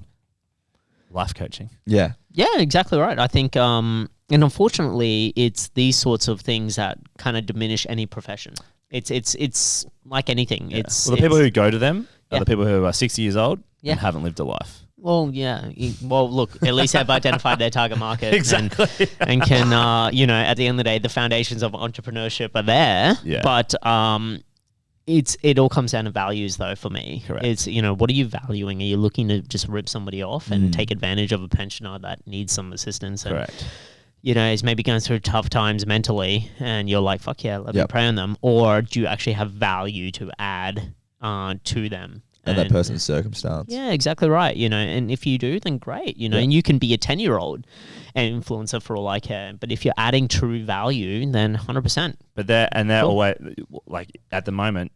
[SPEAKER 1] life coaching.
[SPEAKER 3] Yeah.
[SPEAKER 2] Yeah, exactly right. I think, and unfortunately, it's these sorts of things that kind of diminish any profession. It's like anything.
[SPEAKER 1] Yeah. The people who go to them are the people who are 60 years old and haven't lived a life.
[SPEAKER 2] Well, yeah. Well, look, at least have identified their target market.
[SPEAKER 1] Exactly.
[SPEAKER 2] And can, you know, at the end of the day, the foundations of entrepreneurship are there.
[SPEAKER 1] Yeah.
[SPEAKER 2] But it all comes down to values, though, for me.
[SPEAKER 1] Correct.
[SPEAKER 2] It's, you know, what are you valuing? Are you looking to just rip somebody off and take advantage of a pensioner that needs some assistance? And,
[SPEAKER 1] Correct.
[SPEAKER 2] you know, is maybe going through tough times mentally and you're like, fuck yeah, let me pray on them. Or do you actually have value to add to them?
[SPEAKER 3] And that person's circumstance.
[SPEAKER 2] Yeah, exactly right. You know, and if you do, then great. You know, and you can be a 10-year-old and influencer for all I care. But if you're adding true value, then 100%.
[SPEAKER 1] But they're always, like, at the moment,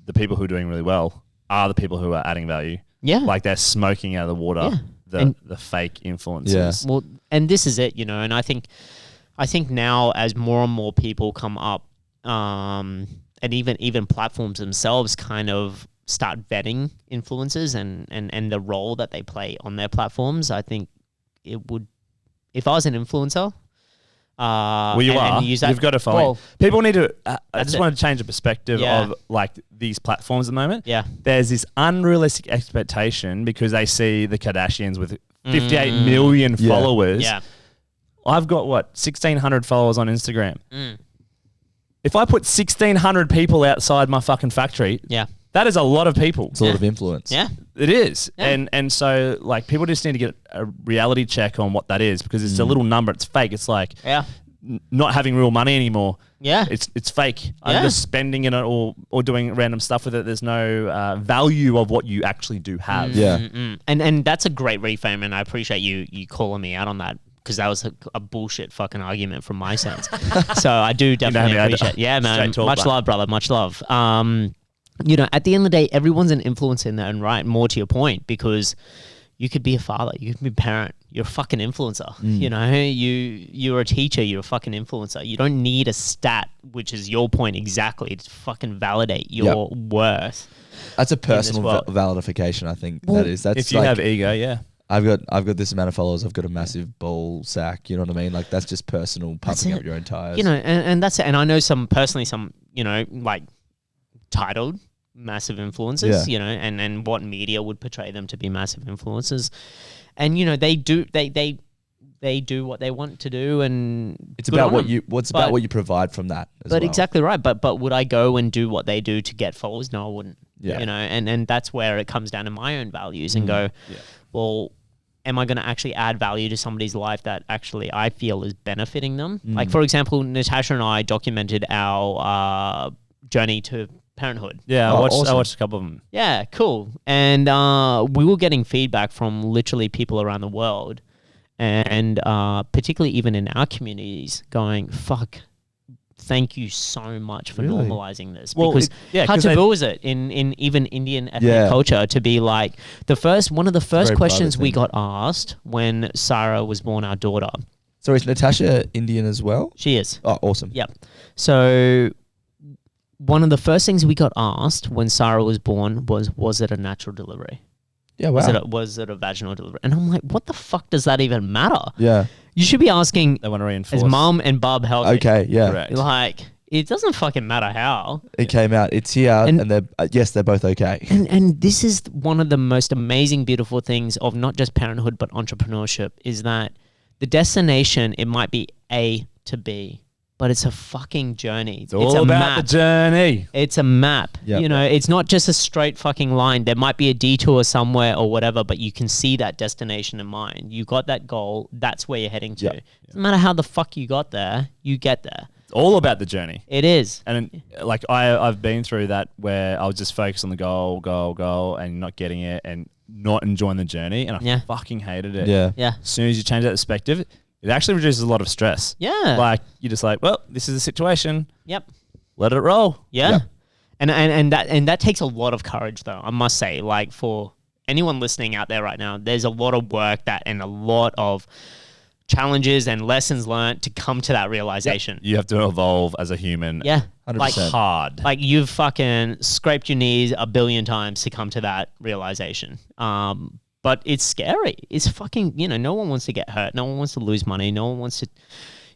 [SPEAKER 1] the people who are doing really well are the people who are adding value.
[SPEAKER 2] Yeah.
[SPEAKER 1] Like, they're smoking out of the water the fake influences.
[SPEAKER 3] Yeah.
[SPEAKER 2] Well, and this is it, you know, and I think now as more and more people come up, and even platforms themselves kind of start vetting influencers and the role that they play on their platforms, I think it would, if I was an influencer,
[SPEAKER 1] well, you are.
[SPEAKER 2] Use that,
[SPEAKER 1] you've got to follow.
[SPEAKER 2] Well,
[SPEAKER 1] people need to. I just want to change the perspective
[SPEAKER 2] Yeah.
[SPEAKER 1] of like these platforms at the moment.
[SPEAKER 2] Yeah.
[SPEAKER 1] There's this unrealistic expectation because they see the Kardashians with 58 million followers.
[SPEAKER 2] Yeah.
[SPEAKER 1] I've got 1,600 followers on Instagram. if I put 1,600 people outside my fucking factory,
[SPEAKER 2] Yeah.
[SPEAKER 1] that is a lot of people.
[SPEAKER 3] It's a lot of influence.
[SPEAKER 2] Yeah.
[SPEAKER 1] It is.
[SPEAKER 2] Yeah.
[SPEAKER 1] And so like people just need to get a reality check on what that is, because it's a little number. It's fake. It's like
[SPEAKER 2] Yeah.
[SPEAKER 1] not having real money anymore.
[SPEAKER 2] Yeah.
[SPEAKER 1] It's fake. I'm
[SPEAKER 2] Yeah.
[SPEAKER 1] just spending it or doing random stuff with it. There's no value of what you actually do have.
[SPEAKER 3] Yeah.
[SPEAKER 2] And that's a great reframe, and I appreciate you calling me out on that, because that was a bullshit fucking argument from my sense. So I do definitely appreciate. Yeah, man.
[SPEAKER 1] Straight talk,
[SPEAKER 2] Much
[SPEAKER 1] bud.
[SPEAKER 2] love, brother. Much love. You know, at the end of the day, everyone's an influencer in their own right. More to your point, because you could be a father, you could be a parent, you're a fucking influencer. You know, you're a teacher, you're a fucking influencer. You don't need a stat, which is your point exactly, to fucking validate your worth.
[SPEAKER 3] That's a personal
[SPEAKER 2] world.
[SPEAKER 3] validification. I think that is. That's
[SPEAKER 1] If you
[SPEAKER 3] like,
[SPEAKER 1] have ego, yeah.
[SPEAKER 3] I've got this amount of followers. I've got a massive ball sack. You know what I mean? Like that's just personal pumping
[SPEAKER 2] it.
[SPEAKER 3] up your own tires.
[SPEAKER 2] You know, and that's it. And I know some, you know, like titled massive influencers,
[SPEAKER 3] Yeah.
[SPEAKER 2] you know, and what media would portray them to be massive influencers. And, you know, they do what they want to do, and
[SPEAKER 3] it's
[SPEAKER 2] good
[SPEAKER 3] about
[SPEAKER 2] on
[SPEAKER 3] what
[SPEAKER 2] them.
[SPEAKER 3] you about what you provide from that.
[SPEAKER 2] But
[SPEAKER 3] well.
[SPEAKER 2] exactly right. But would I go and do what they do to get followers? No, I wouldn't.
[SPEAKER 3] Yeah.
[SPEAKER 2] You know, and that's where it comes down to my own values and go, well, am I going to actually add value to somebody's life that actually I feel is benefiting them? Like, for example, Natasha and I documented our journey to parenthood.
[SPEAKER 1] Yeah,
[SPEAKER 3] Oh,
[SPEAKER 1] I
[SPEAKER 3] awesome.
[SPEAKER 1] watched a couple of them.
[SPEAKER 2] Yeah, cool. And we were getting feedback from literally people around the world, and particularly even in our communities, going, fuck, thank you so much for
[SPEAKER 3] Really?
[SPEAKER 2] normalizing this.
[SPEAKER 1] Well,
[SPEAKER 2] because how
[SPEAKER 1] 'cause
[SPEAKER 2] taboo is it in even Indian ethnic
[SPEAKER 3] Yeah.
[SPEAKER 2] culture to be like, one of the first
[SPEAKER 3] very
[SPEAKER 2] questions
[SPEAKER 3] private
[SPEAKER 2] we
[SPEAKER 3] thing.
[SPEAKER 2] got asked when Sarah was born, our daughter.
[SPEAKER 3] So is Natasha Indian as well?
[SPEAKER 2] She is.
[SPEAKER 3] Oh, awesome.
[SPEAKER 2] Yep. So one of the first things we got asked when Sarah was born was it a natural delivery?
[SPEAKER 3] Yeah. Wow.
[SPEAKER 2] Was it a vaginal delivery? And I'm like, what the fuck does that even matter?
[SPEAKER 3] Yeah.
[SPEAKER 2] You should be asking,
[SPEAKER 1] They want to reinforce.
[SPEAKER 2] is mum and bub healthy?
[SPEAKER 3] Okay. Yeah.
[SPEAKER 1] Correct.
[SPEAKER 2] Like, it doesn't fucking matter how.
[SPEAKER 3] It came out. It's here,
[SPEAKER 2] And-
[SPEAKER 3] and they're yes, they're both okay.
[SPEAKER 2] And this is one of the most amazing, beautiful things of not just parenthood, but entrepreneurship, is that the destination, it might be A to B, but it's a fucking journey.
[SPEAKER 1] It's all
[SPEAKER 2] a
[SPEAKER 1] about
[SPEAKER 2] map.
[SPEAKER 1] the journey.
[SPEAKER 2] It's a map.
[SPEAKER 3] Yep.
[SPEAKER 2] You know, it's not just a straight fucking line. There might be a detour somewhere or whatever, but you can see that destination in mind. You got that goal. That's where you're heading to.
[SPEAKER 3] Yep.
[SPEAKER 2] Doesn't matter how the fuck you got there. You get there.
[SPEAKER 1] It's all about the journey.
[SPEAKER 2] It is.
[SPEAKER 1] And like I've been through that where I was just focused on the goal, and not getting it and not enjoying the journey, and I
[SPEAKER 2] Yeah.
[SPEAKER 1] fucking hated it.
[SPEAKER 3] Yeah.
[SPEAKER 2] Yeah.
[SPEAKER 1] As soon as you change that perspective, it actually reduces a lot of stress.
[SPEAKER 2] Yeah.
[SPEAKER 1] Like you're just like, well, this is the situation.
[SPEAKER 2] Yep.
[SPEAKER 1] Let it roll.
[SPEAKER 2] Yeah.
[SPEAKER 3] Yep.
[SPEAKER 2] And that takes a lot of courage, though, I must say. Like, for anyone listening out there right now, there's a lot of work and a lot of challenges and lessons learned to come to that realization.
[SPEAKER 1] You have to evolve as a human.
[SPEAKER 2] Yeah.
[SPEAKER 3] 100%.
[SPEAKER 2] Like,
[SPEAKER 1] Hard.
[SPEAKER 2] like you've fucking scraped your knees a billion times to come to that realization. But it's scary. It's fucking, you know, no one wants to get hurt. No one wants to lose money. No one wants to,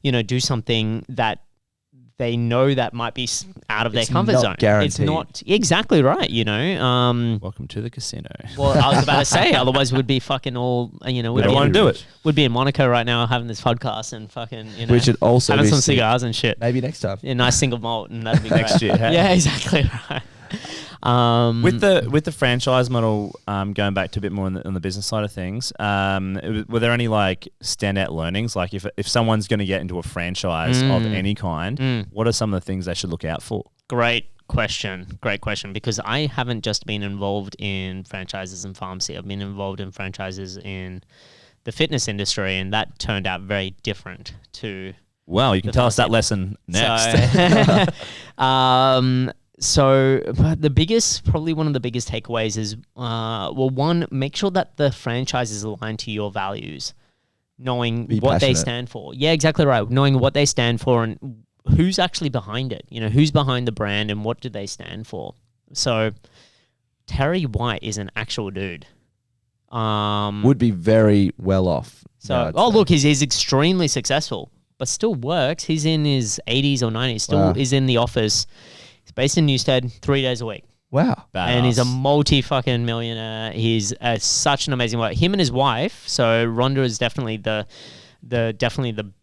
[SPEAKER 2] you know, do something that they know that might be out of their
[SPEAKER 3] It's
[SPEAKER 2] comfort
[SPEAKER 3] not
[SPEAKER 2] zone. It's
[SPEAKER 3] guaranteed.
[SPEAKER 2] not exactly right, you know.
[SPEAKER 1] Welcome to the casino.
[SPEAKER 2] Well, I was about to say, otherwise we'd be fucking all, you know,
[SPEAKER 1] We don't want to do it.
[SPEAKER 2] We'd be in Monaco right now having this podcast and fucking, you know,
[SPEAKER 3] We should also
[SPEAKER 2] having
[SPEAKER 3] be
[SPEAKER 2] some
[SPEAKER 3] sick.
[SPEAKER 2] cigars and shit.
[SPEAKER 3] Maybe next time.
[SPEAKER 2] A nice single malt, and that'd be
[SPEAKER 1] Next
[SPEAKER 2] great.
[SPEAKER 1] year, hey?
[SPEAKER 2] Yeah, exactly right.
[SPEAKER 1] With the franchise model, going back to a bit more on the business side of things, were there any like standout learnings? Like if someone's going to get into a franchise of any kind, what are some of the things they should look out for?
[SPEAKER 2] Great question, because I haven't just been involved in franchises in pharmacy. I've been involved in franchises in the fitness industry, and that turned out very different to.
[SPEAKER 1] Wow, you can tell us that lesson next.
[SPEAKER 2] So probably one of the biggest takeaways is, one, make sure that the franchise is aligned to your values, knowing
[SPEAKER 3] Be
[SPEAKER 2] what they
[SPEAKER 3] passionate.
[SPEAKER 2] stand for. Yeah, exactly right. Knowing what they stand for and who's actually behind it. You know, who's behind the brand and what do they stand for. So Terry White is an actual dude.
[SPEAKER 3] Would be very well off.
[SPEAKER 2] So,
[SPEAKER 3] now, I'd say.
[SPEAKER 2] look, he's extremely successful, but still works. He's in his 80s or 90s, still
[SPEAKER 3] Wow.
[SPEAKER 2] is in the office. He's based in Newstead 3 days a week.
[SPEAKER 3] Wow.
[SPEAKER 2] And he's a
[SPEAKER 1] Badass.
[SPEAKER 2] multi-fucking millionaire. He's such an amazing work. Him and his wife, so Rhonda is definitely the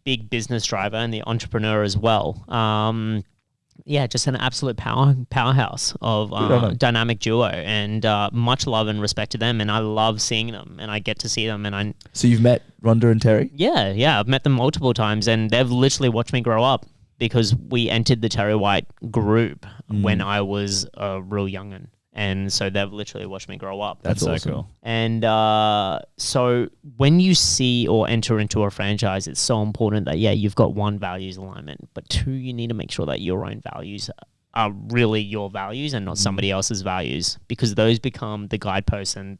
[SPEAKER 2] big business driver and the entrepreneur as well. just an absolute powerhouse of dynamic duo, and much love and respect to them. And I love seeing them, and I get to see them. And
[SPEAKER 3] So you've met Rhonda and Terry?
[SPEAKER 2] Yeah, I've met them multiple times, and they've literally watched me grow up because we entered the Terry White group when I was a real young'un. And so they've literally watched me grow up.
[SPEAKER 1] That's
[SPEAKER 3] awesome.
[SPEAKER 1] so cool.
[SPEAKER 2] And so when you see or enter into a franchise, it's so important that, you've got one, values alignment, but two, you need to make sure that your own values are really your values and not somebody else's values, because those become the guideposts and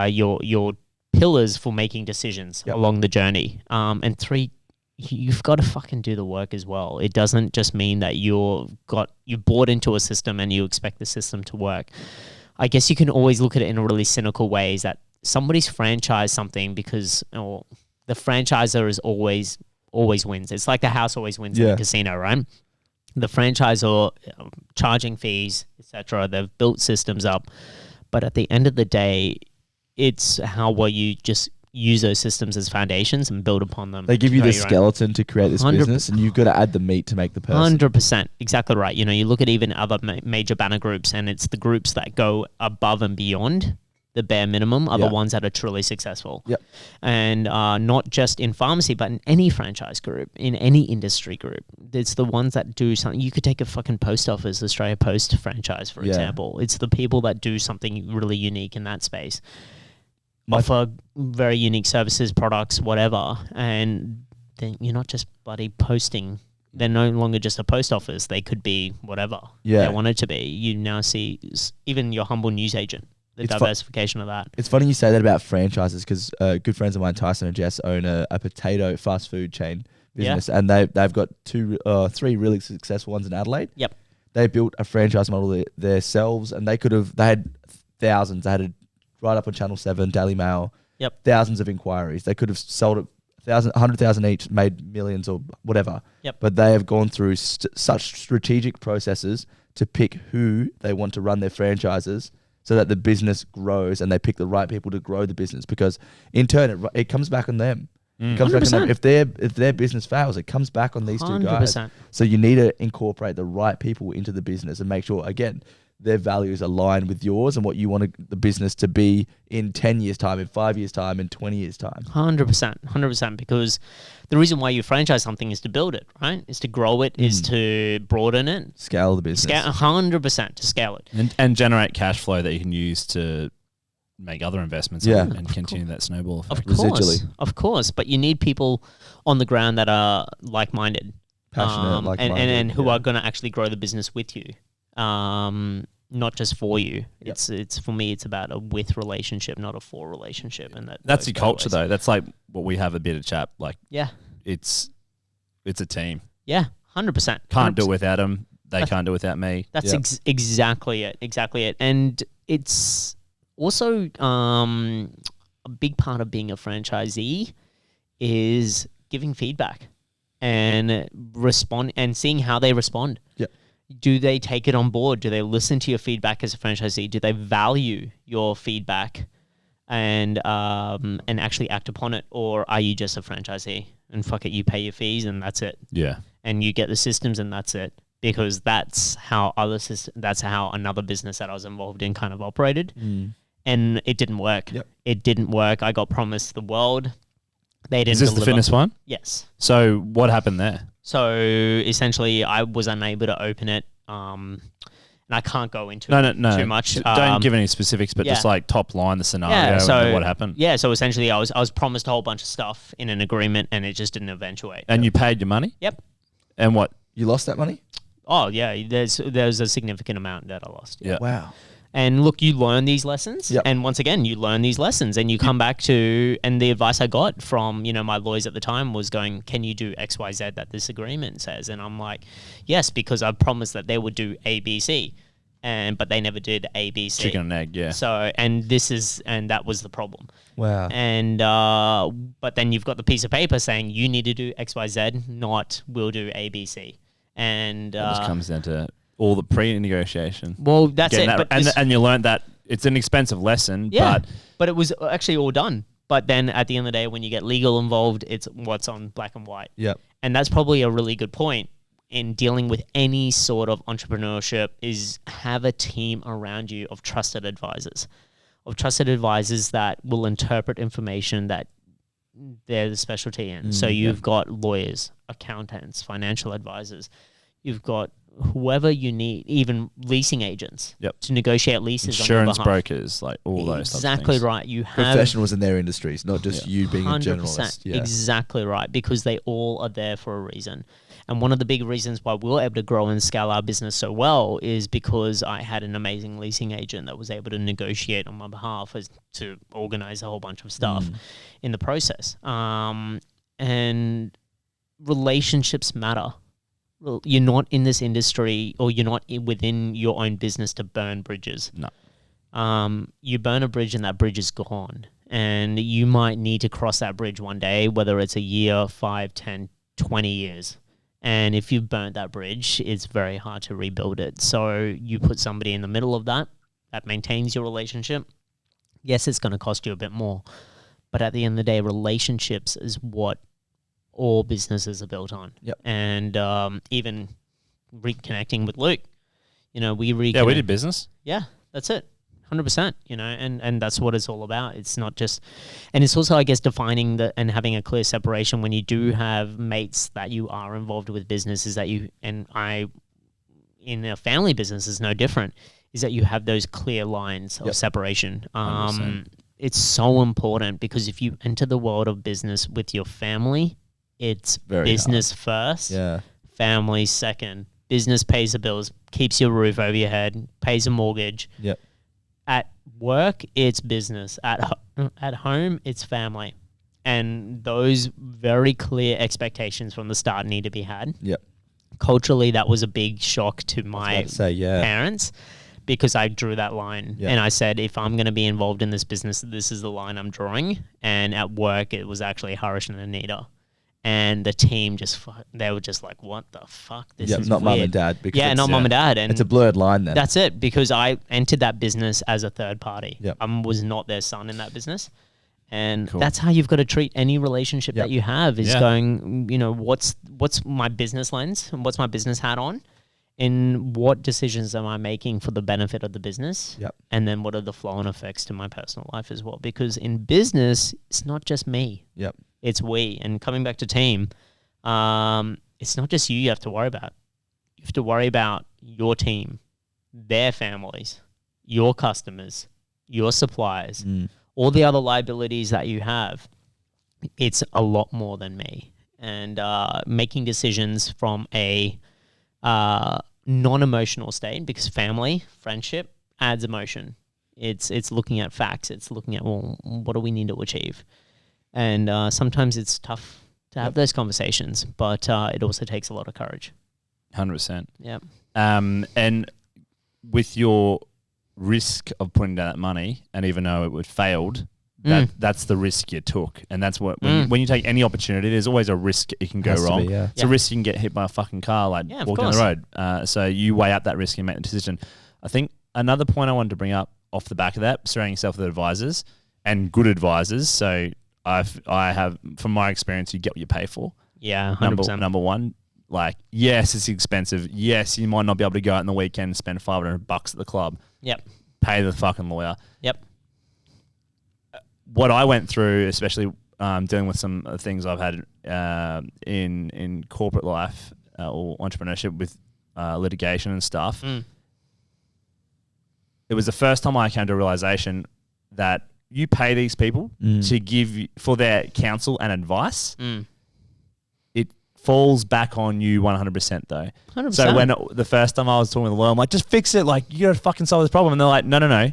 [SPEAKER 2] your pillars for making decisions along the journey. And three, you've got to fucking do the work as well. It doesn't just mean that you bought into a system and you expect the system to work. I guess you can always look at it in a really cynical way, is that somebody's franchised something because the franchisor is always wins. It's like the house always wins in the casino, right? The franchisor charging fees, etc. They've built systems up, but at the end of the day, it's how well you just use those systems as foundations and build upon them.
[SPEAKER 3] They give you the skeleton to create this business, and you've got to add the meat to make the person.
[SPEAKER 2] 100%. Exactly right. You look at even other major banner groups, and it's the groups that go above and beyond the bare minimum are the ones that are truly successful.
[SPEAKER 3] Yep.
[SPEAKER 2] And not just in pharmacy, but in any franchise group, in any industry group. It's the ones that do something. You could take a fucking post office, Australia Post franchise, for example. It's the people that do something really unique in that space. Offer very unique services, products, whatever, and then you're not just bloody posting. They're no longer just a post office. They could be whatever they want it to be. You now see even your humble newsagent, the diversification of that.
[SPEAKER 3] It's funny you say that about franchises, because good friends of mine, Tyson and Jess, own a potato fast food chain business, and they've got three really successful ones in Adelaide.
[SPEAKER 2] Yep.
[SPEAKER 3] They built a franchise model themselves, and they had thousands. They had right up on Channel 7, Daily Mail.
[SPEAKER 2] Yep.
[SPEAKER 3] Thousands of inquiries. They could have sold it 100,000 each, made millions or whatever.
[SPEAKER 2] Yep.
[SPEAKER 3] But they have gone through such strategic processes to pick who they want to run their franchises so that the business grows, and they pick the right people to grow the business, because in turn it comes back on them. It comes back on them. If their business fails, it comes back on these 2 guys.
[SPEAKER 2] 100%.
[SPEAKER 3] So you need to incorporate the right people into the business and make sure, again, their values align with yours and what you want the business to be in 10 years' time, in 5 years' time, in 20 years' time.
[SPEAKER 2] 100%. Because the reason why you franchise something is to build it, right? Is to grow it, is to broaden it.
[SPEAKER 3] Scale the business.
[SPEAKER 2] 100% to scale it.
[SPEAKER 1] And generate cash flow that you can use to make other investments and continue that snowball effect.
[SPEAKER 2] Of course. But you need people on the ground that are like-minded.
[SPEAKER 3] Passionate, like-minded.
[SPEAKER 2] And who are going to actually grow the business with you. Not just for you.
[SPEAKER 3] Yep.
[SPEAKER 2] It's for me, it's about a with relationship, not a for relationship. And
[SPEAKER 1] that's your culture though. That's like what we have a bit of chat. Like, it's a team.
[SPEAKER 2] Yeah, 100%.
[SPEAKER 1] Can't do it without them. They can't do it without me.
[SPEAKER 2] That's exactly it. And it's also a big part of being a franchisee is giving feedback and respond and seeing how they respond.
[SPEAKER 3] Yeah.
[SPEAKER 2] Do they take it on board? Do they listen to your feedback as a franchisee? Do they value your feedback and actually act upon it? Or are you just a franchisee and fuck it, you pay your fees and that's it?
[SPEAKER 1] Yeah.
[SPEAKER 2] And you get the systems and that's it. Because that's how another business that I was involved in kind of operated. And it didn't work.
[SPEAKER 3] Yep.
[SPEAKER 2] It didn't work. I got promised the world. They didn't
[SPEAKER 1] Is this
[SPEAKER 2] deliver.
[SPEAKER 1] the fitness one?
[SPEAKER 2] Yes.
[SPEAKER 1] So what happened there?
[SPEAKER 2] So essentially, I was unable to open it, and I can't go into it too much.
[SPEAKER 1] Don't give any specifics, but just like top line the scenario and what happened.
[SPEAKER 2] Yeah. So essentially, I was promised a whole bunch of stuff in an agreement, and it just didn't eventuate.
[SPEAKER 1] And you paid your money?
[SPEAKER 2] Yep.
[SPEAKER 1] And what?
[SPEAKER 3] You lost that money?
[SPEAKER 2] Oh yeah, there's a significant amount that I lost.
[SPEAKER 1] Yeah.
[SPEAKER 3] Wow.
[SPEAKER 2] And look, you learn these lessons.
[SPEAKER 3] Yep.
[SPEAKER 2] And once again, you learn these lessons and you come back to, and the advice I got from, my lawyers at the time was going, can you do X, Y, Z that this agreement says? And I'm like, yes, because I promised that they would do A, B, C. But they never did A, B, C.
[SPEAKER 1] Chicken and egg, yeah.
[SPEAKER 2] So, and that was the problem.
[SPEAKER 3] Wow.
[SPEAKER 2] And, but then you've got the piece of paper saying you need to do X, Y, Z, not we'll do A, B, C. And,
[SPEAKER 1] it just comes down to all the pre-negotiation.
[SPEAKER 2] Well, that's it.
[SPEAKER 1] And you learned that it's an expensive lesson,
[SPEAKER 2] but it was actually all done. But then at the end of the day, when you get legal involved, it's what's on black and white.
[SPEAKER 3] Yep.
[SPEAKER 2] And that's probably a really good point in dealing with any sort of entrepreneurship is have a team around you of trusted advisors that will interpret information that they're the specialty in. So you've got lawyers, accountants, financial advisors. You've got whoever you need, even leasing agents to negotiate leases on your
[SPEAKER 1] insurance
[SPEAKER 2] behalf.
[SPEAKER 1] brokers, like all those stuff.
[SPEAKER 2] Exactly right. You have
[SPEAKER 3] professionals in their industries, not just you being a
[SPEAKER 2] 100%,
[SPEAKER 3] generalist. Yeah.
[SPEAKER 2] exactly right, because they all are there for a reason. And one of the big reasons why we were able to grow and scale our business so well is because I had an amazing leasing agent that was able to negotiate on my behalf to organize a whole bunch of stuff in the process. And relationships matter. Well, you're not in this industry, or you're not within your own business to burn bridges.
[SPEAKER 1] No.
[SPEAKER 2] You burn a bridge and that bridge is gone. And you might need to cross that bridge one day, whether it's a year, 5, 10, 20 years. And if you've burnt that bridge, it's very hard to rebuild it. So you put somebody in the middle of that maintains your relationship. Yes, it's going to cost you a bit more. But at the end of the day, relationships is what all businesses are built on.
[SPEAKER 3] Yep.
[SPEAKER 2] And even reconnecting with Luke, we
[SPEAKER 1] Yeah, we did business.
[SPEAKER 2] Yeah, that's it. 100%, and that's what it's all about. It's not just, and it's also, I guess, defining and having a clear separation when you do have mates that you are involved with business, is that in a family business is no different, is that you have those clear lines of separation.
[SPEAKER 1] 100%.
[SPEAKER 2] It's so important, because if you enter the world of business with your family, it's
[SPEAKER 3] Very
[SPEAKER 2] business first, family second. Business pays the bills, keeps your roof over your head, pays a mortgage.
[SPEAKER 3] Yep.
[SPEAKER 2] At work, it's business. At home, it's family. And those very clear expectations from the start need to be had.
[SPEAKER 3] Yep.
[SPEAKER 2] Culturally, that was a big shock to my parents, because I drew that line. And I said, if I'm going to be involved in this business, this is the line I'm drawing. And at work, it was actually Harish and Anita. And the team they were just like, what the fuck? This is
[SPEAKER 3] not
[SPEAKER 2] weird.
[SPEAKER 3] mum and dad.
[SPEAKER 2] Not mum and dad. And
[SPEAKER 3] it's a blurred line then.
[SPEAKER 2] that's it, because I entered that business as a third party.
[SPEAKER 3] Yep.
[SPEAKER 2] I was not their son in that business. And that's how you've got to treat any relationship that you have, is going, what's my business lens and what's my business hat on, and what decisions am I making for the benefit of the business?
[SPEAKER 3] Yep.
[SPEAKER 2] And then what are the flow-on effects to my personal life as well? Because in business, it's not just me.
[SPEAKER 3] Yep.
[SPEAKER 2] It's we. And coming back to team, it's not just you have to worry about. You have to worry about your team, their families, your customers, your suppliers, all the other liabilities that you have. It's a lot more than me. And making decisions from a non-emotional state, because family, friendship adds emotion. It's looking at facts. It's looking at, well, what do we need to achieve? And sometimes it's tough to have those conversations, but it also takes a lot of courage.
[SPEAKER 1] 100%.
[SPEAKER 2] Yeah.
[SPEAKER 1] And with your risk of putting down that money, and even though it failed, that's the risk you took. And that's what, when you take any opportunity, there's always a risk it can go wrong. It's a risk you can get hit by a fucking car, walking down the road. So you weigh up that risk and make the decision. I think another point I wanted to bring up off the back of that, surrounding yourself with advisors and good advisors. So I have, from my experience, you get what you pay for.
[SPEAKER 2] Yeah, 100%.
[SPEAKER 1] Number one, yes, it's expensive. Yes, you might not be able to go out on the weekend and spend $500 at the club.
[SPEAKER 2] Yep.
[SPEAKER 1] Pay the fucking lawyer.
[SPEAKER 2] Yep.
[SPEAKER 1] What I went through, especially dealing with some things I've had in corporate life or entrepreneurship with litigation and stuff, it was the first time I came to a realization that you pay these people to give you, for their counsel and advice. It falls back on you 100% though.
[SPEAKER 2] 100%.
[SPEAKER 1] So when the first time I was talking with the lawyer, I'm like, just fix it. You got to fucking solve this problem. And they're like, no.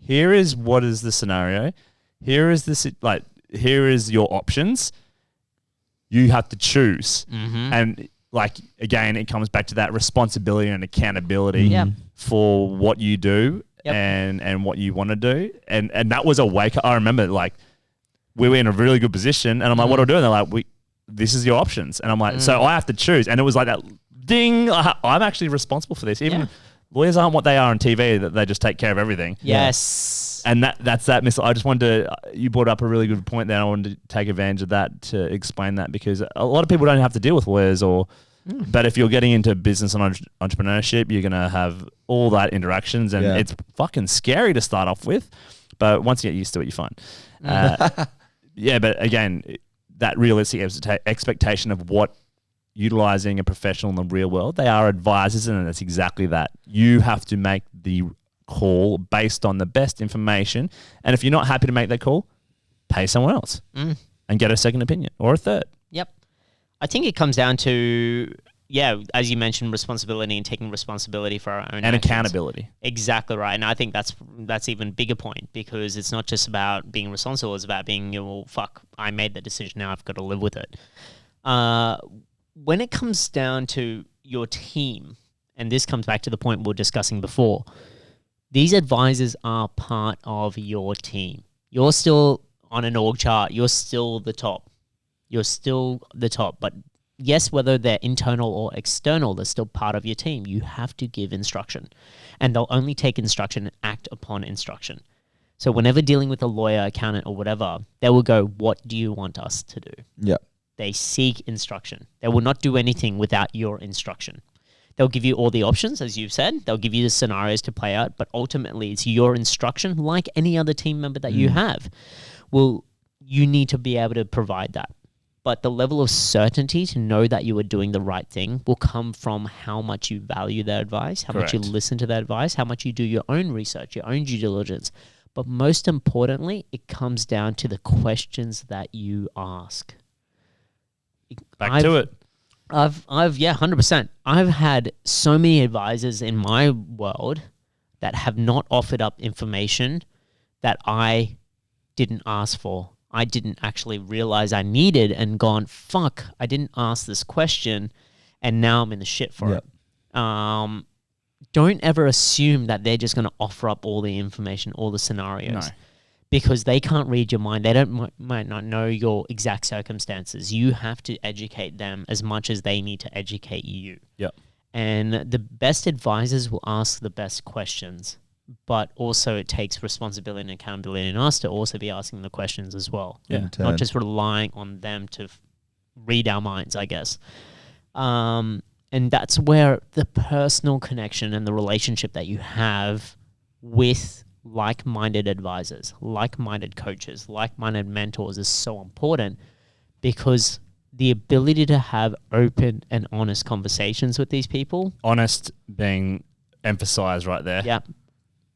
[SPEAKER 1] Here is what is the scenario. Here is this, here is your options. You have to choose. And again, it comes back to that responsibility and accountability for what you do. And what you want to do. And that was a wake up. I remember we were in a really good position and I'm like, what do I do? And they're like, this is your options. And I'm like, so I have to choose. And it was like that ding, I'm actually responsible for this. Even lawyers aren't what they are on TV, that they just take care of everything.
[SPEAKER 2] Yes.
[SPEAKER 1] And that's that miss. I just wanted to, you brought up a really good point there. I wanted to take advantage of that to explain that, because a lot of people don't have to deal with lawyers or But if you're getting into business and entrepreneurship, you're going to have all that interactions, and it's fucking scary to start off with. But once you get used to it, you're fine. But again, that realistic expectation of what utilizing a professional in the real world, they are advisors, and it's exactly that. You have to make the call based on the best information. And if you're not happy to make that call, pay someone else and get a second opinion or a third.
[SPEAKER 2] Yep. I think it comes down to, as you mentioned, responsibility and taking responsibility for our own
[SPEAKER 1] and
[SPEAKER 2] actions.
[SPEAKER 1] Accountability.
[SPEAKER 2] Exactly right. And I think that's even bigger point, because it's not just about being responsible, it's about being, well, fuck, I made the decision, now I've got to live with it. When it comes down to your team, and this comes back to the point we were discussing before, these advisors are part of your team. You're still on an org chart, you're still the top. But yes, whether they're internal or external, they're still part of your team. You have to give instruction, and they'll only take instruction and act upon instruction. So whenever dealing with a lawyer, accountant, or whatever, they will go, what do you want us to do?
[SPEAKER 3] Yeah.
[SPEAKER 2] They seek instruction. They will not do anything without your instruction. They'll give you all the options, as you've said. They'll give you the scenarios to play out, but ultimately it's your instruction, like any other team member that you have. Well, you need to be able to provide that. But the level of certainty to know that you are doing the right thing will come from how much you value their advice, how much you listen to their advice, how much you do your own research, your own due diligence. But most importantly, it comes down to the questions that you ask.
[SPEAKER 1] Back to it.
[SPEAKER 2] I've 100%. I've had so many advisors in my world that have not offered up information that I didn't ask for. I didn't actually realize I needed, and gone, fuck, I didn't ask this question, and now I'm in the shit for it. Don't ever assume that they're just going to offer up all the information, all the scenarios. No. Because they can't read your mind. They might not know your exact circumstances. You have to educate them as much as they need to educate you.
[SPEAKER 1] Yep.
[SPEAKER 2] And the best advisors will ask the best questions, but also it takes responsibility and accountability in us to also be asking the questions as well.
[SPEAKER 1] Yeah.
[SPEAKER 2] Not just relying on them to read our minds, I guess. And that's where the personal connection and the relationship that you have with like-minded advisors, like-minded coaches, like-minded mentors is so important, because the ability to have open and honest conversations with these people.
[SPEAKER 1] Honest being emphasized right there.
[SPEAKER 2] Yeah,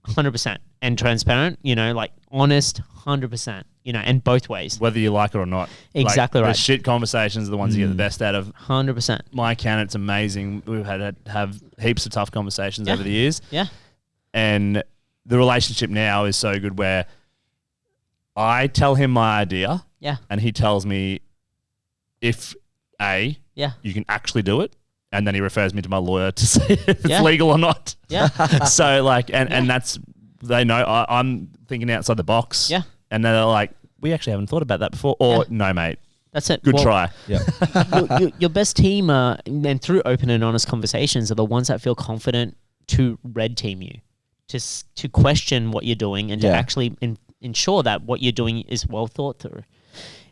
[SPEAKER 2] 100%. And transparent, like honest, 100%, and both ways.
[SPEAKER 1] Whether you like it or not.
[SPEAKER 2] Exactly right.
[SPEAKER 1] The shit conversations are the ones you get the best out of.
[SPEAKER 2] 100%.
[SPEAKER 1] My accountant's amazing. We've have heaps of tough conversations over the years.
[SPEAKER 2] Yeah.
[SPEAKER 1] And the relationship now is so good where I tell him my idea, and he tells me if you can actually do it, and then he refers me to my lawyer to see if it's legal or not.
[SPEAKER 2] Yeah.
[SPEAKER 1] So and that's, they know I'm thinking outside the box.
[SPEAKER 2] Yeah.
[SPEAKER 1] And they're like, we actually haven't thought about that before. Or no, mate.
[SPEAKER 2] That's it.
[SPEAKER 1] Good try.
[SPEAKER 2] Yeah. your best team, and through open and honest conversations, are the ones that feel confident to red team you. To question what you're doing and to actually ensure that what you're doing is well thought through.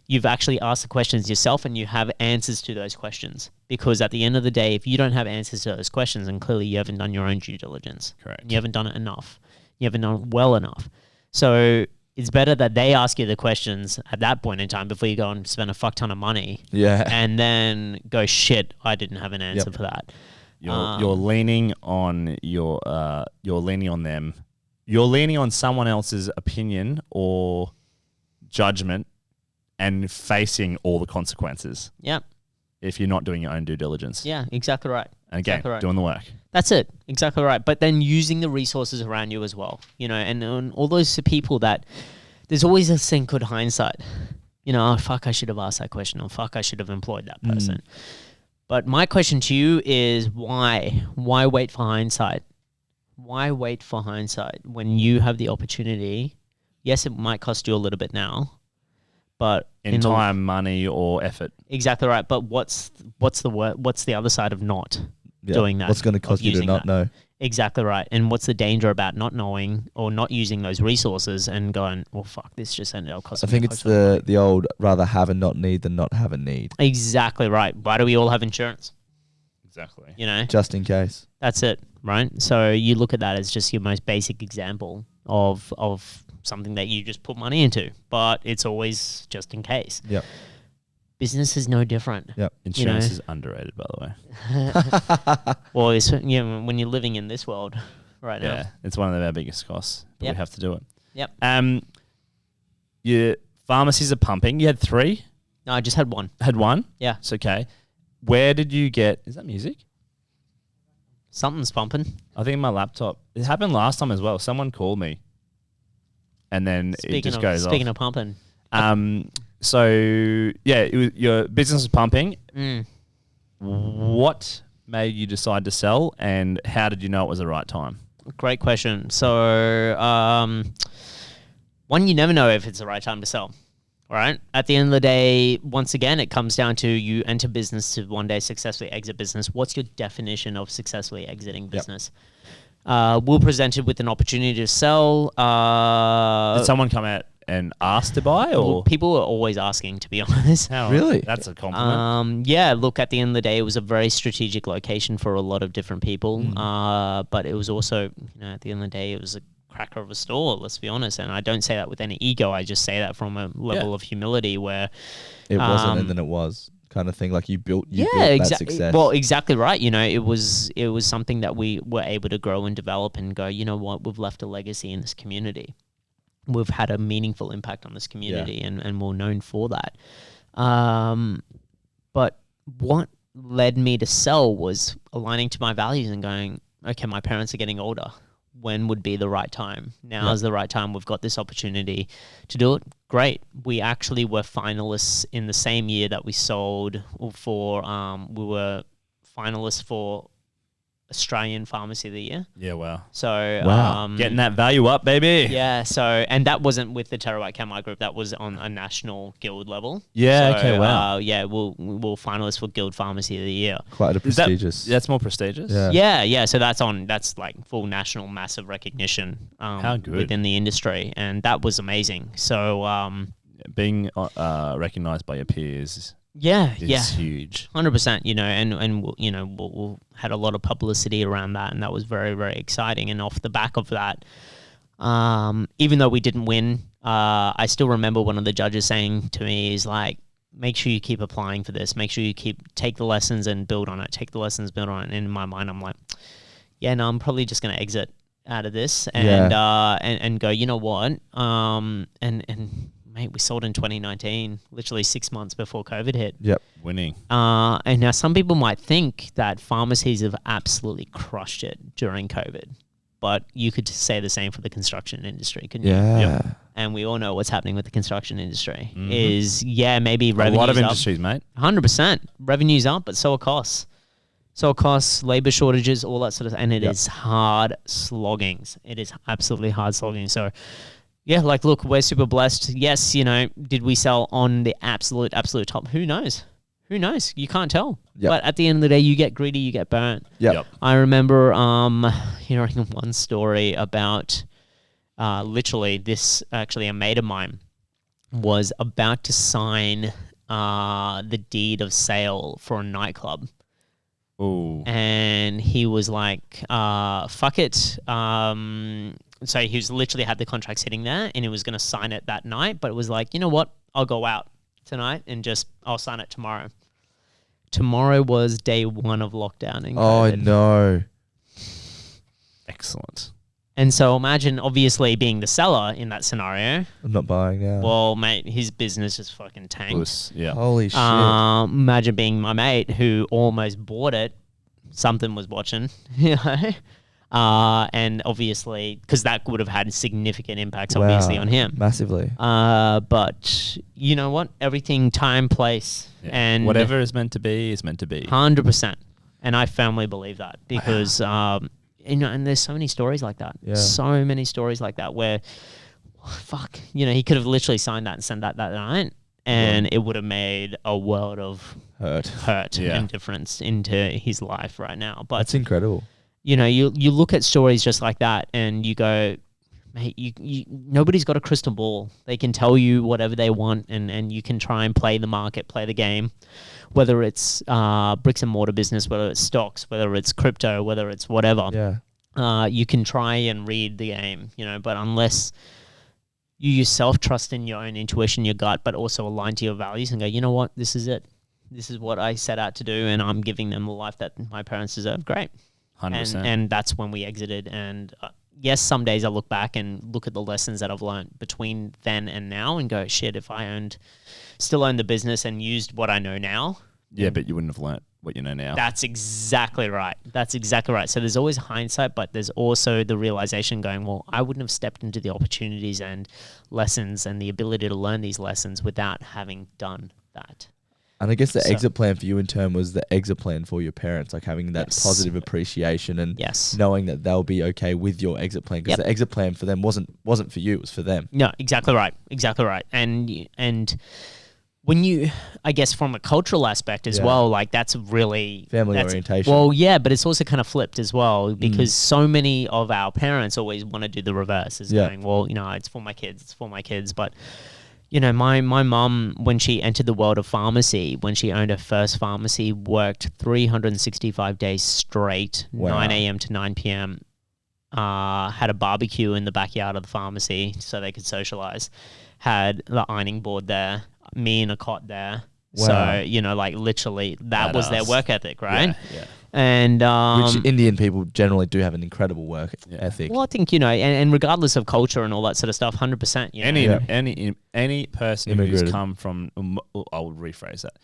[SPEAKER 2] You've actually asked the questions yourself, and you have answers to those questions. Because at the end of the day, if you don't have answers to those questions, then clearly you haven't done your own due diligence.
[SPEAKER 1] Correct.
[SPEAKER 2] You haven't done it enough. You haven't done it well enough. So it's better that they ask you the questions at that point in time before you go and spend a fuck ton of money.
[SPEAKER 3] Yeah.
[SPEAKER 2] And then go, shit, I didn't have an answer for that.
[SPEAKER 1] You're leaning on you're leaning on them. You're leaning on someone else's opinion or judgment and facing all the consequences.
[SPEAKER 2] Yep.
[SPEAKER 1] If you're not doing your own due diligence.
[SPEAKER 2] Yeah, exactly right.
[SPEAKER 1] And again, doing the work.
[SPEAKER 2] That's it. Exactly right. But then using the resources around you as well, and all those people that there's always this thing called hindsight. Oh, fuck, I should have asked that question, or fuck, I should have employed that person. But my question to you is why? Why wait for hindsight? Why wait for hindsight when you have the opportunity? Yes, it might cost you a little bit now, but
[SPEAKER 1] in time, money, or effort.
[SPEAKER 2] Exactly right. But what's the other side of not doing that?
[SPEAKER 3] What's going to cost you to not know?
[SPEAKER 2] Exactly right. And what's the danger about not knowing or not using those resources and going, well, fuck, this just ended up costing me.
[SPEAKER 3] I think it's the old rather have and not need than not have and need.
[SPEAKER 2] Exactly right. Why do we all have insurance?
[SPEAKER 1] Exactly.
[SPEAKER 2] You know,
[SPEAKER 3] Just in case.
[SPEAKER 2] that's it, right? So you look at that as just your most basic example of something that you just put money into, but it's always just in case.
[SPEAKER 3] Yep.
[SPEAKER 2] Business is no different.
[SPEAKER 3] Yep.
[SPEAKER 1] Insurance is underrated, by the way.
[SPEAKER 2] Well, it's, when you're living in this world right now.
[SPEAKER 1] Yeah, it's one of our biggest costs, but
[SPEAKER 2] Yep.
[SPEAKER 1] we have to do it.
[SPEAKER 2] Yep.
[SPEAKER 1] Your pharmacies are pumping. You had 3?
[SPEAKER 2] No, I just had one.
[SPEAKER 1] Had 1?
[SPEAKER 2] Yeah.
[SPEAKER 1] It's okay. Where did you get... Is that music?
[SPEAKER 2] Something's pumping.
[SPEAKER 1] I think my laptop... It happened last time as well. Someone called me. And then it just goes off.
[SPEAKER 2] Speaking of pumping.
[SPEAKER 1] So, yeah, your business was pumping.
[SPEAKER 2] Mm.
[SPEAKER 1] What made you decide to sell, and how did you know it was the right time?
[SPEAKER 2] Great question. So, one, you never know if it's the right time to sell. All right. At the end of the day, once again, it comes down to you enter business to one day successfully exit business. What's your definition of successfully exiting business? We're presented with an opportunity to sell.
[SPEAKER 1] Did someone come out and ask to buy, or
[SPEAKER 2] Well, people were always asking, to be honest.
[SPEAKER 3] Really?
[SPEAKER 1] That's a compliment.
[SPEAKER 2] Yeah, look, at the end of the day, it was a very strategic location for a lot of different people. But it was also, at the end of the day, it was a cracker of a store, let's be honest. And I don't say that with any ego. I just say that from a level of humility where...
[SPEAKER 3] It wasn't and then it was kind of thing. Like you built that success.
[SPEAKER 2] Well, exactly right. It was something that we were able to grow and develop and go, you know what, we've left a legacy in this community. We've had a meaningful impact on this community and we're known for that. But what led me to sell was aligning to my values and going, okay, my parents are getting older. When would be the right time? Now is the right time. We've got this opportunity to do it. Great. We actually were finalists in the same year that we sold for, we were finalists for Australian Pharmacy of the Year.
[SPEAKER 1] Yeah, wow.
[SPEAKER 2] So
[SPEAKER 1] Getting that value up, baby.
[SPEAKER 2] yeah, so and that wasn't with the Terabyte Chemite Group. That was on a national guild level.
[SPEAKER 1] Yeah,
[SPEAKER 2] So,
[SPEAKER 1] okay, wow.
[SPEAKER 2] we'll finalists for Guild Pharmacy of the Year.
[SPEAKER 3] Quite a prestigious.
[SPEAKER 1] That's more prestigious?
[SPEAKER 3] Yeah.
[SPEAKER 2] So that's like full national massive recognition
[SPEAKER 1] How good.
[SPEAKER 2] within the industry, and that was amazing. So
[SPEAKER 1] Being recognized by your peers
[SPEAKER 2] yeah,
[SPEAKER 1] is huge.
[SPEAKER 2] 100%, and we had a lot of publicity around that, and that was very, very exciting. And off the back of that, even though we didn't win, I still remember one of the judges saying to me is like, make sure you keep applying for this. Make sure you take the lessons and build on it. Take the lessons, build on it. And in my mind, I'm like, yeah, no, I'm probably just going to exit out of this and go, you know what? Mate, we sold in 2019, literally 6 months before COVID hit.
[SPEAKER 3] Yep.
[SPEAKER 1] Winning.
[SPEAKER 2] And now some people might think that pharmacies have absolutely crushed it during COVID, but you could say the same for the construction industry, couldn't you?
[SPEAKER 3] Yeah.
[SPEAKER 2] And we all know what's happening with the construction industry is, maybe
[SPEAKER 1] A
[SPEAKER 2] revenue's
[SPEAKER 1] lot of
[SPEAKER 2] up.
[SPEAKER 1] industries, mate.
[SPEAKER 2] 100%. Revenue's up, but so are costs. So are costs, labor shortages, all that sort of, and it is hard sloggings. It is absolutely hard slogging. So, yeah, like, look, we're super blessed. Yes, did we sell on the absolute top? Who knows? Who knows? You can't tell.
[SPEAKER 3] Yep.
[SPEAKER 2] But at the end of the day, you get greedy, you get burnt.
[SPEAKER 3] Yep.
[SPEAKER 2] I remember hearing one story about literally this, actually a mate of mine was about to sign the deed of sale for a nightclub.
[SPEAKER 1] Ooh.
[SPEAKER 2] And he was like, fuck it. So he was literally had the contract sitting there and he was going to sign it that night, but it was like, you know what? I'll go out tonight and I'll sign it tomorrow. Tomorrow was day 1 of lockdown in COVID.
[SPEAKER 3] Oh, no.
[SPEAKER 1] Excellent.
[SPEAKER 2] And so imagine, obviously, being the seller in that scenario.
[SPEAKER 3] I'm not buying now.
[SPEAKER 2] Well, mate, his business just fucking tanked.
[SPEAKER 1] Yeah.
[SPEAKER 3] Holy shit.
[SPEAKER 2] Imagine being my mate who almost bought it. Something was watching, and obviously, because that would have had significant impacts, obviously, on him.
[SPEAKER 3] Massively.
[SPEAKER 2] But you know what? Everything, time, place, and
[SPEAKER 1] whatever is meant to be is meant to be.
[SPEAKER 2] 100%. And I firmly believe that because, and there's so many stories like that.
[SPEAKER 3] Yeah.
[SPEAKER 2] So many stories like that where, fuck, he could have literally signed that and sent that night. And it would have made a world of hurt and difference into his life right now. But
[SPEAKER 3] that's incredible.
[SPEAKER 2] you look at stories just like that and you go, mate, nobody's got a crystal ball. They can tell you whatever they want, and you can try and play the market, play the game, whether it's bricks and mortar business, whether it's stocks, whether it's crypto, whether it's whatever.
[SPEAKER 3] Yeah.
[SPEAKER 2] You can try and read the game, but unless you yourself trust in your own intuition, your gut, but also align to your values and go, you know what, this is it. This is what I set out to do, and I'm giving them the life that my parents deserve. Great.
[SPEAKER 1] 100%.
[SPEAKER 2] And that's when we exited. And yes, some days I look back and look at the lessons that I've learned between then and now and go, shit, if I still owned the business and used what I know now.
[SPEAKER 1] Yeah, but you wouldn't have learnt what you know now.
[SPEAKER 2] That's exactly right. So there's always hindsight, but there's also the realization going, well, I wouldn't have stepped into the opportunities and lessons and the ability to learn these lessons without having done that.
[SPEAKER 3] And I guess the exit plan for you in turn was the exit plan for your parents, like having that positive appreciation and knowing that they'll be okay with your exit plan, because the exit plan for them wasn't for you, it was for them.
[SPEAKER 2] No, exactly right. And when you, I guess from a cultural aspect as well, like that's really
[SPEAKER 3] family orientation.
[SPEAKER 2] Well, yeah, but it's also kind of flipped as well, because so many of our parents always want to do the reverse, is going, well, it's for my kids, but my mum, when she entered the world of pharmacy, when she owned her first pharmacy, worked 365 days straight, 9 a.m. to 9 p.m., had a barbecue in the backyard of the pharmacy so they could socialize, had the ironing board there, me in a cot there.
[SPEAKER 3] Wow.
[SPEAKER 2] So, like literally that was their work ethic, right?
[SPEAKER 1] Yeah.
[SPEAKER 2] And
[SPEAKER 3] which Indian people generally do have an incredible work ethic.
[SPEAKER 2] Well, I think and regardless of culture and all that sort of stuff, 100%.
[SPEAKER 1] Any person who's come from, I will rephrase that.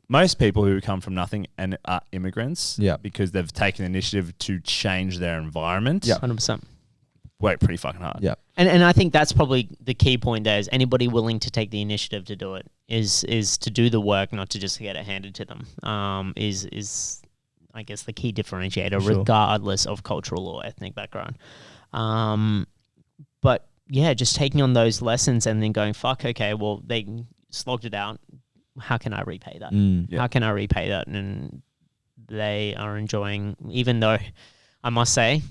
[SPEAKER 1] Most people who come from nothing and are immigrants, because they've taken the initiative to change their environment.
[SPEAKER 2] 100%.
[SPEAKER 1] Work pretty fucking hard.
[SPEAKER 3] Yeah.
[SPEAKER 2] And I think that's probably the key point there, is anybody willing to take the initiative to do it is to do the work, not to just get it handed to them, is I guess the key differentiator, regardless of cultural or ethnic background. But yeah, just taking on those lessons and then going, fuck, okay, well, they slogged it out. How can I repay that? How can I repay that? And they are enjoying, even though I must say,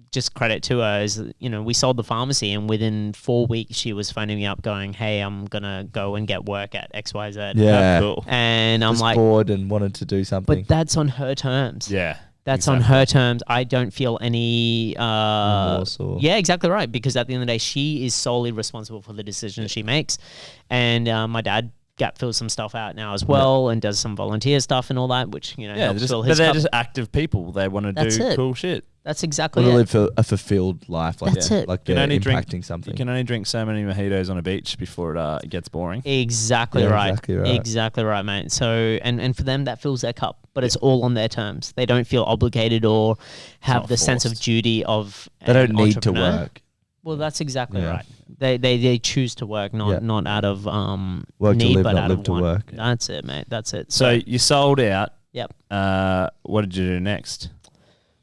[SPEAKER 2] just credit to her, is, we sold the pharmacy, and within 4 weeks she was phoning me up going, hey, I'm going to go and get work at XYZ.
[SPEAKER 3] Yeah.
[SPEAKER 1] Cool.
[SPEAKER 2] And I'm
[SPEAKER 3] just
[SPEAKER 2] like,
[SPEAKER 3] bored and wanted to do something.
[SPEAKER 2] but that's on her terms.
[SPEAKER 1] Yeah.
[SPEAKER 2] That's on her terms. I don't feel any...
[SPEAKER 3] remorse or...
[SPEAKER 2] Yeah, exactly right. Because at the end of the day, she is solely responsible for the decisions she makes. And my dad gap fills some stuff out now as well, and does some volunteer stuff and all that, which, helps fill his
[SPEAKER 1] they're
[SPEAKER 2] cup.
[SPEAKER 1] just active people. They want to do cool shit.
[SPEAKER 2] That's exactly
[SPEAKER 3] Want
[SPEAKER 2] it.
[SPEAKER 3] to live for a fulfilled life, like
[SPEAKER 2] That's it.
[SPEAKER 3] Like they're impacting something.
[SPEAKER 1] You can only drink so many mojitos on a beach before it gets boring.
[SPEAKER 2] Exactly right. Exactly right, mate. So, and for them, that fills their cup, but it's all on their terms. They don't feel obligated or have the sense of duty of
[SPEAKER 3] They don't need to work.
[SPEAKER 2] Well, that's exactly right. They choose to work, not out of
[SPEAKER 3] work
[SPEAKER 2] need,
[SPEAKER 3] to live,
[SPEAKER 2] but
[SPEAKER 3] not
[SPEAKER 2] out
[SPEAKER 3] live
[SPEAKER 2] of
[SPEAKER 3] to
[SPEAKER 2] want.
[SPEAKER 3] work.
[SPEAKER 2] That's it, mate. That's it.
[SPEAKER 1] So you sold out.
[SPEAKER 2] Yep.
[SPEAKER 1] What did you do next?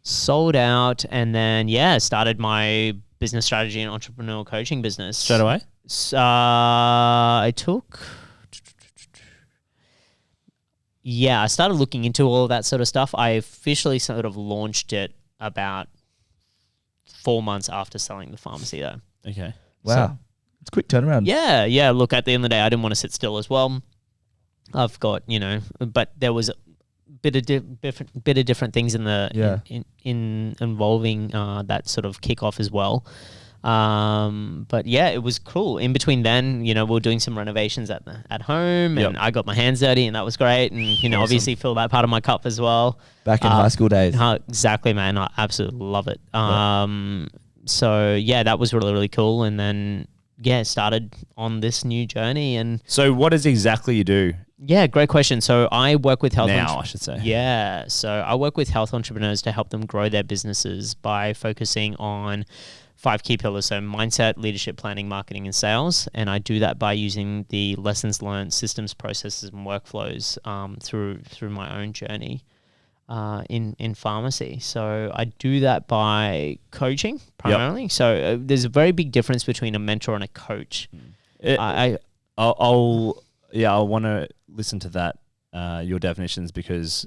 [SPEAKER 2] Sold out, and then started my business strategy and entrepreneurial coaching business
[SPEAKER 1] Straight away.
[SPEAKER 2] I started looking into all of that sort of stuff. I officially sort of launched it about 4 months after selling the pharmacy, though.
[SPEAKER 1] Okay.
[SPEAKER 3] Wow. It's a quick turnaround.
[SPEAKER 2] Yeah. Look, at the end of the day, I didn't want to sit still as well. I've got, but there was a bit of different things in the in involving that sort of kickoff as well. But yeah, it was cool. In between then, we were doing some renovations at home, and I got my hands dirty, and that was great. And
[SPEAKER 1] awesome.
[SPEAKER 2] Obviously fill that part of my cup as well.
[SPEAKER 3] Back in high school days.
[SPEAKER 2] Exactly, man. I absolutely love it. So yeah, that was really, really cool. And then started on this new journey. And
[SPEAKER 1] so what is exactly you do?
[SPEAKER 2] Yeah, great question. So I work with health...
[SPEAKER 1] I should say.
[SPEAKER 2] Yeah. So I work with health entrepreneurs to help them grow their businesses by focusing on 5 key pillars. So mindset, leadership, planning, marketing, and sales. And I do that by using the lessons learned, systems, processes, and workflows through my own journey in pharmacy. So I do that by coaching primarily. Yep. So there's a very big difference between a mentor and a coach. I
[SPEAKER 1] want to listen to that, your definitions, because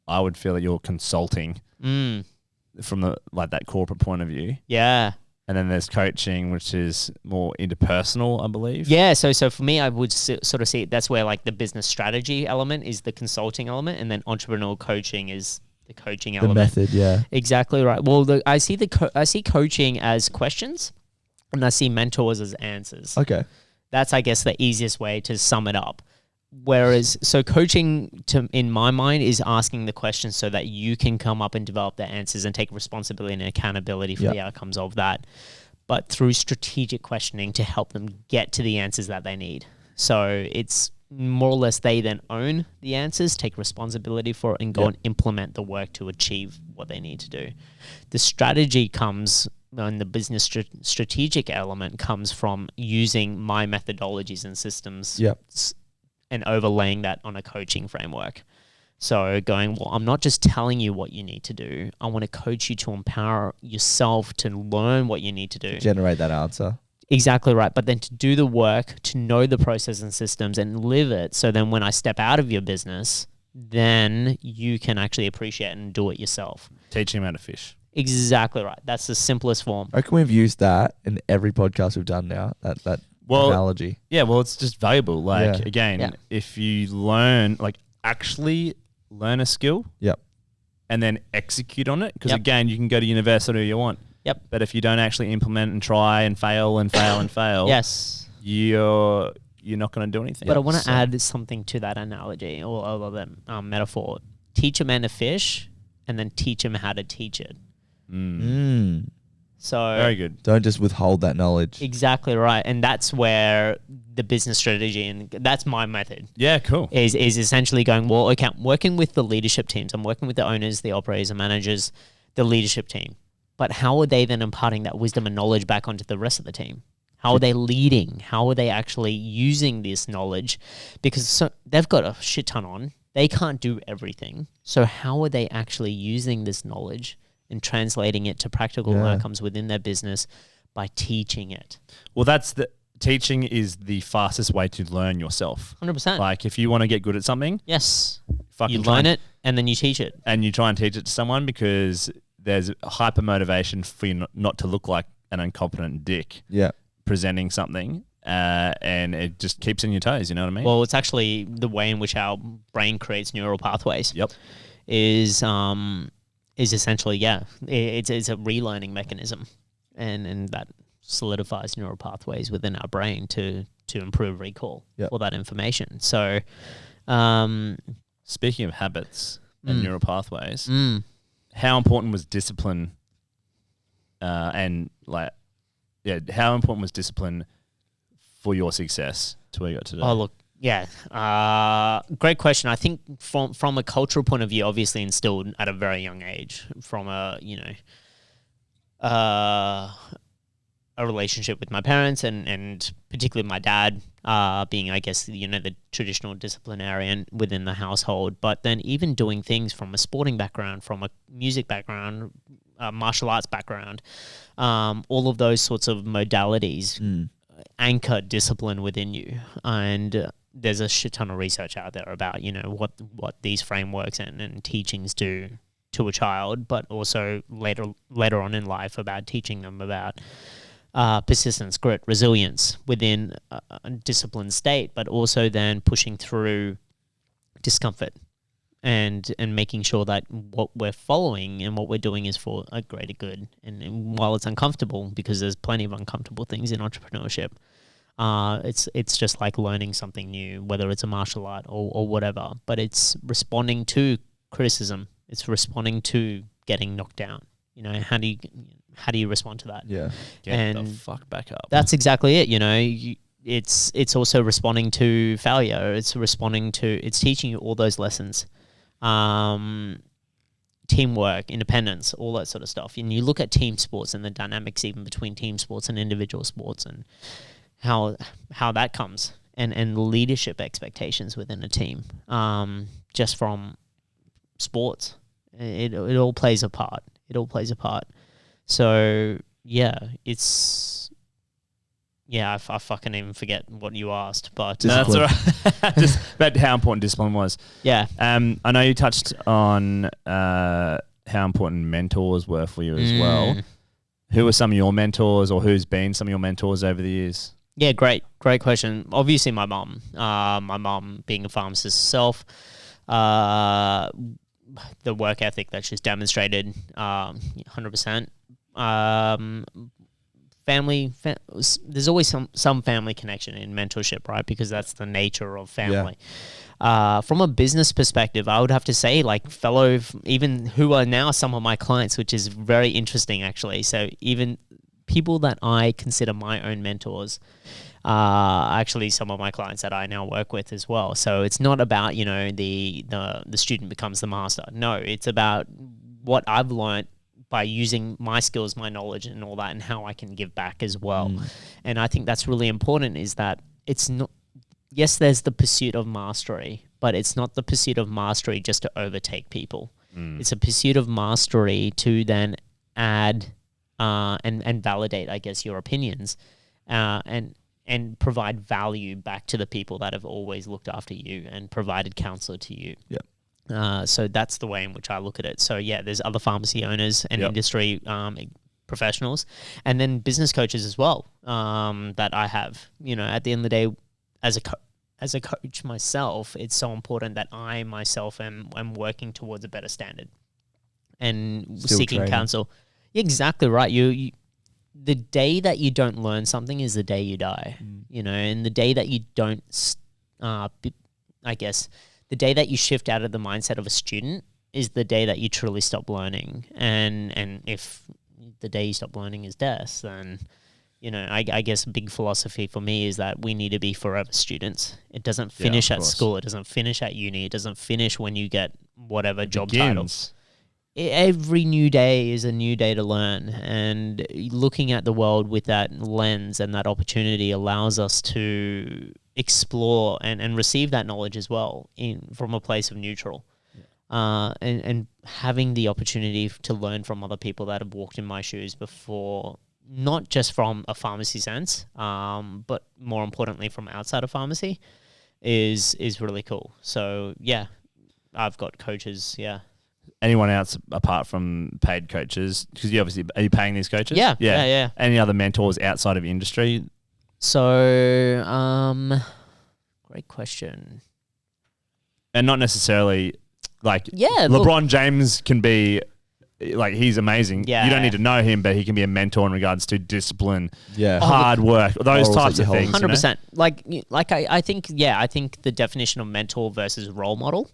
[SPEAKER 1] I would feel that you're consulting from that corporate point of view.
[SPEAKER 2] Yeah.
[SPEAKER 1] And then there's coaching, which is more interpersonal, I believe.
[SPEAKER 2] Yeah, so for me, I would sort of see it, that's where like the business strategy element is the consulting element, and then entrepreneurial coaching is the coaching
[SPEAKER 3] The
[SPEAKER 2] element.
[SPEAKER 3] method, yeah.
[SPEAKER 2] Exactly right. Well, I see coaching as questions, and I see mentors as answers.
[SPEAKER 3] Okay.
[SPEAKER 2] That's, I guess, the easiest way to sum it up. Whereas, so coaching, in my mind, is asking the questions so that you can come up and develop the answers and take responsibility and accountability for the outcomes of that, but through strategic questioning to help them get to the answers that they need. So it's more or less they then own the answers, take responsibility for it, and go and implement the work to achieve what they need to do. The strategy comes, and the business strategic element comes from using my methodologies and systems and overlaying that on a coaching framework. So going, well, I'm not just telling you what you need to do. I want to coach you to empower yourself to learn what you need to do.
[SPEAKER 3] Generate that answer.
[SPEAKER 2] Exactly right. But then to do the work, to know the process and systems and live it. So then when I step out of your business, then you can actually appreciate and do it yourself.
[SPEAKER 1] Teaching them how to fish.
[SPEAKER 2] Exactly right. That's the simplest form.
[SPEAKER 3] I reckon we've used that in every podcast we've done now, that analogy.
[SPEAKER 1] Yeah, well, it's just valuable. Like, again, if you actually learn a skill and then execute on it, because again, you can go to university all you want.
[SPEAKER 2] Yep.
[SPEAKER 1] But if you don't actually implement and try and fail and fail and fail,
[SPEAKER 2] yes,
[SPEAKER 1] you're not going to do anything.
[SPEAKER 2] But I want to add something to that analogy or that metaphor. Teach a man to fish and then teach him how to teach it. So
[SPEAKER 1] very good.
[SPEAKER 3] Don't just withhold that knowledge.
[SPEAKER 2] Exactly right. And that's where the business strategy, and that's my method.
[SPEAKER 1] Yeah, cool.
[SPEAKER 2] Is essentially going, well, okay, I'm working with the leadership teams. I'm working with the owners, the operators, the managers, the leadership team. But how are they then imparting that wisdom and knowledge back onto the rest of the team? How are they leading? How are they actually using this knowledge? Because they've got a shit ton on. They can't do everything. So how are they actually using this knowledge and translating it to practical outcomes within their business by teaching it?
[SPEAKER 1] Well, teaching is the fastest way to learn yourself.
[SPEAKER 2] 100%.
[SPEAKER 1] Like if you want to get good at something,
[SPEAKER 2] you learn it and then you teach it.
[SPEAKER 1] And you try and teach it to someone because there's hyper motivation for you not to look like an incompetent dick.
[SPEAKER 3] Yeah.
[SPEAKER 1] Presenting something, and it just keeps in your toes. You know what I mean?
[SPEAKER 2] Well, it's actually the way in which our brain creates neural pathways.
[SPEAKER 1] Yep.
[SPEAKER 2] Is essentially it's a relearning mechanism, and that solidifies neural pathways within our brain to improve recall for that information. So,
[SPEAKER 1] speaking of habits and neural pathways, how important was discipline? How important was discipline for your success to where you got today?
[SPEAKER 2] Oh, look, great question. I think from a cultural point of view, obviously instilled at a very young age, from a relationship with my parents and particularly my dad, being, I guess, the traditional disciplinarian within the household, but then even doing things from a sporting background, from a music background, martial arts background, all of those sorts of modalities anchor discipline within you. And there's a shit ton of research out there about, what these frameworks and teachings do to a child, but also later on in life about teaching them about persistence, grit, resilience within a disciplined state, but also then pushing through discomfort and making sure that what we're following and what we're doing is for a greater good. And while it's uncomfortable, because there's plenty of uncomfortable things in entrepreneurship, it's just like learning something new, whether it's a martial art or whatever. But it's responding to criticism. It's responding to getting knocked down. How do you respond to that?
[SPEAKER 3] Yeah.
[SPEAKER 1] Get the fuck back up.
[SPEAKER 2] That's exactly it. It's also responding to failure. It's teaching you all those lessons. Teamwork, independence, all that sort of stuff. And you look at team sports and the dynamics even between team sports and individual sports and how that comes and leadership expectations within a team. Just from sports. It all plays a part. So I fucking even forget what you asked, but
[SPEAKER 1] that's all right. Just about how important discipline was.
[SPEAKER 2] Yeah.
[SPEAKER 1] I know you touched on how important mentors were for you as well. Who are some of your mentors, or who's been some of your mentors over the years?
[SPEAKER 2] Yeah, great question. Obviously, my mum. My mum being a pharmacist herself, the work ethic that she's demonstrated, 100%. Family, there's always some family connection in mentorship, right? Because that's the nature of family. From a business perspective, I would have to say, like, even who are now some of my clients, which is very interesting, actually. So even people that I consider my own mentors are actually some of my clients that I now work with as well. So it's not about, the student becomes the master. No, it's about what I've learned by using my skills, my knowledge and all that, and how I can give back as well. And I think that's really important, is that it's not, yes, there's the pursuit of mastery, but it's not the pursuit of mastery just to overtake people. It's a pursuit of mastery to then add and validate, I guess, your opinions and provide value back to the people that have always looked after you and provided counsel to you. So that's the way in which I look at it. So yeah, there's other pharmacy owners and industry professionals, and then business coaches as well that I have. At the end of the day, as a coach myself, it's so important that I myself am working towards a better standard and
[SPEAKER 3] Still
[SPEAKER 2] seeking
[SPEAKER 3] training.
[SPEAKER 2] counsel. Exactly right. You the day that you don't learn something is the day you die. And the day that you don't, I guess, the day that you shift out of the mindset of a student is the day that you truly stop learning. And if the day you stop learning is death, then, I guess a big philosophy for me is that we need to be forever students. It doesn't finish at school. It doesn't finish at uni. It doesn't finish when you get whatever job title. Every new day is a new day to learn, and looking at the world with that lens and that opportunity allows us to explore and receive that knowledge as well from a place of neutral. And having the opportunity to learn from other people that have walked in my shoes before, not just from a pharmacy sense, but more importantly from outside of pharmacy, is really cool. So yeah, I've got coaches. Yeah.
[SPEAKER 1] Anyone else apart from paid coaches? Because are you paying these coaches?
[SPEAKER 2] Yeah.
[SPEAKER 1] Any other mentors outside of industry?
[SPEAKER 2] So, great question.
[SPEAKER 1] And not necessarily like
[SPEAKER 2] Yeah,
[SPEAKER 1] LeBron James can be like, he's amazing.
[SPEAKER 2] Yeah.
[SPEAKER 1] You don't need to know him, but he can be a mentor in regards to discipline,
[SPEAKER 3] Yeah.
[SPEAKER 1] hard work, those
[SPEAKER 3] Morals
[SPEAKER 1] types
[SPEAKER 3] that
[SPEAKER 1] of
[SPEAKER 3] you hold.
[SPEAKER 1] things.
[SPEAKER 2] 100%. I think the definition of mentor versus role model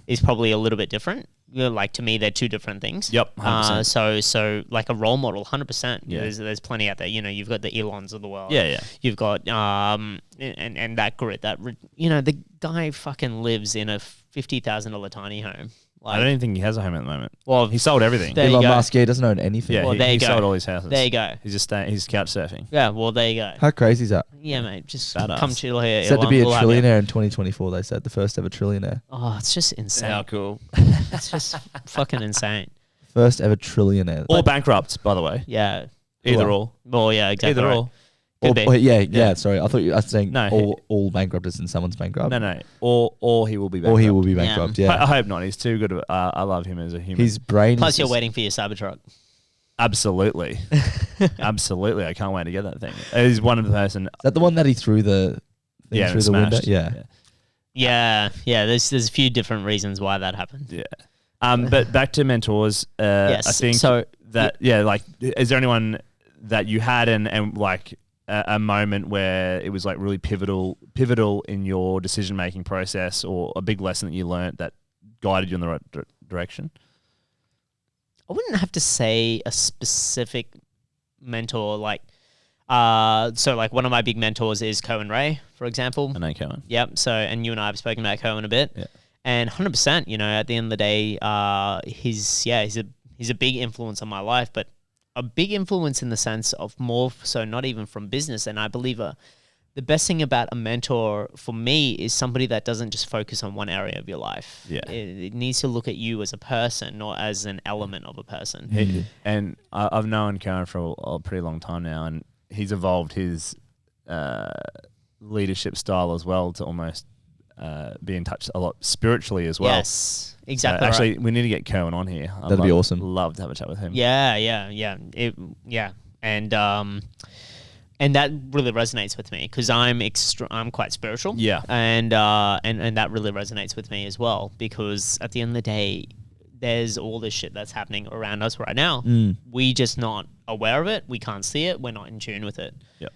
[SPEAKER 2] is probably a little bit different. Like, to me, they're two different things.
[SPEAKER 1] Yep, 100%.
[SPEAKER 2] So like a role model, 100%.
[SPEAKER 1] Yeah.
[SPEAKER 2] There's plenty out there. You've got the Elons of the world.
[SPEAKER 1] Yeah.
[SPEAKER 2] You've got and that grit. The guy fucking lives in a $50,000 tiny home.
[SPEAKER 1] I don't even think he has a home at the moment.
[SPEAKER 2] Well,
[SPEAKER 1] He sold everything.
[SPEAKER 2] There you
[SPEAKER 3] Elon
[SPEAKER 2] go.
[SPEAKER 3] Musk, he doesn't own anything.
[SPEAKER 1] Yeah,
[SPEAKER 2] Well, there
[SPEAKER 1] he
[SPEAKER 2] you go.
[SPEAKER 1] sold all his houses.
[SPEAKER 2] There you go.
[SPEAKER 1] He's just he's couch surfing.
[SPEAKER 2] Yeah, well, there you go.
[SPEAKER 3] How crazy is that?
[SPEAKER 2] Yeah, mate. Just
[SPEAKER 1] Badass.
[SPEAKER 2] come chill here.
[SPEAKER 3] Said to
[SPEAKER 2] Elon,
[SPEAKER 3] be a
[SPEAKER 2] we'll have you.
[SPEAKER 3] trillionaire in 2024, they said. The first ever trillionaire.
[SPEAKER 2] Oh, it's just insane.
[SPEAKER 1] How cool.
[SPEAKER 2] It's just fucking insane.
[SPEAKER 3] First ever trillionaire.
[SPEAKER 1] Or bankrupt, by the way.
[SPEAKER 2] Yeah.
[SPEAKER 1] Either
[SPEAKER 3] Well,
[SPEAKER 1] or.
[SPEAKER 2] Well, yeah, exactly.
[SPEAKER 1] Either
[SPEAKER 2] right.
[SPEAKER 1] or.
[SPEAKER 2] Could be.
[SPEAKER 3] Yeah, sorry. I thought you were saying
[SPEAKER 1] No,
[SPEAKER 3] all bankrupt is in someone's bankrupt.
[SPEAKER 1] No. Or he will be bankrupt.
[SPEAKER 3] Or he will be bankrupt,
[SPEAKER 1] I
[SPEAKER 3] yeah.
[SPEAKER 1] hope not. He's too good. I love him as a human.
[SPEAKER 3] His brain
[SPEAKER 2] Plus,
[SPEAKER 3] is
[SPEAKER 2] you're
[SPEAKER 3] just-
[SPEAKER 2] waiting for your Cybertruck.
[SPEAKER 1] Absolutely. Absolutely. I can't wait to get that thing. He's one of the person.
[SPEAKER 3] Is that the one that he threw the thing through the window?
[SPEAKER 1] smashed.
[SPEAKER 2] Yeah. There's a few different reasons why that happened.
[SPEAKER 1] Yeah. But back to mentors.
[SPEAKER 2] Yes.
[SPEAKER 1] I think
[SPEAKER 2] So
[SPEAKER 1] that, like, is there anyone that you had and like a moment where it was like really pivotal in your decision-making process, or a big lesson that you learned that guided you in the right direction?
[SPEAKER 2] I wouldn't have to say a specific mentor. So one of my big mentors is Cohen Ray, for example.
[SPEAKER 1] I know Cohen.
[SPEAKER 2] Yep. So, and you and I have spoken about Cohen a bit.
[SPEAKER 1] Yeah.
[SPEAKER 2] And 100%, at the end of the day, he's a big influence on my life, but a big influence in the sense of more so not even from business. And I believe the best thing about a mentor for me is somebody that doesn't just focus on one area of your life.
[SPEAKER 1] Yeah.
[SPEAKER 2] It needs to look at you as a person, not as an element of a person.
[SPEAKER 1] And I've known Cohen for a pretty long time now, and he's evolved his leadership style as well to almost be in touch a lot spiritually as well.
[SPEAKER 2] Yes, exactly.
[SPEAKER 1] Actually, we need to get Kerwin on here.
[SPEAKER 3] That'd be awesome.
[SPEAKER 1] Love to have a chat with him.
[SPEAKER 2] Yeah. And that really resonates with me because I'm quite spiritual.
[SPEAKER 1] Yeah.
[SPEAKER 2] And that really resonates with me as well because at the end of the day, there's all this shit that's happening around us right now. We just not aware of it. We can't see it. We're not in tune with it.
[SPEAKER 1] Yep.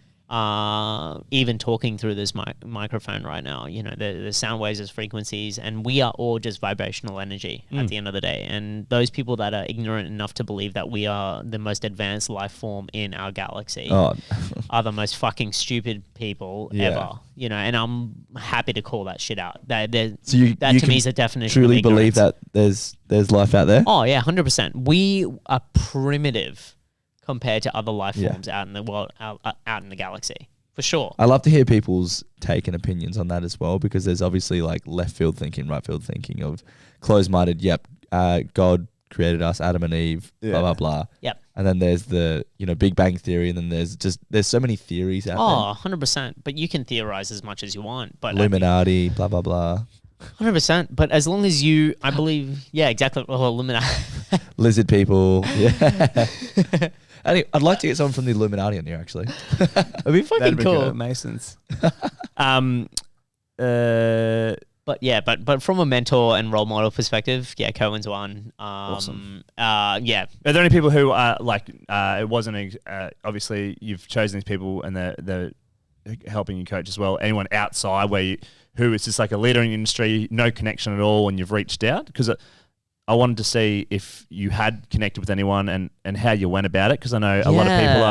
[SPEAKER 2] Even talking through this microphone right now, you know, the sound waves as frequencies, and we are all just vibrational energy at the end of the day. And those people that are ignorant enough to believe that we are the most advanced life form in our galaxy are the most fucking stupid people ever, you know, and I'm happy to call that shit out. That to me is a definition
[SPEAKER 3] truly
[SPEAKER 2] of
[SPEAKER 3] believe that there's life out there?
[SPEAKER 2] Oh yeah, 100%. We are primitive compared to other life forms out in the world, out in the galaxy, for sure.
[SPEAKER 3] I love to hear people's take and opinions on that as well, because there's obviously like left field thinking, right field thinking of closed-minded. Yep, God created us, Adam and Eve, blah blah blah.
[SPEAKER 2] Yep.
[SPEAKER 3] And then there's the Big Bang Theory, and then there's so many theories out there.
[SPEAKER 2] 100%. But you can theorize as much as you want. But
[SPEAKER 3] Illuminati, blah blah blah.
[SPEAKER 2] 100%. But as long as I believe, exactly. Well, Illuminati,
[SPEAKER 3] lizard people, yeah. Anyway, I'd like to get someone from the Illuminati on here, actually.
[SPEAKER 2] It'd be fucking cool.
[SPEAKER 1] Masons.
[SPEAKER 2] But from a mentor and role model perspective, Cohen's one.
[SPEAKER 1] Awesome.
[SPEAKER 2] Are
[SPEAKER 1] there any people who are like, it wasn't, obviously you've chosen these people and they're helping you coach as well. Anyone outside who is just like a leader in the industry, no connection at all, and you've reached out? Because I wanted to see if you had connected with anyone and how you went about it, because I know a lot of people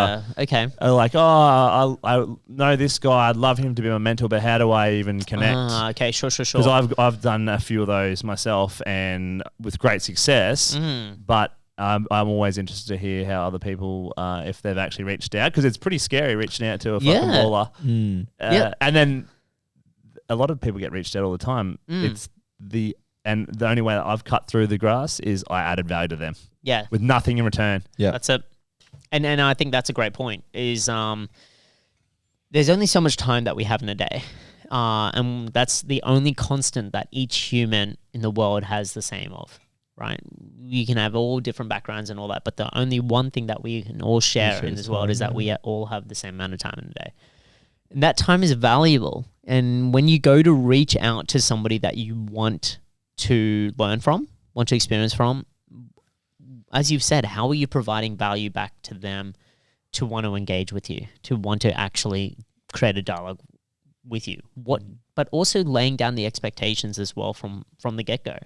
[SPEAKER 1] are like, oh, I know this guy, I'd love him to be my mentor, but how do I even connect?
[SPEAKER 2] Sure.
[SPEAKER 1] Because I've done a few of those myself and with great success, but I'm always interested to hear how other people, if they've actually reached out, because it's pretty scary reaching out to a fucking baller. And then a lot of people get reached out all the time. And the only way that I've cut through the grass is I added value to them. Yeah. With nothing in return.
[SPEAKER 3] Yeah.
[SPEAKER 2] That's it. And I think that's a great point, is there's only so much time that we have in a day. And that's the only constant that each human in the world has the same of, right? You can have all different backgrounds and all that, but the only one thing that we can all share in this world is that we all have the same amount of time in a day. And that time is valuable. And when you go to reach out to somebody that you want to learn from, want to experience from, as you've said, how are you providing value back to them to want to engage with you, to want to actually create a dialogue with you? But also laying down the expectations as well from the get-go.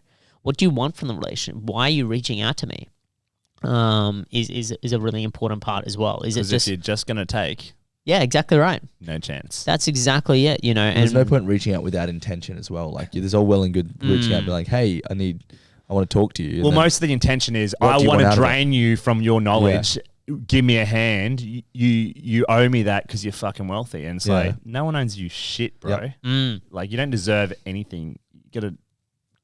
[SPEAKER 2] What do you want from the relationship? Why are you reaching out to me? Is a really important part as well. Is it just,
[SPEAKER 1] if you're just going to take...
[SPEAKER 2] Yeah, exactly right.
[SPEAKER 1] No chance.
[SPEAKER 2] That's exactly it, you know. And
[SPEAKER 3] there's no point reaching out without intention as well. Like, there's all well and good reaching out and be like, hey, I want to talk to you.
[SPEAKER 1] Well, most of the intention is, I want to drain you from your knowledge. Yeah. Give me a hand. You owe me that because you're fucking wealthy. And so no one owns you shit, bro. Yep. Like, you don't deserve anything. You got to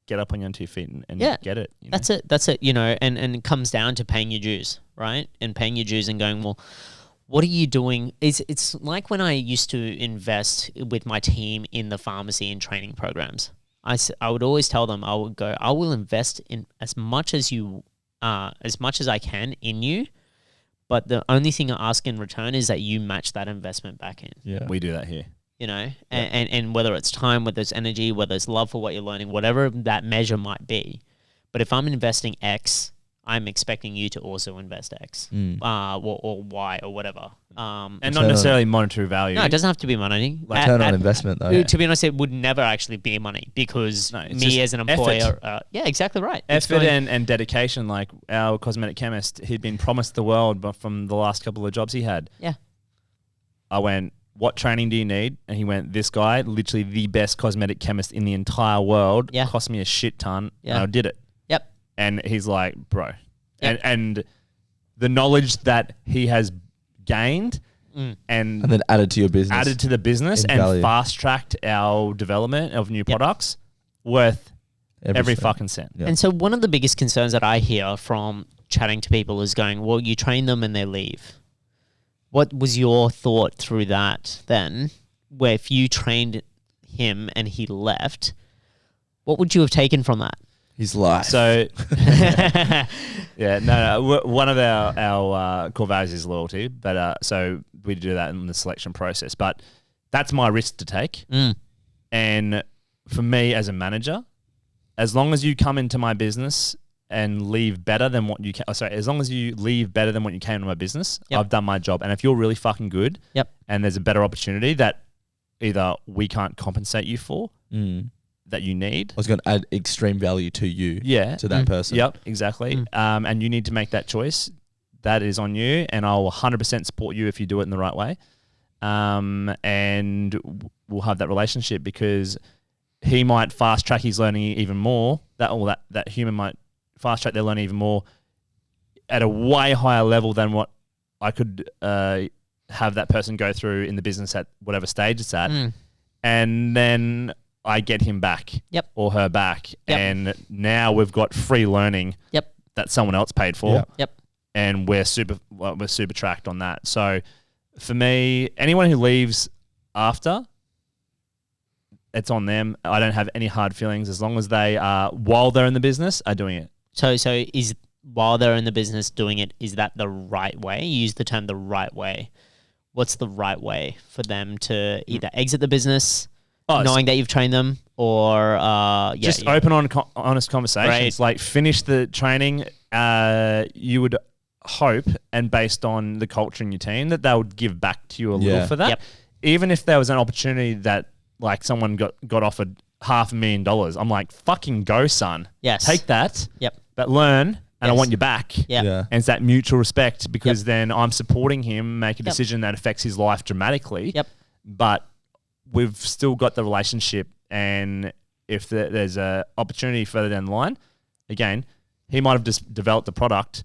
[SPEAKER 1] get up on your own 2 feet and get it. You know?
[SPEAKER 2] That's it, you know. And it comes down to paying your dues, right? And paying your dues and going, well, what are you doing? It's like when I used to invest with my team in the pharmacy and training programs. I would always tell them, I will invest in as much as I can in you, but the only thing I ask in return is that you match that investment back in.
[SPEAKER 1] Yeah, we do that here.
[SPEAKER 2] You know, and whether it's time, whether it's energy, whether it's love for what you're learning, whatever that measure might be. But if I'm investing X, I'm expecting you to also invest X or Y or whatever.
[SPEAKER 1] And not necessarily monetary value.
[SPEAKER 2] No, it doesn't have to be money.
[SPEAKER 3] Return on investment, though.
[SPEAKER 2] To be honest, it would never actually be money because me as an employer... exactly right.
[SPEAKER 1] Effort and dedication. Like our cosmetic chemist, he'd been promised the world but from the last couple of jobs he had.
[SPEAKER 2] Yeah.
[SPEAKER 1] I went, what training do you need? And he went, this guy, literally the best cosmetic chemist in the entire world, cost me a shit ton, and I did it.
[SPEAKER 2] Yep.
[SPEAKER 1] And he's like, bro. Yep. And the knowledge that he has gained and
[SPEAKER 3] then added to your business.
[SPEAKER 1] Added to the business and fast-tracked our development of new products, worth every fucking cent.
[SPEAKER 2] Yep. And so one of the biggest concerns that I hear from chatting to people is going, well, you train them and they leave. What was your thought through that then, where if you trained him and he left, what would you have taken from that?
[SPEAKER 3] His life.
[SPEAKER 1] So, yeah, no. One of our core values is loyalty, but so we do that in the selection process. But that's my risk to take. And for me as a manager, as long as you come into my business and leave better than what you can, as long as you leave better than what you came into my business, I've done my job. And if you're really fucking good, and there's a better opportunity that either we can't compensate you for, that you need.
[SPEAKER 3] I was going to add extreme value to you, to that person.
[SPEAKER 1] Yep, exactly. And you need to make that choice. That is on you, and I'll 100% support you if you do it in the right way. And we'll have that relationship because he might fast track his learning even more. That human might fast track their learning even more at a way higher level than what I could have that person go through in the business at whatever stage it's at. And then I get him back or her back. And now we've got free learning that someone else paid for. And we're super tracked on that. So for me, anyone who leaves after, it's on them. I don't have any hard feelings as long as they are, while they're in the business, are doing it.
[SPEAKER 2] So is while they're in the business doing it, is that the right way? You use the term the right way. What's the right way for them to either exit the business, knowing that you've trained them, or
[SPEAKER 1] just open, honest conversations. Like finish the training. You would hope, and based on the culture in your team, that they would give back to you a little for that. Even if there was an opportunity that like someone got offered $500,000, I'm like, fucking go, son. Take that. But learn. And I want you back. And it's that mutual respect because then I'm supporting him make a decision that affects his life dramatically. But we've still got the relationship, and if there's a opportunity further down the line, again, he might have just developed the product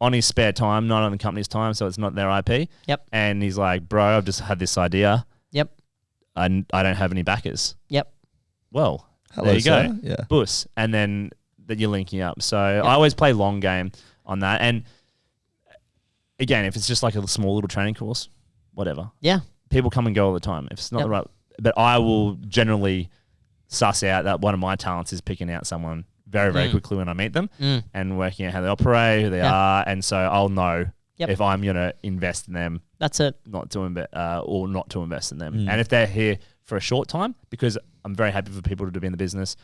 [SPEAKER 1] on his spare time, not on the company's time, so it's not their IP. And he's like, bro, I've just had this idea. I don't have any backers. Well, there you go. Bus. And then that you're linking up. So I always play long game on that. And again, if it's just like a small little training course, whatever. People come and go all the time. If it's not the right, but I will generally suss out that one of my talents is picking out someone very, very quickly when I meet them and working out how they operate, who they are. And so I'll know if I'm going to invest in them.
[SPEAKER 2] That's it.
[SPEAKER 1] Not to invest in them. And if they're here for a short time, because I'm very happy for people to be in the business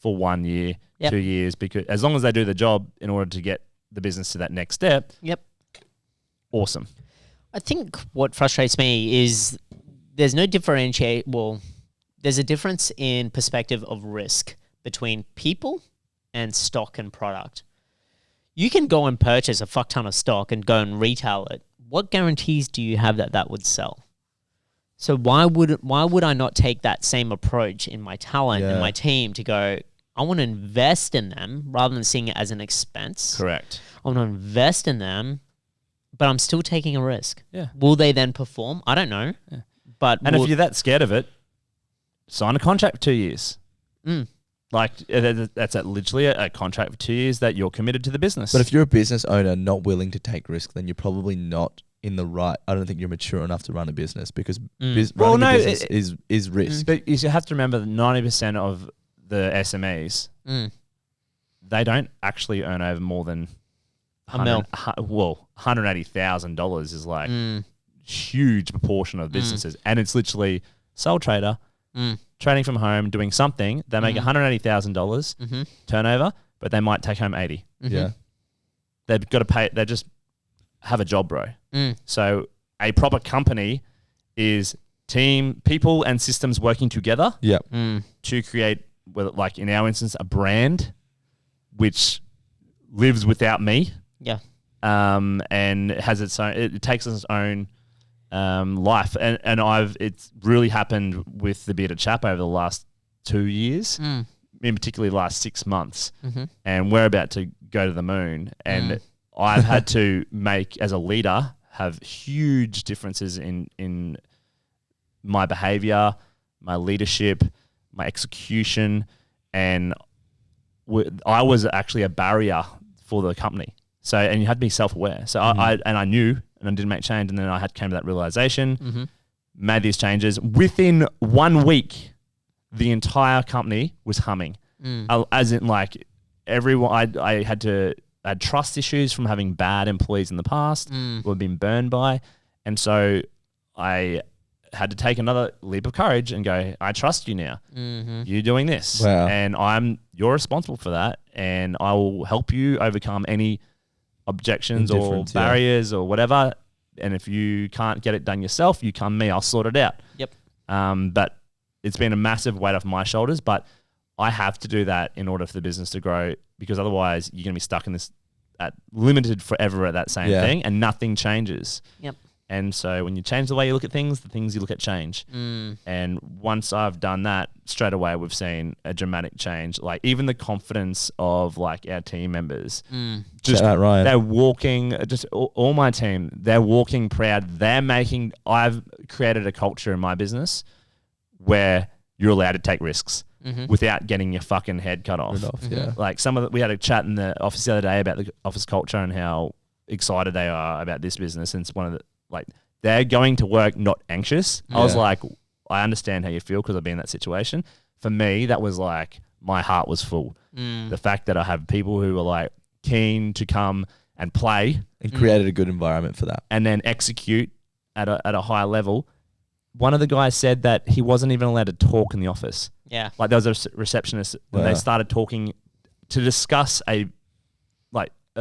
[SPEAKER 1] for 1 year, 2 years, because as long as they do the job in order to get the business to that next step, awesome.
[SPEAKER 2] I think what frustrates me is there's no differentiate. Well, there's a difference in perspective of risk between people and stock and product. You can go and purchase a fuck ton of stock and go and retail it. What guarantees do you have that would sell? So why would I not take that same approach in my talent and my team to go, I want to invest in them rather than seeing it as an expense.
[SPEAKER 1] Correct.
[SPEAKER 2] I want to invest in them, but I'm still taking a risk. Will they then perform? I don't know. But
[SPEAKER 1] if you're that scared of it, sign a contract for 2 years. Like that's literally a contract for 2 years that you're committed to the business.
[SPEAKER 3] But if you're a business owner not willing to take risk, then you're probably not in the right. I don't think you're mature enough to run a business because running a business is risk.
[SPEAKER 1] But you have to remember that 90% of the SMEs, they don't actually earn over more than $180,000 is like huge proportion of businesses, and it's literally sole trader, trading from home, doing something. They make $180,000 turnover, but they might take home 80. They've got to pay. They just have a job, bro. So a proper company is team, people, and systems working together. To create, well, like in our instance, a brand which lives without me. And has its own. It takes its own life, and it's really happened with the Bearded Chap over the last 2 years, in particularly the last 6 months, and we're about to go to the moon, and I've had to make, as a leader, have huge differences in my behavior, my leadership, my execution, and I was actually a barrier for the company. So, and you had to be self-aware. So I knew, and I didn't make change, and then I came to that realization, made these changes. Within 1 week, the entire company was humming. As in, like, everyone, I had trust issues from having bad employees in the past who had been burned by. And so I had to take another leap of courage and go, I trust you now. You're doing this.
[SPEAKER 3] Wow.
[SPEAKER 1] And you're responsible for that. And I will help you overcome any objections or barriers or whatever. And if you can't get it done yourself, you come to me, I'll sort it out.
[SPEAKER 2] Yep.
[SPEAKER 1] But it's been a massive weight off my shoulders, but I have to do that in order for the business to grow, because otherwise you're going to be stuck in this limited forever at that same thing, and nothing changes.
[SPEAKER 2] Yep.
[SPEAKER 1] And so when you change the way you look at things, the things you look at change. And once I've done that, straight away we've seen a dramatic change. Like even the confidence of like our team members, just
[SPEAKER 3] Ryan.
[SPEAKER 1] they're walking. Just all my team, they're walking proud. I've created a culture in my business where you're allowed to take risks without getting your fucking head cut off. Like we had a chat in the office the other day about the office culture and how excited they are about this business. And it's one of the, like, they're going to work not anxious. I was like, I understand how you feel because I've been in that situation. For me, that was like, my heart was full. The fact that I have people who are like keen to come and play.
[SPEAKER 3] And created a good environment for that.
[SPEAKER 1] And then execute at a high level. One of the guys said that he wasn't even allowed to talk in the office.
[SPEAKER 2] Yeah.
[SPEAKER 1] Like there was a receptionist when they started talking to discuss a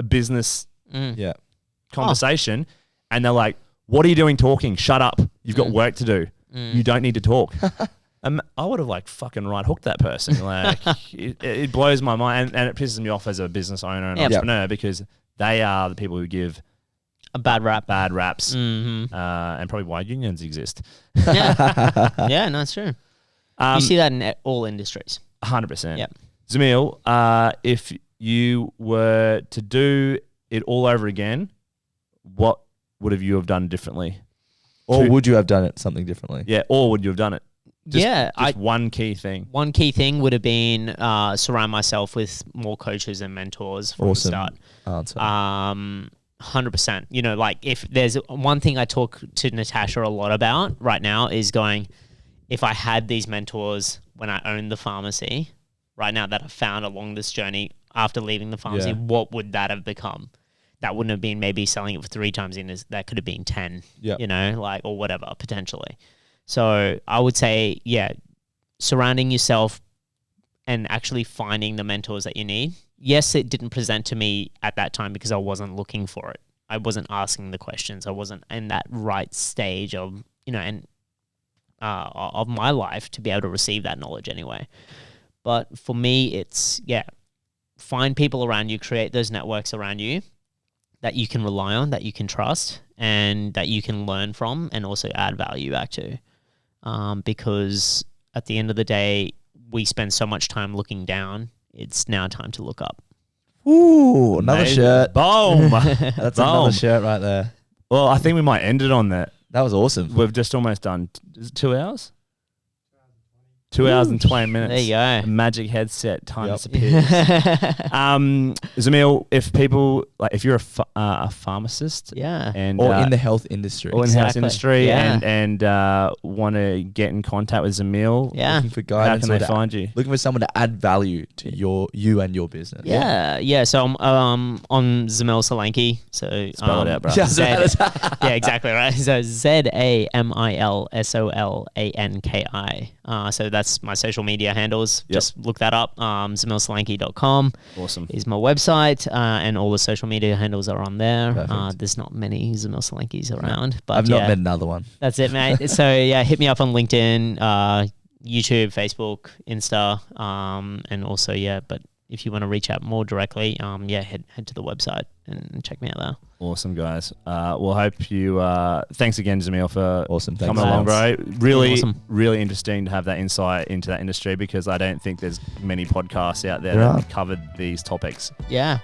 [SPEAKER 1] business conversation. And they're like, what are you doing talking? Shut up. You've got work to do. You don't need to talk. I would have like fucking right hooked that person. Like it blows my mind. And it pisses me off as a business owner and entrepreneur because they are the people who give
[SPEAKER 2] a bad
[SPEAKER 1] raps, and probably why unions exist.
[SPEAKER 2] Yeah, no, it's true. You see that in all industries.
[SPEAKER 1] 100%.
[SPEAKER 2] Yep.
[SPEAKER 1] Zamil, if you were to do it all over again, what would you have done differently?
[SPEAKER 3] Or would you have done it something differently?
[SPEAKER 1] Yeah, or would you have done it? Just one key thing.
[SPEAKER 2] One key thing would have been surround myself with more coaches and mentors from the start.
[SPEAKER 3] Answer.
[SPEAKER 2] 100%. You know, like if there's one thing I talk to Natasha a lot about right now is going, if I had these mentors when I owned the pharmacy right now that I found along this journey after leaving the pharmacy, what would that have become? That wouldn't have been maybe selling it for 3 times in, that could have been 10, you know, like, or whatever, potentially. So I would say, surrounding yourself and actually finding the mentors that you need. Yes, it didn't present to me at that time because I wasn't looking for it. I wasn't asking the questions. I wasn't in that right stage of, you know, and of my life to be able to receive that knowledge anyway. But for me, it's, find people around you, create those networks around you that you can rely on, that you can trust, and that you can learn from and also add value back to. Because at the end of the day, we spend so much time looking down. It's now time to look up.
[SPEAKER 3] Ooh, another shirt.
[SPEAKER 1] Boom.
[SPEAKER 3] That's another shirt right there.
[SPEAKER 1] Well, I think we might end it on that.
[SPEAKER 3] That was awesome.
[SPEAKER 1] We've just almost done 2 hours? 2 hours and 20 minutes.
[SPEAKER 2] There you go.
[SPEAKER 1] A magic headset. Time disappears. Zamil, if people, like, if you're a pharmacist, and
[SPEAKER 3] or in the health industry,
[SPEAKER 1] or in the health industry, and want to get in contact with Zamil,
[SPEAKER 3] looking for guidance,
[SPEAKER 1] how can they find you?
[SPEAKER 3] Looking for someone to add value to you and your business.
[SPEAKER 2] So I'm on Zamil Solanki. So
[SPEAKER 1] spell it out, bro.
[SPEAKER 2] Exactly right. So ZAMILSOLANKI. So that's my social media handles. Just look that up. ZamilSolanki.com.
[SPEAKER 1] Awesome.
[SPEAKER 2] Is my website, and all the social media handles are on there. There's not many Zamil Solankis around, but
[SPEAKER 3] I've not met another one.
[SPEAKER 2] That's it, mate. So hit me up on LinkedIn, YouTube, Facebook, Insta, and also but if you want to reach out more directly, head to the website and check me out there.
[SPEAKER 1] Awesome, guys. We'll hope you. Thanks again, Zamil, for coming along, bro. Really interesting to have that insight into that industry, because I don't think there's many podcasts out there that have covered these topics.
[SPEAKER 2] Yeah.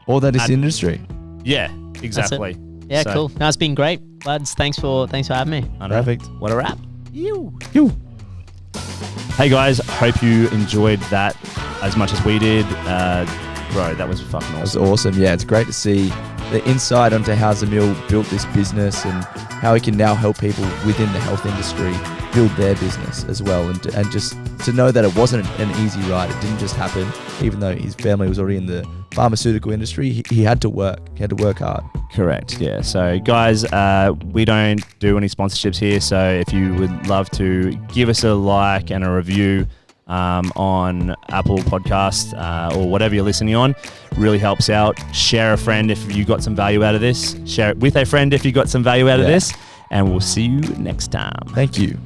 [SPEAKER 3] Or that is industry.
[SPEAKER 1] Yeah, exactly.
[SPEAKER 2] Yeah, cool. No, it's been great, lads. Thanks for having me.
[SPEAKER 3] Perfect.
[SPEAKER 1] What a wrap. You. Hey guys, hope you enjoyed that as much as we did. Bro, that was fucking awesome.
[SPEAKER 3] That was awesome. Yeah, it's great to see the insight onto how Zamil built this business and how he can now help people within the health industry build their business as well, and just to know that it wasn't an easy ride. It didn't just happen. Even though his family was already in the pharmaceutical industry, he had to work. He had to work hard.
[SPEAKER 1] Correct, yeah. So guys, we don't do any sponsorships here, so if you would love to give us a like and a review on Apple Podcast or whatever you're listening on, really helps out. Share a friend if you got some value out of this. Share it with a friend if you got some value out of this, and we'll see you next time.
[SPEAKER 3] Thank you.